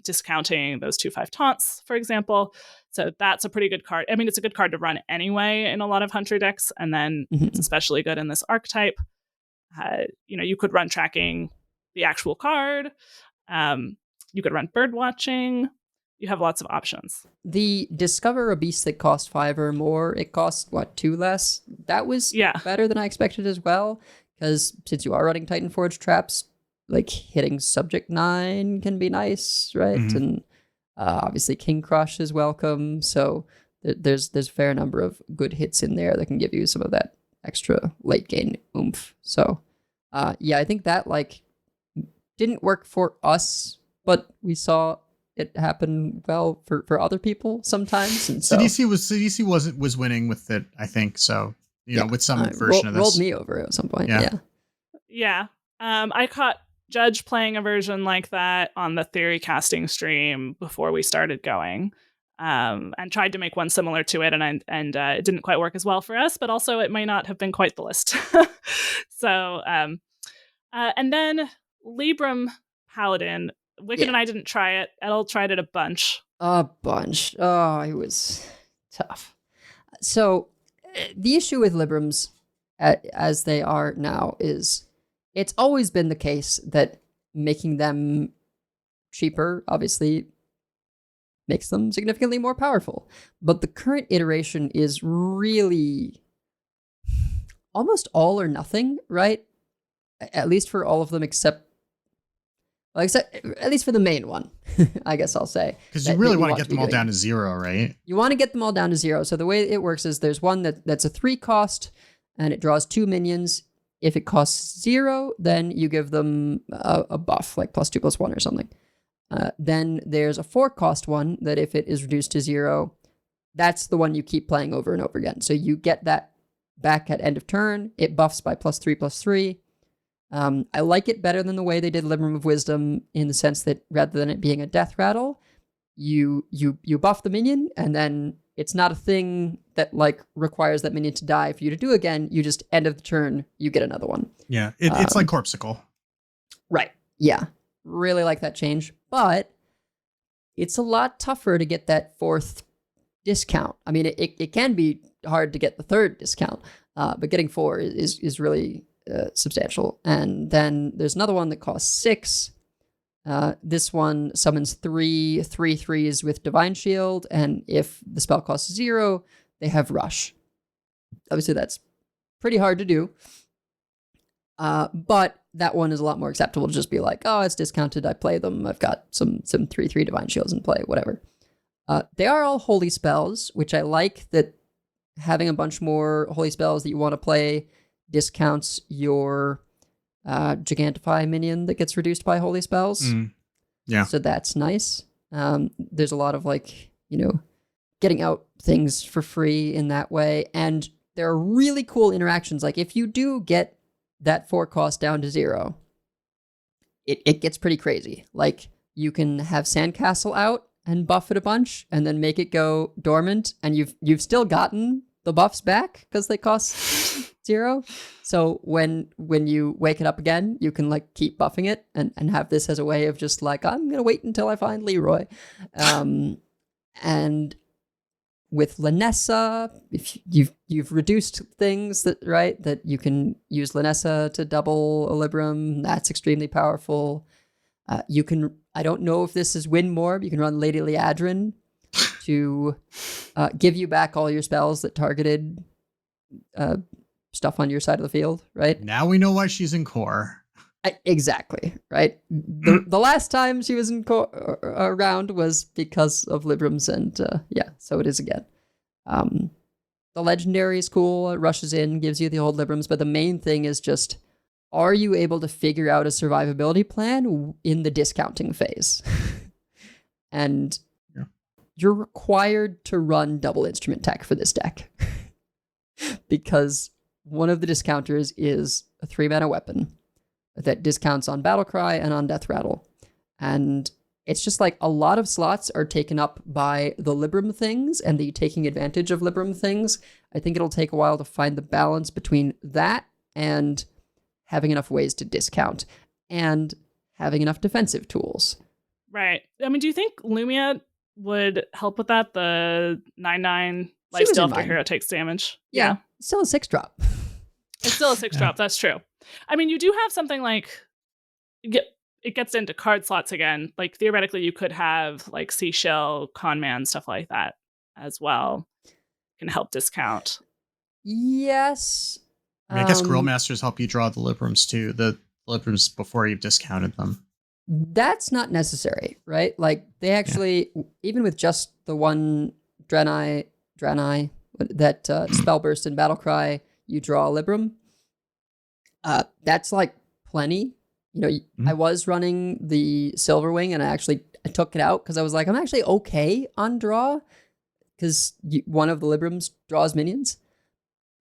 discounting those 2/5 taunts, for example. So that's a pretty good card. I mean, it's a good card to run anyway in a lot of hunter decks, and then it's especially good in this archetype. You could run tracking the actual card. You could run bird watching. You have lots of options. The discover a beast that cost 5 or more, it cost 2 less? That was better than I expected as well, because since you are running Titanforge traps, like hitting subject 9 can be nice, right? And obviously King Crush is welcome, so there's a fair number of good hits in there that can give you some of that extra late game oomph. So I think that didn't work for us, but we saw it happen well for other people sometimes. And so CDC was winning with it, I think. So with some version of this, rolled me over at some point. Yeah. I caught Judge playing a version like that on the Theorycasting stream before we started going, and tried to make one similar to it, and it didn't quite work as well for us. But also, it may not have been quite the list. So, and then Libram Paladin. Wicked and I didn't try it. Edel tried it a bunch. Oh, it was tough. So the issue with Librams, as they are now, is it's always been the case that making them cheaper, obviously, makes them significantly more powerful. But the current iteration is really almost all or nothing, right? At least for all of them except at least for the main one, I guess I'll say. Because you really want to get them all down to 0, right? You want to get them all down to 0. So the way it works is there's one that's a 3 cost, and it draws 2 minions. If it costs 0, then you give them a buff, like +2/+1 or something. Then there's a 4 cost one that if it is reduced to 0, that's the one you keep playing over and over again. So you get that back at end of turn. It buffs by +3/+3. I like it better than the way they did Libram of Wisdom, in the sense that rather than it being a death rattle, you buff the minion, and then it's not a thing that requires that minion to die for you to do again. You just end of the turn, you get another one. Yeah, it's like Corpsicle. Right. Yeah. Really like that change. But it's a lot tougher to get that 4th discount. I mean, it can be hard to get the 3rd discount, but getting 4 is really substantial. And then there's another one that costs 6. This one summons 3 3/3s with Divine Shield, and if the spell costs 0, they have Rush. Obviously, that's pretty hard to do. But that one is a lot more acceptable to just be like, oh, it's discounted, I play them, I've got some 3/3 Divine Shields in play, whatever. They are all holy spells, which I like, that having a bunch more holy spells that you want to play discounts your Gigantify minion that gets reduced by holy spells. Yeah. So that's nice. There's a lot of getting out things for free in that way. And there are really cool interactions. Like if you do get that 4 cost down to 0, it gets pretty crazy. Like you can have Sandcastle out and buff it a bunch and then make it go dormant, and you've still gotten the buffs back because they cost 0. So when you wake it up again, you can keep buffing it and have this as a way of just I'm gonna wait until I find Leroy. And with Lanessa, if you've reduced things that you can use Lanessa to double a Libram, that's extremely powerful. You can, I don't know if this is win more, but you can run Lady Liadrin to give you back all your spells that targeted stuff on your side of the field, right? Now we know why she's in core. Exactly, right? The last time she was around was because of Librams, and so it is again. The legendary is cool. It rushes in, gives you the old Librams, but the main thing is just, are you able to figure out a survivability plan in the discounting phase? And you're required to run double instrument tech for this deck. Because one of the discounters is a 3-mana weapon that discounts on Battlecry and on Death Rattle. And it's just like a lot of slots are taken up by the Libram things and the taking advantage of Libram things. I think it'll take a while to find the balance between that and having enough ways to discount and having enough defensive tools. Right. I mean, do you think Lumia would help with that? The 9/9 lifesteal after hero takes damage. Yeah. Still a 6-drop. It's still a 6-drop. That's true. I mean, you do have something like it gets into card slots again. Like theoretically, you could have like Seashell, Conman, stuff like that as well. Can help discount. Yes. I mean, I guess Grill Masters help you draw the Librams too. The Librams before you've discounted them. That's not necessary, right? Like they actually, even with just the one Draenei that Spellburst and Battlecry, you draw a Libram. That's like plenty. You know, I was running the Silverwing and I took it out because I was like, I'm actually okay on draw because one of the Librams draws minions.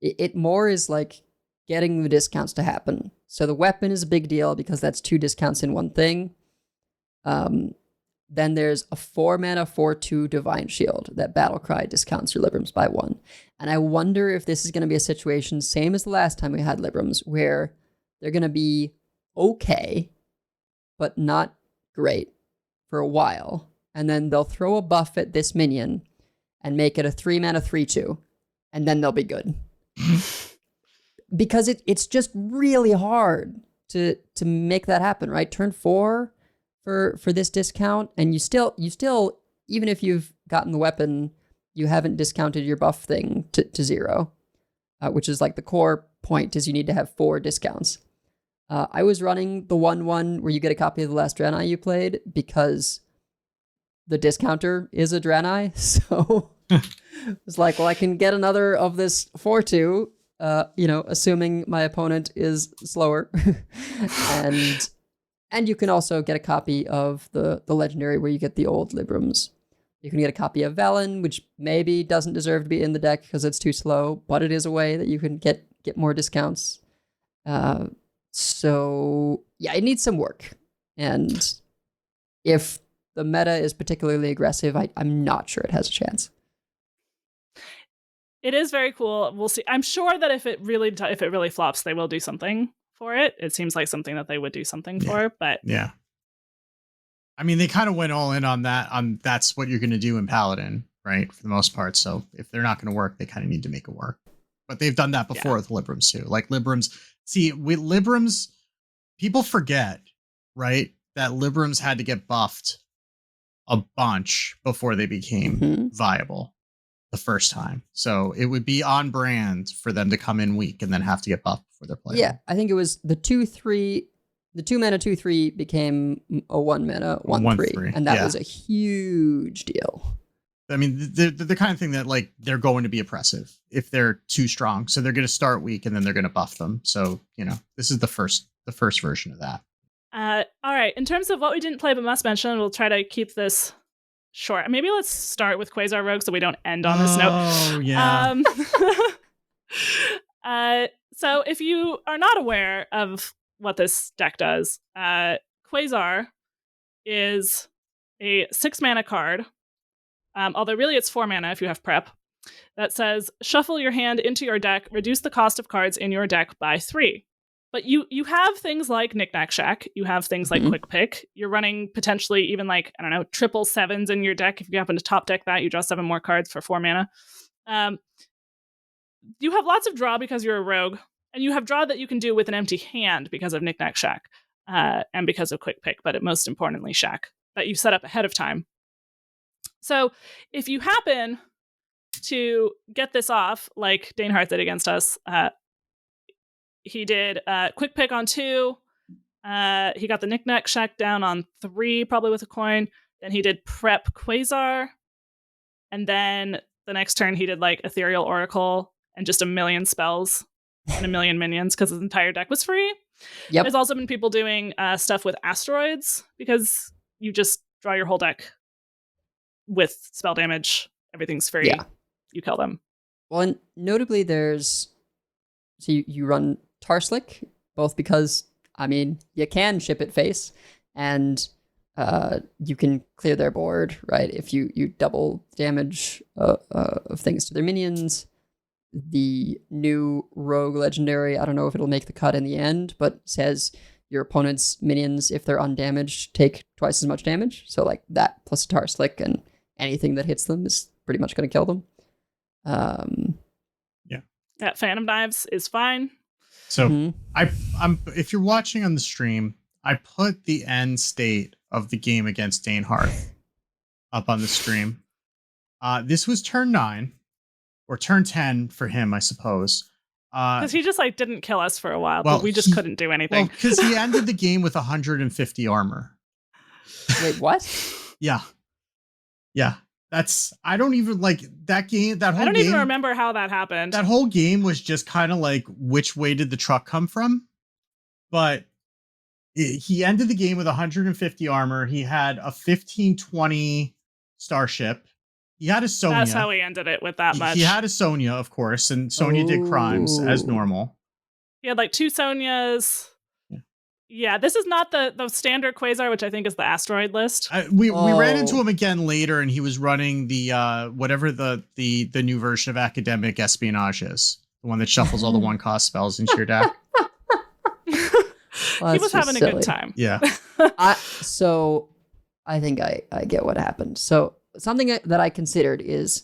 It more is like getting the discounts to happen. So the weapon is a big deal because that's 2 discounts in one thing. Then there's a 4-mana 4/2 Divine Shield that Battlecry discounts your Librams by 1. And I wonder if this is going to be a situation same as the last time we had Librams, where they're going to be okay, but not great for a while. And then they'll throw a buff at this minion and make it a 3-mana 3/2, and then they'll be good. Because it's just really hard to make that happen, right? Turn 4 for this discount, and you still even if you've gotten the weapon, you haven't discounted your buff thing to 0, which is like the core point is you need to have 4 discounts. I was running the 1/1 where you get a copy of the last Draenei you played because the discounter is a Draenei, so it's like, well, I can get another of this 4/2, assuming my opponent is slower. And you can also get a copy of the legendary where you get the old Librams. You can get a copy of Velen, which maybe doesn't deserve to be in the deck because it's too slow, but it is a way that you can get more discounts. So yeah, it needs some work. And if the meta is particularly aggressive, I'm not sure it has a chance. It is very cool. We'll see. I'm sure that if it really flops, they will do something for it. It seems like something that they would do something for, but yeah. I mean, they kind of went all in on that. That's what you're going to do in Paladin, right? For the most part. So if they're not going to work, they kind of need to make it work. But they've done that before with Librams too. Like Librams, with Librams, people forget, right, that Librams had to get buffed a bunch before they became viable the first time. So it would be on brand for them to come in weak and then have to get buffed before they're playing. Yeah, I think it was the 2/3. The 2-mana 2/3 became a 1-mana 1/3, and that was a huge deal. I mean, the kind of thing that like they're going to be oppressive if they're too strong. So they're going to start weak and then they're going to buff them. So this is the first version of that. All right. In terms of what we didn't play but must mention, we'll try to keep this short. Maybe let's start with Quasar Rogue so we don't end on this note. Oh yeah. So if you are not aware of what this deck does, Quasar is a 6-mana card. Although really it's 4 mana if you have prep, that says shuffle your hand into your deck, reduce the cost of cards in your deck by 3. But you have things like Knick-Knack Shack, you have things like Quick Pick, you're running potentially even like, I don't know, 7/7s in your deck. If you happen to top deck that, you draw 7 more cards for 4 mana. You have lots of draw because you're a rogue, and you have draw that you can do with an empty hand because of Knick-Knack Shack, and because of Quick Pick, but most importantly Shack, that you set up ahead of time. So if you happen to get this off, like Danehart did against us, he did Quick Pick on 2, He got the Knickknack Shack down on 3, probably with a coin. Then he did Prep Quasar. And then the next turn he did like Ethereal Oracle and just a million spells and a million minions because his entire deck was free. Yep. There's also been people doing stuff with asteroids because you just draw your whole deck with spell damage. Everything's free. Yeah. You kill them. Well, and notably so you run Tarslick, both because, I mean, you can ship it face, and you can clear their board, right? If you double damage of things to their minions. The new Rogue Legendary, I don't know if it'll make the cut in the end, but says your opponent's minions, if they're undamaged, take twice as much damage. So like that plus a Tarslick, and anything that hits them is pretty much going to kill them. That Phantom Knives is fine. So I'm if you're watching on the stream, I put the end state of the game against Dane Hearth up on the stream. This was turn 9 or turn 10 for him, I suppose. Because he just like didn't kill us for a while, well, but we just couldn't do anything. Well, because he ended the game with 150 armor. Wait, what? Yeah. I don't even like that game. That whole I don't game, even remember how that happened. That whole game was just kind of like, which way did the truck come from? But he ended the game with 150 armor. He had a 1520 starship. He had a Sonya. That's how he ended it, with that much. He had a Sonya, of course, and Sonya did crimes as normal. He had like 2 Sonyas. Yeah, this is not the standard Quasar, which I think is the asteroid list. We ran into him again later, and he was running the whatever the new version of Academic Espionage is, the one that shuffles all the 1-cost spells into your deck. He was having a good time. Yeah. So I think I get what happened. So something that I considered is,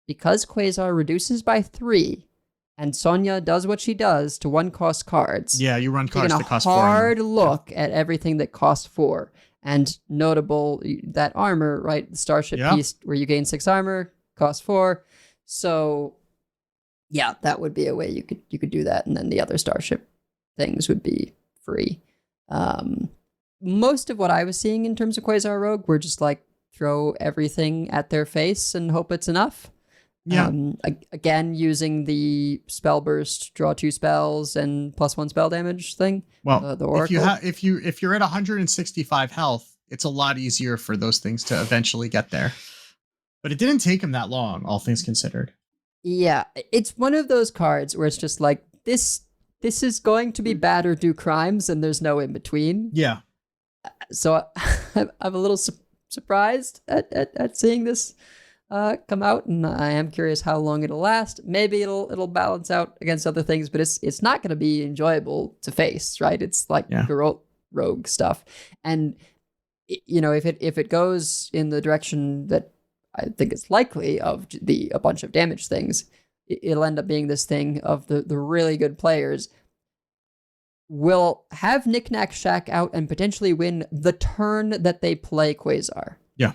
because Quasar reduces by 3, and Sonya does what she does to 1-cost cards. Yeah, you run cards that cost 4. Hard look at everything that costs 4. And notable, that armor, right? The Starship piece where you gain 6 armor, costs 4. So yeah, that would be a way you could do that. And then the other Starship things would be free. Most of what I was seeing in terms of Quasar Rogue were just like, throw everything at their face and hope it's enough. Yeah. Again, using the spell burst, draw 2 spells and +1 spell damage thing. Well, the Oracle. if you're at 165 health, it's a lot easier for those things to eventually get there. But it didn't take him that long, all things considered. Yeah, it's one of those cards where it's just like, this is going to be bad or do crimes, and there's no in between. Yeah. So I'm a little surprised at seeing this come out, and I am curious how long it'll last. Maybe it'll balance out against other things, but it's not going to be enjoyable to face, right? It's like rogue stuff, and if it goes in the direction that I think it's likely of a bunch of damage things, it'll end up being this thing of the really good players will have Knickknack Shack out and potentially win the turn that they play Quasar. Yeah.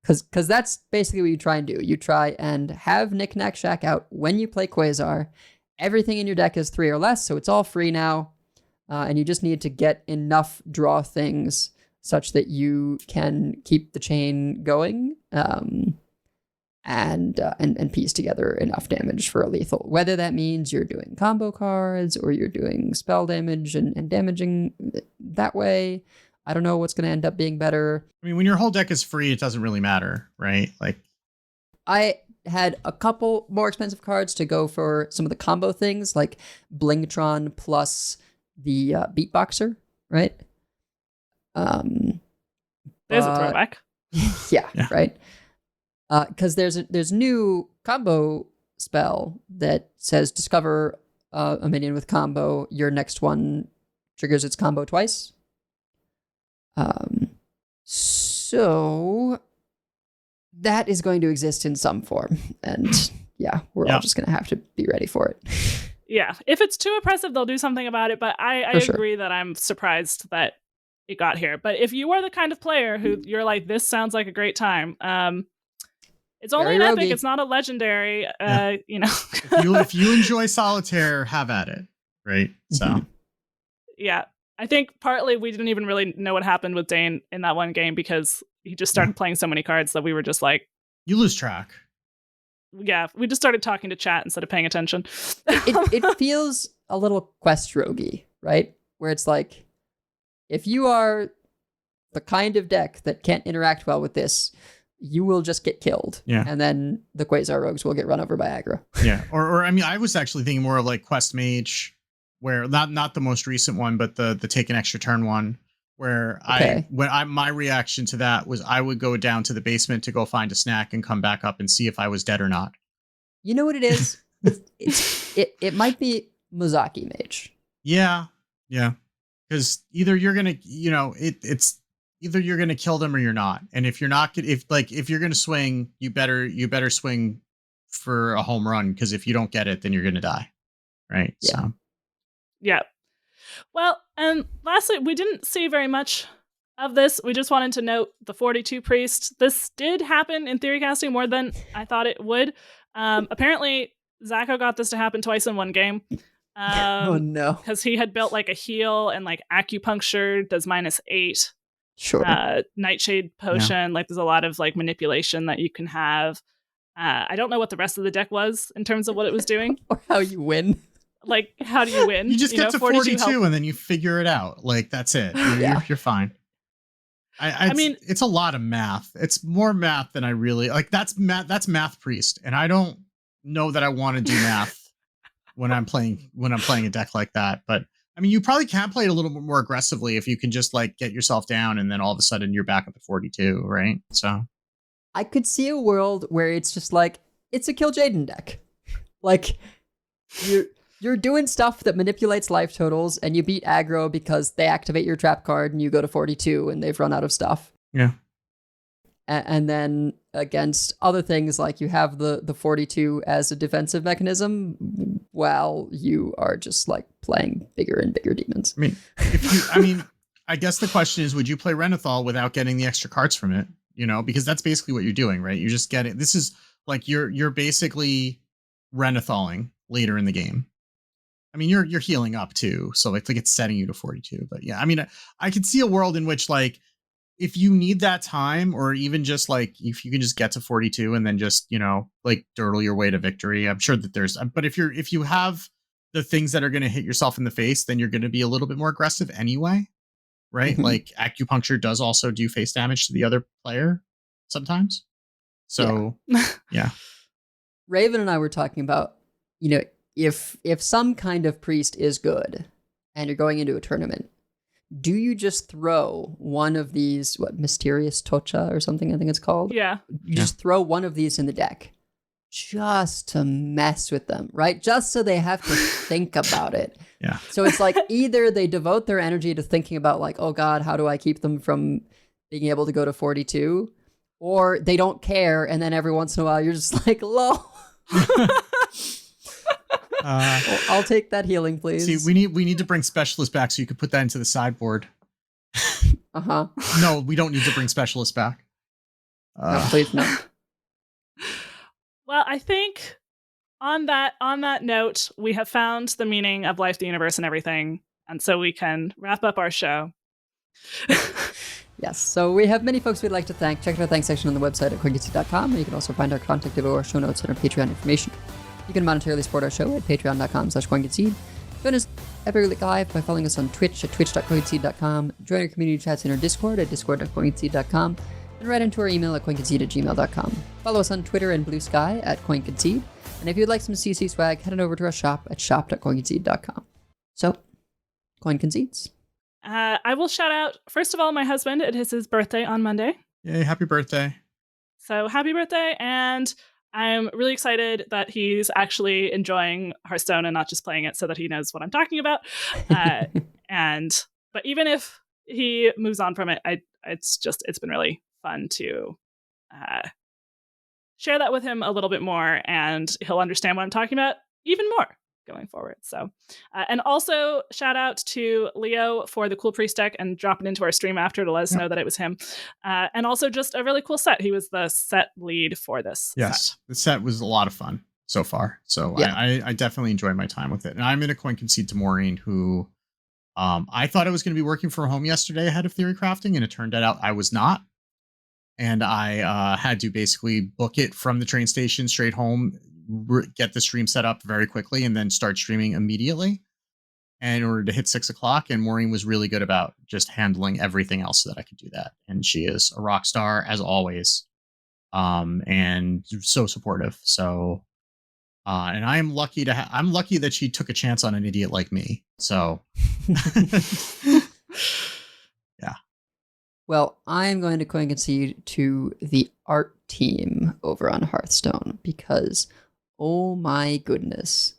Because that's basically what you try and do. You try and have Knickknack Shack out when you play Quasar. Everything in your deck is 3 or less, so it's all free now. And you just need to get enough draw things such that you can keep the chain going and piece together enough damage for a lethal. Whether that means you're doing combo cards or you're doing spell damage and damaging that way, I don't know what's going to end up being better. I mean, when your whole deck is free, it doesn't really matter, right? Like, I had a couple more expensive cards to go for some of the combo things, like Blingtron plus the Beatboxer, right? There's a throwback. Yeah, right. Because there's a new combo spell that says discover a minion with combo. Your next one triggers its combo twice. So that is going to exist in some form, and we're all just going to have to be ready for it. Yeah, if it's too oppressive, they'll do something about it. But I agree that I'm surprised that it got here. But if you are the kind of player who you're like, this sounds like a great time, it's only an epic. It's not a legendary. if you enjoy solitaire, have at it, right? So. Yeah. I think partly we didn't even really know what happened with Dane in that one game because he just started playing so many cards that we were just like, you lose track. Yeah, we just started talking to chat instead of paying attention. It feels a little quest roguey, right? Where it's like, if you are the kind of deck that can't interact well with this, you will just get killed. Yeah. And then the Quasar Rogues will get run over by aggro. Yeah. Or I mean, I was actually thinking more of like Quest Mage, where not the most recent one, but the take an extra turn one, where my reaction to that was I would go down to the basement to go find a snack and come back up and see if I was dead or not. You know what it is? It might be Mozaki Mage. Yeah. Yeah. Because either you're going to, it's either you're going to kill them or you're not. And if you're not, if you're going to swing, you better swing for a home run. Because if you don't get it, then you're going to die. Right. Yeah. So. Yeah. Well, and lastly, we didn't see very much of this. We just wanted to note the 42 priest. This did happen in Theorycasting more than I thought it would. Apparently, Zacho got this to happen twice in one game. Oh no! Because he had built like a heal and like acupuncture does -8. Sure. Nightshade potion. Like there's a lot of like manipulation that you can have. I don't know what the rest of the deck was in terms of what it was doing. Or how you win. Like, how do you win? You just get to 42 and then you figure it out. Like, that's it. You're fine. I mean, it's a lot of math. It's more math than I really like. That's math priest. And I don't know that I want to do math when I'm playing a deck like that. But I mean, you probably can play it a little bit more aggressively if you can just like get yourself down and then all of a sudden you're back up at 42, right? So I could see a world where it's just like, it's a Kill Jaden deck. Like, you're doing stuff that manipulates life totals, and you beat aggro because they activate your trap card, and you go to 42, and they've run out of stuff. Yeah. And then against other things, like you have the 42 as a defensive mechanism, while you are just like playing bigger and bigger demons. I mean, I guess the question is, would you play Renathal without getting the extra cards from it? Because that's basically what you're doing, right? You're just getting. This is like you're basically Renathaling later in the game. I mean, you're healing up too, so like it's setting you to 42. But yeah, I mean, I could see a world in which like if you need that time, or even just like if you can just get to 42 and then just like dirtle your way to victory. I'm sure that there's, but if you have the things that are going to hit yourself in the face, then you're going to be a little bit more aggressive anyway, right? Mm-hmm. Like acupuncture does also do face damage to the other player sometimes. So yeah. Raven and I were talking about, if some kind of priest is good and you're going into a tournament, do you just throw one of these, Mysterious Tocha or something I think it's called? Yeah. You just throw one of these in the deck just to mess with them, right? Just so they have to think about it. Yeah. So it's like either they devote their energy to thinking about like, oh God, how do I keep them from being able to go to 42? Or they don't care, and then every once in a while you're just like, lol. I'll take that healing, please. See, we need to bring Specialist back so you can put that into the sideboard. Uh-huh. No, we don't need to bring Specialist back. No, please no. Well, I think on that note, we have found the meaning of life, the universe, and everything, and so we can wrap up our show. Yes, so we have many folks we'd like to thank. Check out our thanks section on the website at Concede.com, and you can also find our contact info, our show notes, and our Patreon information. You can monetarily support our show at patreon.com/Concede. Join us every week live by following us on Twitch at twitch.concede.com. Join our community chats in our Discord at discord.concede.com. And write into our email at coinconcede@gmail.com. Follow us on Twitter and Blue Sky at coinconcede. And if you'd like some CC swag, head on over to our shop at shop.coinconcede.com. So, Coin Concedes. I will shout out, first of all, my husband. It is his birthday on Monday. Yay, happy birthday. So happy birthday. And I'm really excited that he's actually enjoying Hearthstone and not just playing it so that he knows what I'm talking about. But even if he moves on from it, it's been really fun to share that with him a little bit more, and he'll understand what I'm talking about even more going forward. So, and also shout out to Leo for the cool priest deck and dropping into our stream after to let us know that it was him. And also just a really cool set. He was the set lead for this. Yes, set. The set was a lot of fun so far. So yeah. I definitely enjoyed my time with it. And I'm going to coin concede to Maureen, who I thought I was going to be working from home yesterday ahead of theory crafting, and it turned out I was not. And I had to basically book it from the train station straight home, get the stream set up very quickly, and then start streaming immediately. And in order to hit 6 o'clock, and Maureen was really good about just handling everything else so that I could do that. And she is a rock star as always, and so supportive. So, and I am lucky I'm lucky that she took a chance on an idiot like me. So, yeah. Well, I'm going to coin concede to the art team over on Hearthstone because, oh my goodness,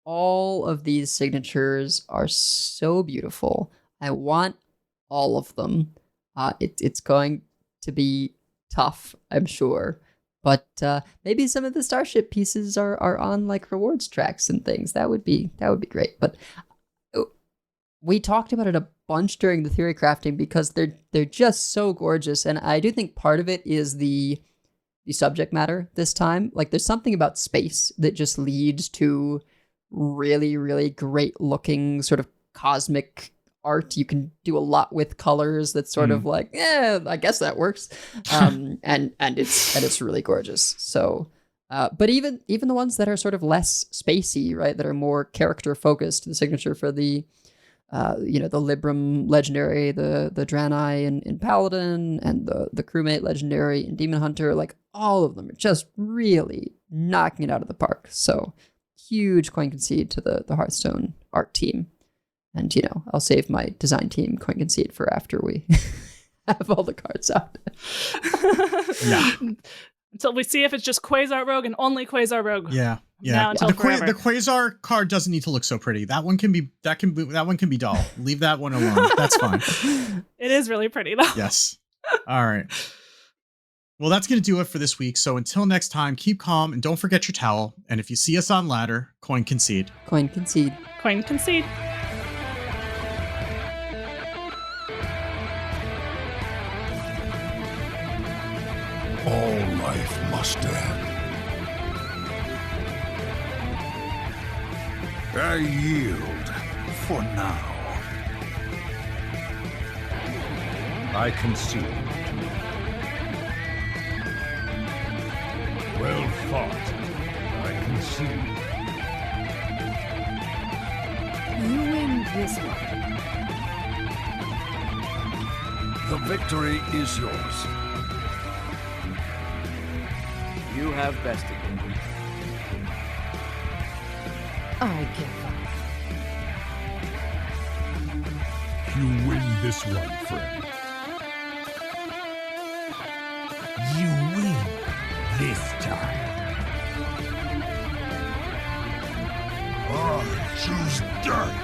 all of these signatures are so beautiful. I want all of them. It's going to be tough, I'm sure. But maybe some of the Starship pieces are on like rewards tracks and things. That would be great. But we talked about it a bunch during the theory crafting because they're just so gorgeous, and I do think part of it is the subject matter this time. Like there's something about space that just leads to really, really great looking sort of cosmic art. You can do a lot with colors that's sort of like, I guess that works. And it's really gorgeous. So but even the ones that are sort of less spacey, right, that are more character focused, the signature for the the Libram legendary, the Draenei in Paladin, and the crewmate legendary in Demon Hunter, like all of them are just really knocking it out of the park. So huge coin concede to the Hearthstone art team. And, I'll save my design team coin concede for after we have all the cards out. Yeah. Until we see if it's just Quasar Rogue and only Quasar Rogue. Yeah. Now until the forever. The Quasar card doesn't need to look so pretty. That one can be dull. Leave that one alone. That's fine. It is really pretty though. Yes. All right. Well, that's going to do it for this week. So until next time, keep calm and don't forget your towel. And if you see us on ladder, coin concede. Coin concede. Coin concede. All life must end. I yield for now. I concede. Well fought. I concede. You win this one. The victory is yours. You have bested me. I give up. You win this one, friend. You win this time. I choose death.